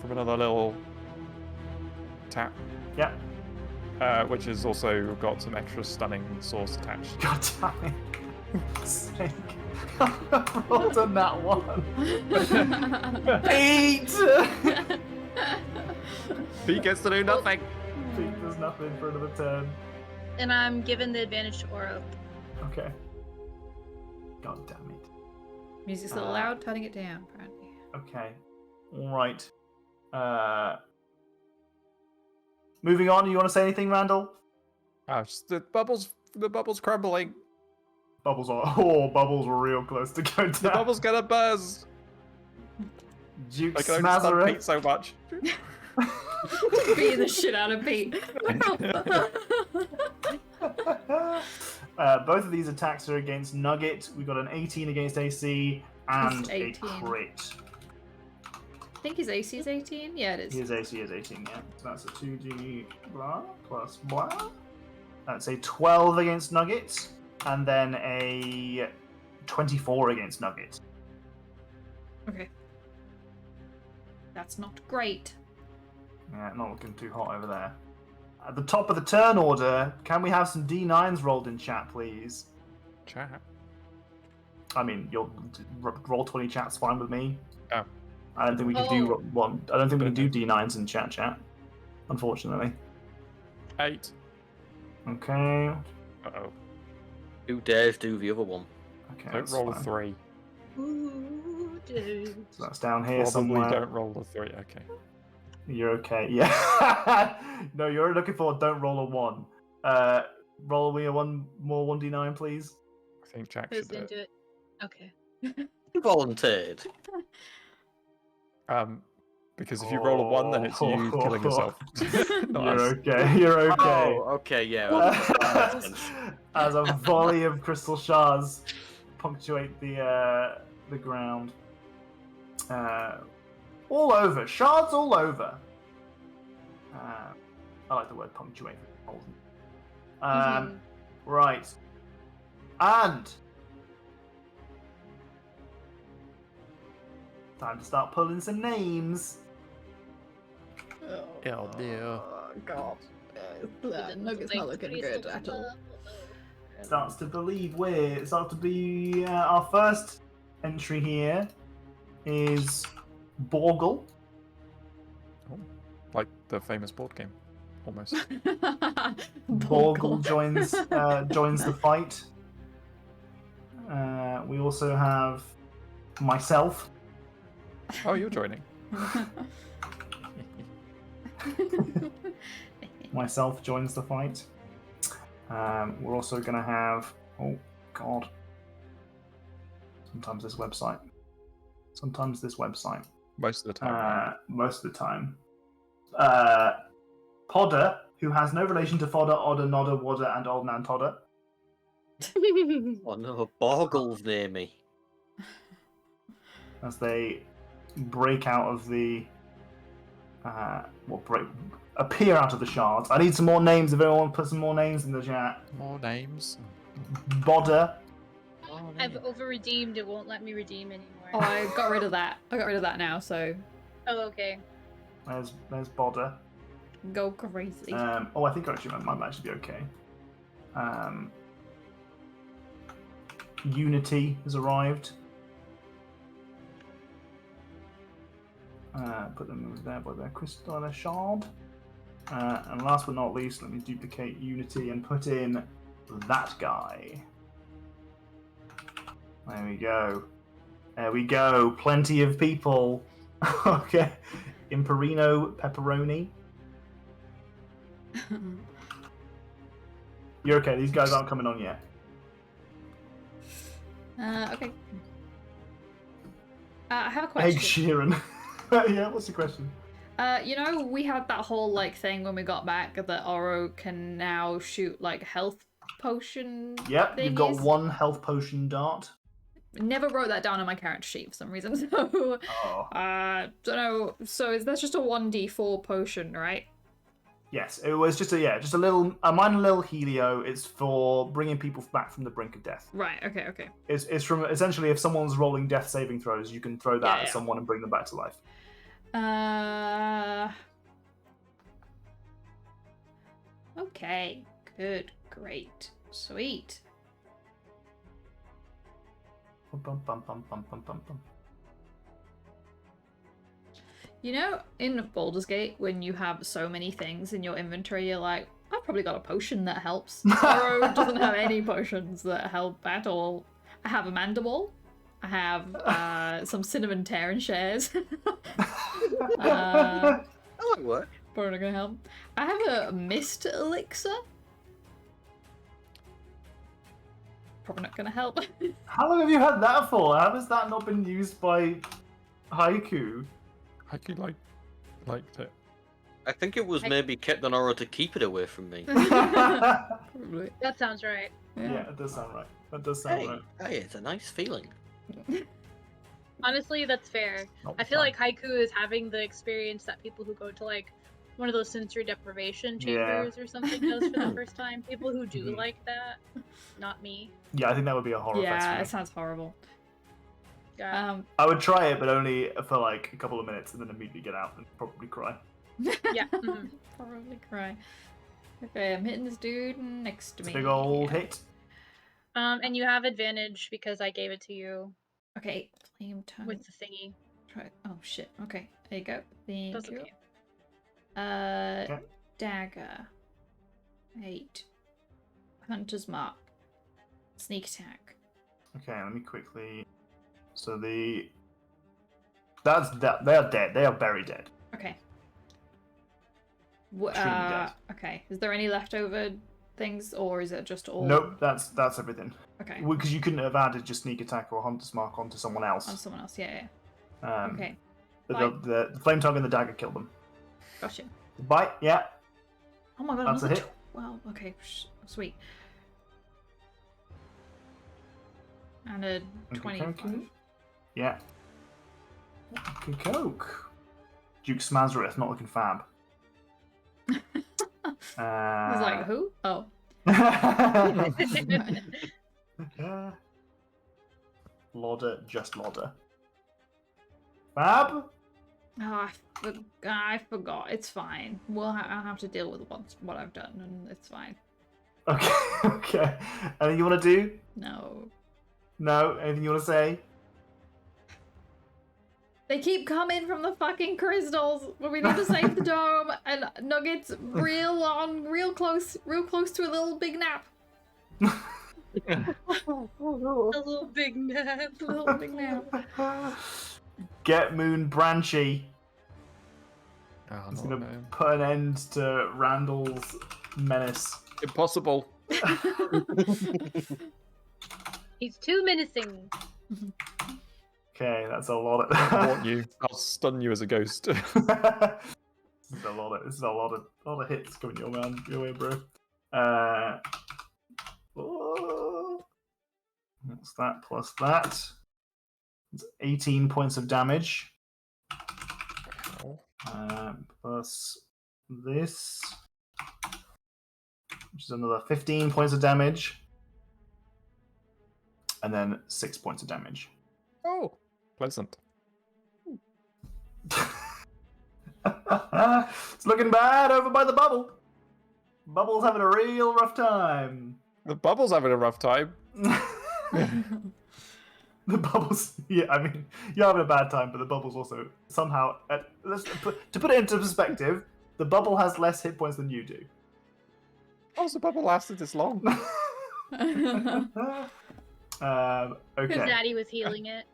from another little tap, Yeah. which has also got some extra stunning source attached. God damn it. Sake. I've rolled on that one. 8! He gets to do nothing. Pete does nothing for another turn. And I'm given the advantage to aura. Okay. God damn it. Music's a little loud, turning it down, apparently. Okay. Alright. Moving on, you want to say anything, Randall? Just the bubbles crumbling. Bubbles are real close to going The down. bubble's gonna burst. Duke I can only stun Pete Smazera. so much. Beating the shit out of Pete. Both of these attacks are against Nugget. We got an 18 against AC and It's a 18. crit. I think his AC is 18. Yeah, it is. His AC is 18, yeah. So that's a 2d blah plus blah. That's a 12 against Nugget, and then a 24 against Nugget. Okay. That's not great. Yeah, not looking too hot over there. At the top of the turn order, can we have some D9s rolled in chat, please? Chat. I mean, you'll roll 20 chat's fine with me. Oh. I don't think we can do Oh. one. I don't think we can do D9s in chat. Unfortunately. 8. Okay. Uh-oh. Who dares do the other one? Okay. Don't that's roll a fine. 3. Ooh, dude. So that's down here Probably somewhere. don't roll a 3. Okay. You're okay. Yeah. No, you're looking for don't roll a 1. Roll me a 1 more 1d9, please. I think Jack Who's should do gonna it. do it? Okay. Who volunteered? Because if you roll a 1, then it's you killing yourself. Not You're us. okay. You're okay. Oh, okay, yeah. that makes sense. As a volley of crystal shards punctuate the ground. All over. Shards all over. I like the word punctuate. Right. And time to start pulling some names. Oh dear. God. Nugget's not looking good at all. Starts to be our first entry here is Borgle. Like the famous board game, almost. Borgle joins the fight. We also have myself. Oh, you're joining. Myself joins the fight. We're also going to have... Oh, God. Sometimes this website. Most of the time. Most of the time. Podder, who has no relation to Fodder, Odder, Nodder, Wadder, and Old Nan Todder. Oh no, Borgle's near me. As they break out of the... appear out of the shards. I need some more names. If anyone put some more names in the chat. More names. Bodder. I've over-redeemed. It won't let me redeem anymore. Oh, I got rid of that. I got rid of that now, so Oh, okay. There's Bodder. go crazy. I think actually that might actually be okay. Unity has arrived. Put them over there by their crystal, their shard. And last but not least, let me duplicate Unity and put in that guy. There we go. Plenty of people. Okay. Imperino Pepperoni. You're okay. These guys aren't coming on yet. Okay. I have a Egg question. Sheeran. Yeah, what's the question? You know, we had that whole like thing when we got back that Oro can now shoot like health potion. Yep, you've got thingies. 1 health potion dart. Never wrote that down on my character sheet for some reason. So, Oh. don't know. So that's just a 1d4 potion, right? Yes, it was just a minor little helio. It's for bringing people back from the brink of death. Right. Okay. It's from essentially if someone's rolling death saving throws, you can throw that Yeah. at someone and bring them back to life. Okay. Good. Great. Sweet. Bum, bum, bum, bum, bum, bum, bum. You know, in Baldur's Gate, when you have so many things in your inventory, you're like, I've probably got a potion that helps. Oro doesn't have any potions that help at all. I have a mandible. I have some cinnamon tear shares. That might work. Probably not gonna help. I have a mist elixir. Probably not gonna help. How long have you had that for? How has that not been used by Haiku? Haiku liked it. I think it was maybe kept on Aura to keep it away from me. Probably. That sounds right. Yeah, it does sound right. That does sound Hey, right. hey, it's a nice feeling. Honestly, that's fair. Not I feel fun. like Haiku is having the experience that people who go to like one of those sensory deprivation Yeah. chambers or something does for the first time. People who do Mhm. like that, not me. Yeah, I think that would be a horror Yeah, it fest for me. sounds horrible. Yeah, I would try it, but only for like a couple of minutes and then immediately get out and probably cry. yeah. mhm. Probably cry. Okay, I'm hitting this dude next to It's a me. big old Yeah. hit. And you have advantage because I gave it to you Okay, flame tongue. with the thingy. Try. Oh shit. Okay, there you go. Thank That's you. okay. Okay. Dagger. 8. Hunter's mark. Sneak attack. Okay, let me quickly. So that's that. They are dead. They are very dead. Okay. Extremely dead. Okay. Is there any leftover things, or is it just all? Nope, that's everything. Okay. Because you couldn't have added your sneak attack or hunter's mark onto someone On else. someone else. Yeah. Okay. The flame tongue and the dagger killed them. Gotcha. Bite, yeah. Oh my god. That's a another hit. Well, okay. Sweet. And a 25. Yeah. Okay, Coke. Duke Smazareth, not looking fab. I was like, who? Oh. Lodder, just Lodder. Fab? Oh, I forgot. It's fine. I'll have to deal with what I've done, and it's fine. Okay, okay. Anything you want to do? No. No? Anything you want to say? They keep coming from the fucking crystals, but we need to save the dome, and Nugget's real close to a little big nap. A little big nap. A little big nap. Get Moon Branchy. Oh, It's no, going to no. put an end to Randall's menace. Impossible. He's too menacing. Okay, that's a lot of. I want you. I'll stun you as a ghost. This is a lot of hits coming your way, bro. What's that plus that? It's 18 points of damage. Plus this, which is another 15 points of damage. And then 6 points of damage. Oh, pleasant. It's looking bad over by the bubble. Bubble's having a real rough time. The bubble's having a rough time. The bubbles, yeah, I mean, you're having a bad time, but the bubbles also somehow. To put it into perspective, the bubble has less hit points than you do. How's the bubble lasted this long? Because Okay. Daddy was healing it.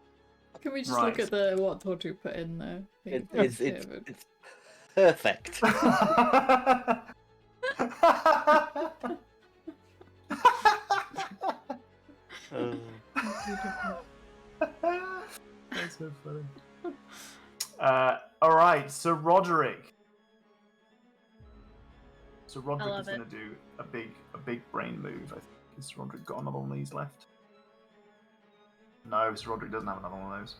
Can we just Right. look at the what Tortu put in there? It's perfect. That's so funny. All right, so Roderick. So Roderick love is going to do a big brain move. I think. Has Roderick got another one of these left? No, so Roderick doesn't have another one of those.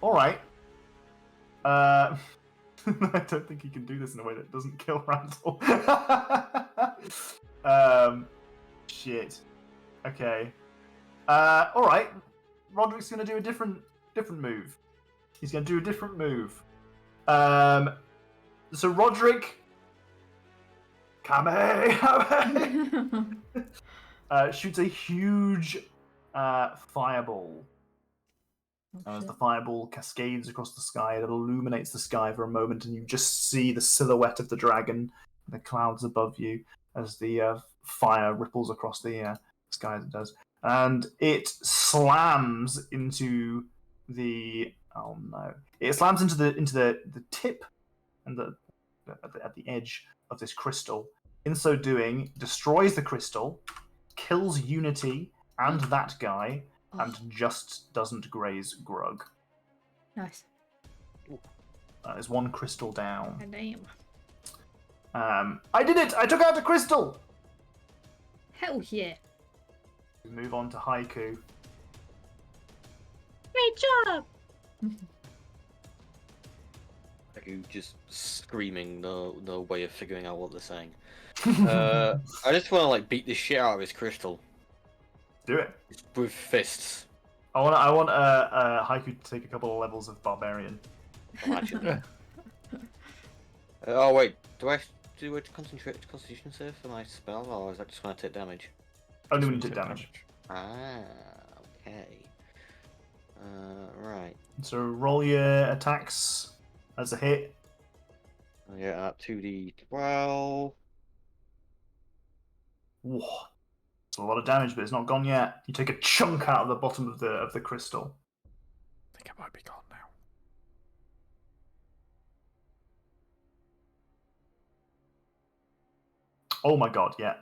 All right. I don't think he can do this in a way that doesn't kill Randall. Shit. Okay. All right. Roderick's going to do a different move. He's going to do a different move. So Roderick, Kame, shoots a huge fireball. As the fireball cascades across the sky, it illuminates the sky for a moment, and you just see the silhouette of the dragon, the clouds above you, as the fire ripples across the sky as it does. And it slams into the... Oh no. It slams into the tip and at the edge of this crystal. In so doing, destroys the crystal, kills Unity and that guy, and just doesn't graze Grug. Nice. That is one crystal down. Damn. I did it! I took out a crystal! Hell yeah. We move on to Haiku. Great job! Haiku just screaming, no way of figuring out what they're saying. I just want to like beat the shit out of his crystal. Do it. With fists. I want Haiku to take a couple of levels of Barbarian. Imagine. Oh wait, do I do a Constitution save for my spell, or is that just when I take damage? Only when you take damage. Ah, okay. Right. So roll your attacks as a hit. I get that 2d12. Whoa. It's a lot of damage, but it's not gone yet. You take a chunk out of the bottom of the crystal. I think it might be gone now. Oh my god, yeah.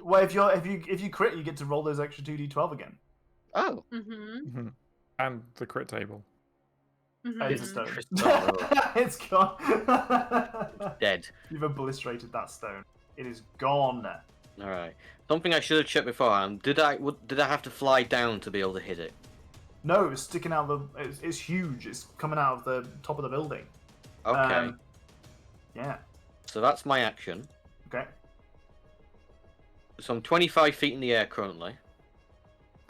Well, if you crit, you get to roll those extra 2d12 again. Oh. Mm-hmm. And the crit table. It's a stone. Crystal. It's gone. Dead. You've obliterated that stone. It is gone. Alright. Something I should have checked beforehand. Did I have to fly down to be able to hit it? No, it's sticking out of the... It's huge. It's coming out of the top of the building. Okay. Yeah. So that's my action. Okay. So I'm 25 feet in the air currently.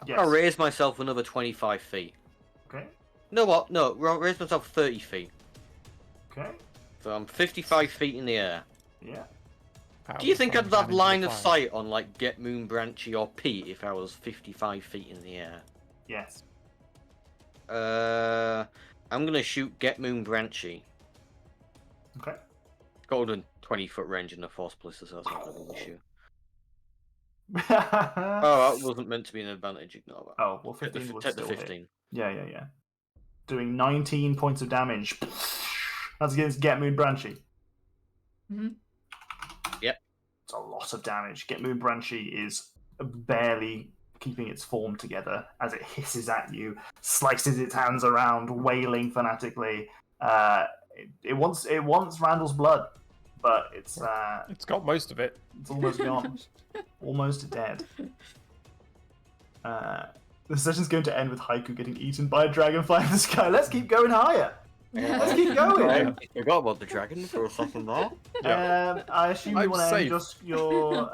Yes. I'll raise myself another 25 feet. Okay. No, what? No, I'll raise myself 30 feet. Okay. So I'm 55 feet in the air. Yeah. Do you think I'd have line of sight on, like, Get Moon, Branchy, or Pete if I was 55 feet in the air? Yes. I'm gonna shoot Get Moon, Branchy. Okay. Got a 20-foot range in the Force Blister, so that's not gonna be an issue. Oh, Oh, that wasn't meant to be an advantage, ignore that. well, 15 would Take the still 15. hit. Yeah. Doing 19 points of damage. That's against Get Moon Branchy. Mm-hmm. Yep. It's a lot of damage. Get Moon Branchy is barely keeping its form together as it hisses at you, slices its hands around, wailing fanatically. It wants Randall's blood, but it's got most of it. It's almost gone. Almost dead. The session's going to end with Haiku getting eaten by a dragonfly in the sky. Let's keep going higher. Let's keep going. I forgot about the dragon for a second there. Yeah. I assume you want to end your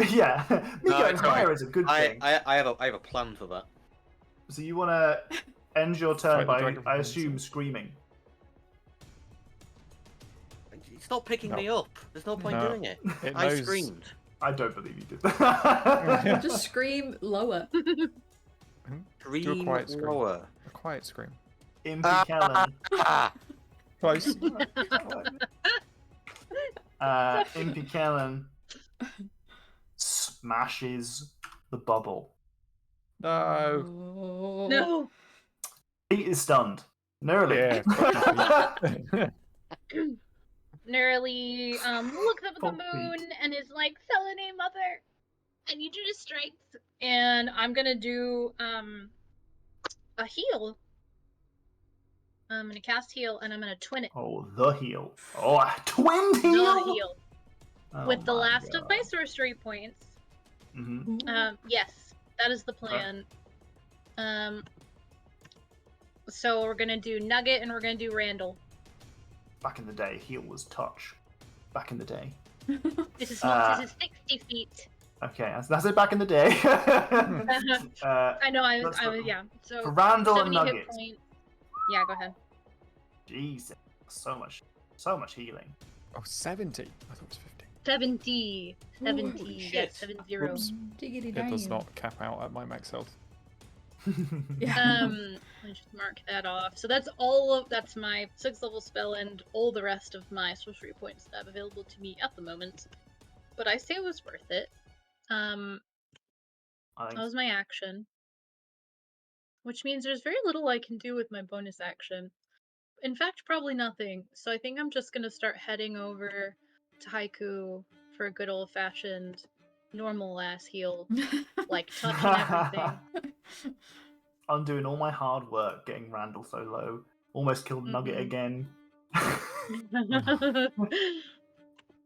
yeah. Me going higher is a good thing. I have a plan for that. So you want to end your turn Fight the by, dragon I from assume, inside. screaming. It's not picking me up. There's no point No. doing it. It I knows- screamed. I don't believe you did that. Just scream lower. Scream Do a quiet scream. lower. A quiet scream. Impy Kellen. Ah! Close. Impy Kellen smashes the bubble. No. Oh. No. Pete is stunned. Nearly. Yeah. fucking Nerly looks up at the Fuck Pete. moon and is like, Selene, mother. I need you to strength, and I'm gonna do a heal. I'm gonna cast heal, and I'm gonna twin it. Oh, the heal. Oh, a twin heal. The heal Oh with the my last of my God. sorcery points. Mhm. Yes, that is the plan. So we're gonna do Nugget and we're gonna do Randall. Back in the day, heal was touch. Back in the day. This is not. This is 60 feet. Okay, that's it. Back in the day. I know. Yeah. So For Randall and 70 hit Nugget. points. Yeah, go ahead. Jesus, so much healing. Oh, 70. I thought it was 50. 70. 70. Holy Yes, shit. 70. Whoops. Diggity It does not cap out at my max health. Yeah. Let me just mark that off. So that's that's my 6th level spell and all the rest of my sorcery points that I have available to me at the moment. But I say it was worth it. I That think was my action. Which means there's very little I can do with my bonus action. In fact, probably nothing. So I think I'm just gonna start heading over to Haiku for a good old-fashioned normal ass heal. Like touching everything. I'm doing all my hard work getting Randall so low. Almost killed Nugget Mhm. again.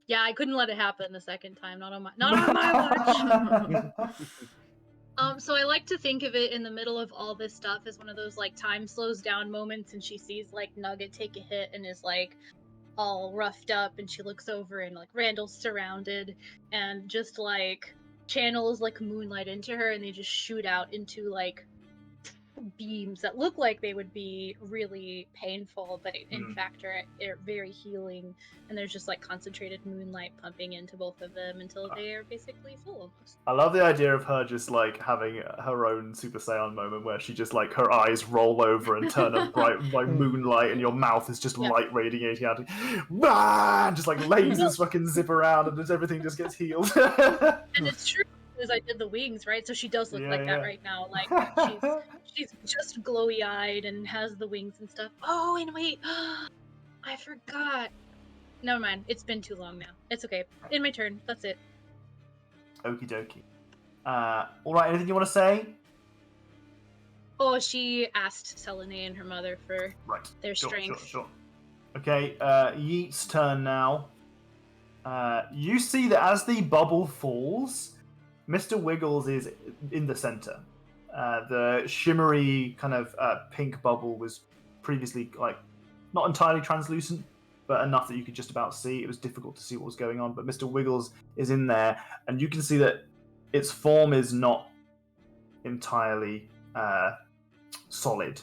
Yeah, I couldn't let it happen the second time. Not on my watch. So I like to think of it in the middle of all this stuff as one of those like time slows down moments, and she sees like Nugget take a hit and is like all roughed up, and she looks over and like Randall's surrounded, and just like channels like moonlight into her, and they just shoot out into like beams that look like they would be really painful, but in fact are very healing, and there's just like concentrated moonlight pumping into both of them until they are basically full almost. I love the idea of her just like having her own Super Saiyan moment where she just like her eyes roll over and turn a bright like moonlight, and your mouth is just light radiating out, and just like lasers fucking zip around, and everything just gets healed. And it's true because I did the wings, right? So she does look like that right now. Like she's just glowy eyed and has the wings and stuff. Oh, and wait, I forgot. Never mind. It's been too long now. It's okay. In my turn. That's it. Okie dokie. All right. Anything you want to say? Oh, she asked Selene and her mother for their strength. Sure. Okay. Yeet's turn now. You see that as the bubble falls, Mr. Wiggles is in the center. The shimmery kind of pink bubble was previously like not entirely translucent, but enough that you could just about see. It was difficult to see what was going on, but Mr. Wiggles is in there, and you can see that its form is not entirely solid,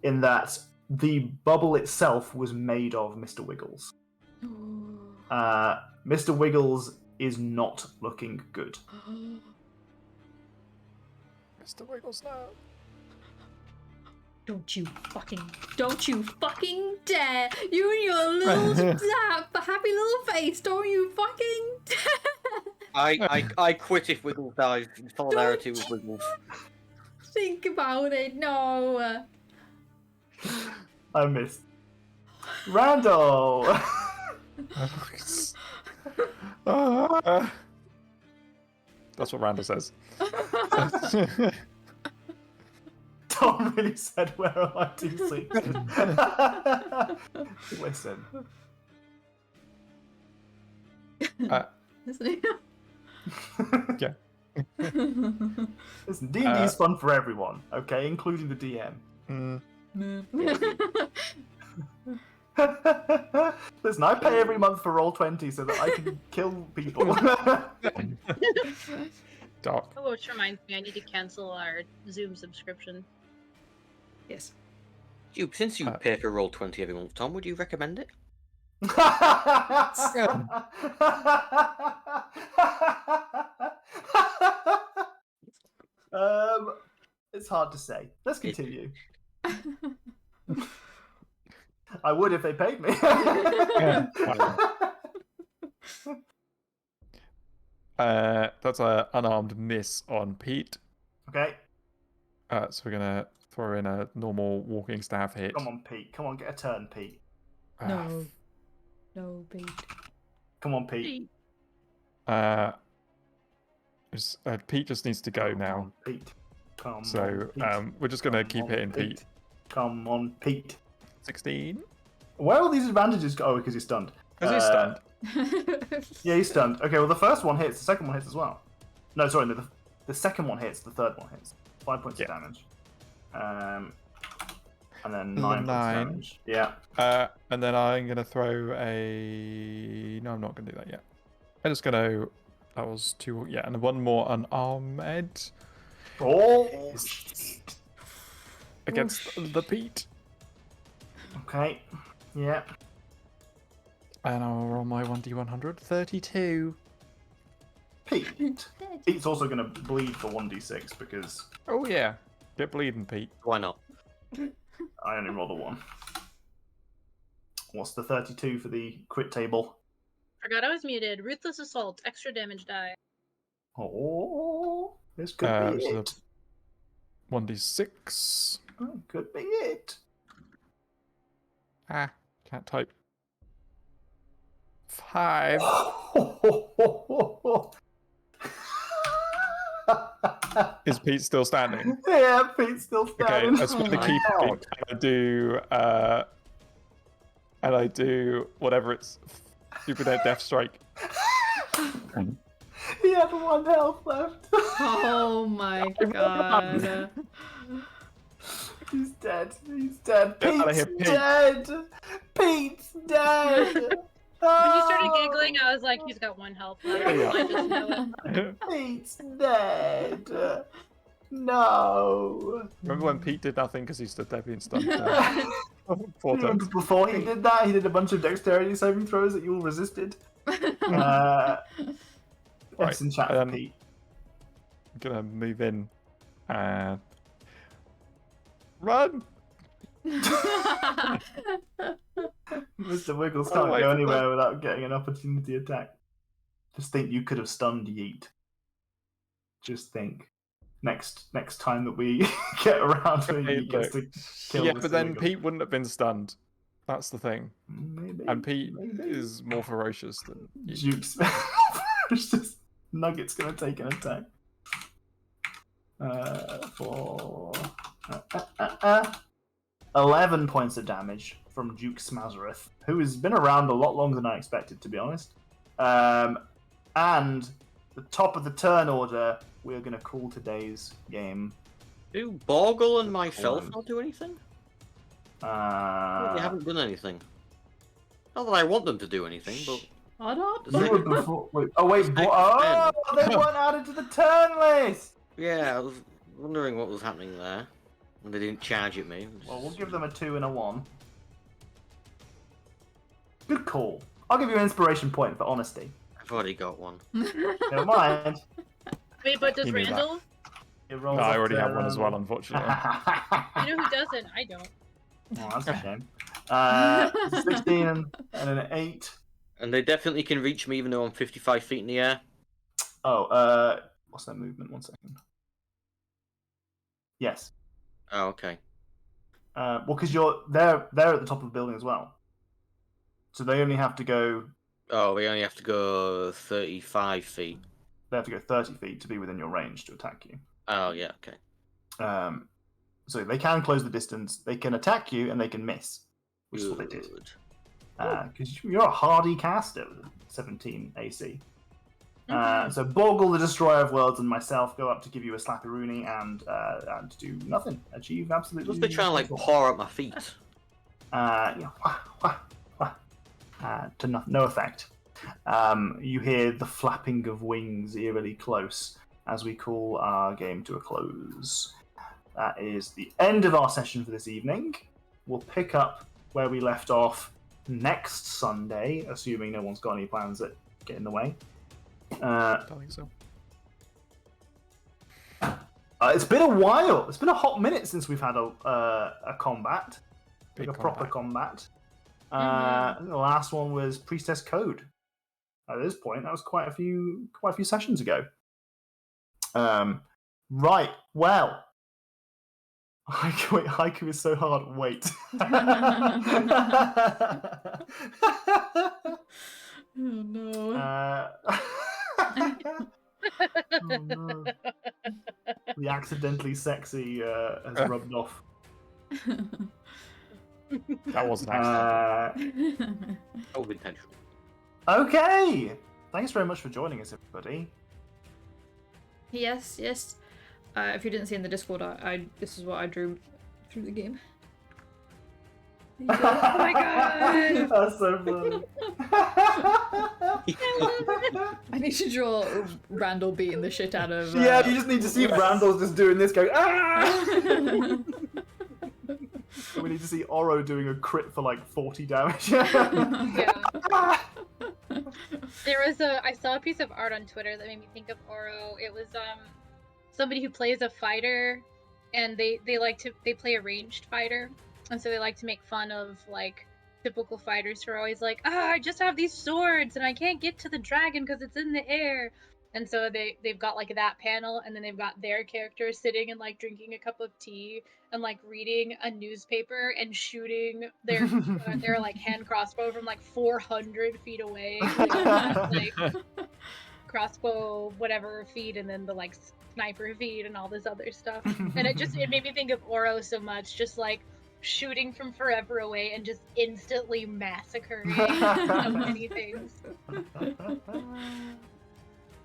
in that the bubble itself was made of Mr. Wiggles. Mr. Wiggles is not looking good. Mr. Wiggles, no. Don't you fucking dare! You and your little happy little face, don't you fucking dare! I quit if Wiggles dies in solidarity with Wiggles. Think about it, no. I missed. Randall! That's what Randall says. Tom really said, where are my D6? Listen. Yeah. Listen, D&D's fun for everyone, okay? Including the DM. Listen, I pay every month for Roll20 so that I can kill people. Dark. Oh, which reminds me, I need to cancel our Zoom subscription. Yes. Since you pay for Roll20 every month, Tom, would you recommend it? It's hard to say. Let's continue. I would if they paid me. That's an unarmed miss on Pete. Okay. So we're gonna throw in a normal walking staff hit. Come on, Pete. Come on, get a turn, Pete. No, Pete. Come on, Pete. Pete just needs to go Come now. on, Pete. Come So on, Pete. we're just gonna Come keep on, hitting Pete. Come on, Pete. 16. Where will these advantages go? Oh, because he's stunned. Because he's stunned. Yeah, he's stunned. Okay, well, the first one hits, the second one hits as well. No, sorry, no, the second one hits, the third one hits. 5 points of damage. And then 9 points of damage. Yeah. And then I'm gonna throw a. No, I'm not gonna do that yet. I'm just gonna. That was 2. Yeah, and one more unarmed Oh! against the Pete. Okay. Yeah. And I'll roll my 1d100. 32. Pete. Pete's also going to bleed for 1d6 because Oh yeah, get bleeding, Pete. Why not? I only rolled a 1. What's the 32 for the crit table? Forgot I was muted. Ruthless Assault, extra damage die. Oh, this could be Which is it. 1d6. Oh, could be it. Ah, can't type. 5. Is Pete still standing? Yeah, Pete's still Okay, standing. I spend the my key God. point and I do whatever it's Super Death Strike. He had 1 health left. Oh my god. He's dead. He's dead. Get outta Pete's here, Pete. dead. Pete's dead. When you started giggling, I was like, he's got 1 health left. Yeah. I just know it. Pete's dead. No. Remember when Pete did nothing because he stood there being stunned? Four Remember times. before he did that, he did a bunch of dexterity saving throws that you all resisted. That's in chat for Pete. I'm gonna move in and run. Mr. Wiggles Oh, can't wait, go what? anywhere without getting an opportunity attack. Just think you could have stunned Yeet. Just think. Next time that we get around to Okay, Yeet gets to kill Yeah, Mr. but then Wiggles. Pete wouldn't have been stunned. That's the thing. Maybe. And Pete maybe. is more ferocious than you. Jukes. It's just Nugget's gonna take an attack. For 11 points of damage from Duke Smazareth, who has been around a lot longer than I expected, to be honest. And the top of the turn order, we're gonna call today's game. Do Borgle and myself not do anything? They Uh, haven't done anything. Not that I want them to do anything, but Hold on. The you were before. Wait, oh wait, Next oh, they weren't added to the turn list. yeah, I was wondering what was happening there. And they didn't charge at me. Well, we'll give them a 2 and a 1. Good call. I'll give you an inspiration point for honesty. I've already got one. Never mind. Wait, but does You knew that. Randall? It No, rolls I up already to- have one as well, unfortunately. You know who doesn't? I don't. Oh, that's a shame. 16 and an 8. And they definitely can reach me even though I'm 55 feet in the air. Oh, what's their movement? 1 second. Yes. Oh, okay. Well, because they're at the top of the building as well, so they only have to go. Oh, we only have to go 35 feet. They have to go 30 feet to be within your range to attack you. Oh, yeah, okay. So they can close the distance. They can attack you, and they can miss, which is what they did. Good. Because you're a hardy caster with 17 AC. So Borgle, the Destroyer of Worlds, and myself go up to give you a slapperoonie and do nothing. Achieve absolutely. Must be trying to like nothing. paw at my feet. To no effect. You hear the flapping of wings eerily close as we call our game to a close. That is the end of our session for this evening. We'll pick up where we left off next Sunday, assuming no one's got any plans that get in the way. I don't think so. It's been a while. It's been a hot minute since we've had a combat, Big like a proper combat. Mhm. I think the last one was Priestess Code. At this point, that was quite a few sessions ago. Right. Well, haiku is so hard. Wait. Oh no. Oh, no. The accidentally sexy has rubbed off. That wasn't accidental. Uh, Oh, intentional. okay. Thanks very much for joining us, everybody. Yes, yes. If you didn't see in the Discord, this is what I drew through the game. Oh my god! That's so funny. I need to draw Randall beating the shit out of. Yeah, you just need to see Randall's just doing this, going, ah! We need to see Oro doing a crit for like 40 damage. Yeah. Ah! I saw a piece of art on Twitter that made me think of Oro. It was somebody who plays a fighter, and they play a ranged fighter, and so they like to make fun of like typical fighters who are always like, I just have these swords and I can't get to the dragon because it's in the air. And so they've got like that panel, and then they've got their character sitting and like drinking a cup of tea and like reading a newspaper and shooting their like hand crossbow from like 400 feet away. Like crossbow whatever feet, and then the like sniper feet and all this other stuff. And it made me think of Oro so much, just like shooting from forever away and just instantly massacring so many things.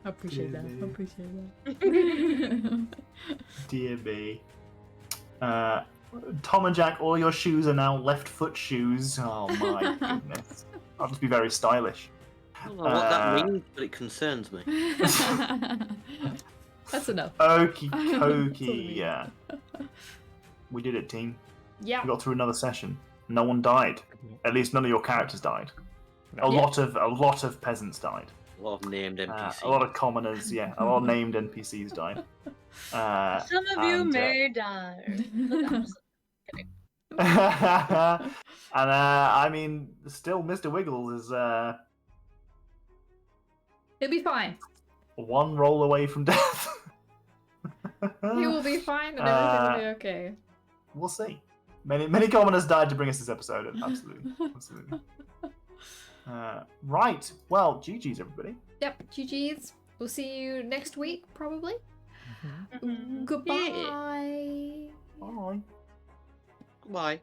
I appreciate that. Dear I appreciate that. Dear me. Tom and Jack, all your shoes are now left foot shoes. Oh my goodness. I'll just be very stylish. I don't know what that means, but it concerns me. That's enough. Okie That's all it dokie. means. Yeah. We did it, team. Yeah. We got through another session. No one died. At least none of your characters died. A Yeah. lot of peasants died. A lot of named NPCs. A lot of commoners, yeah. A lot of named NPCs died. Some of you and, may die. Look, I'm just- and I mean, still, Mr. Wiggles is He'll be fine. one roll away from death. He will be fine, and everything will be okay. We'll see. Many commoners died to bring us this episode. Absolutely, absolutely. Right. Well, GG's everybody. Yep. GG's. We'll see you next week, probably. Mhm. Goodbye. Bye. Bye.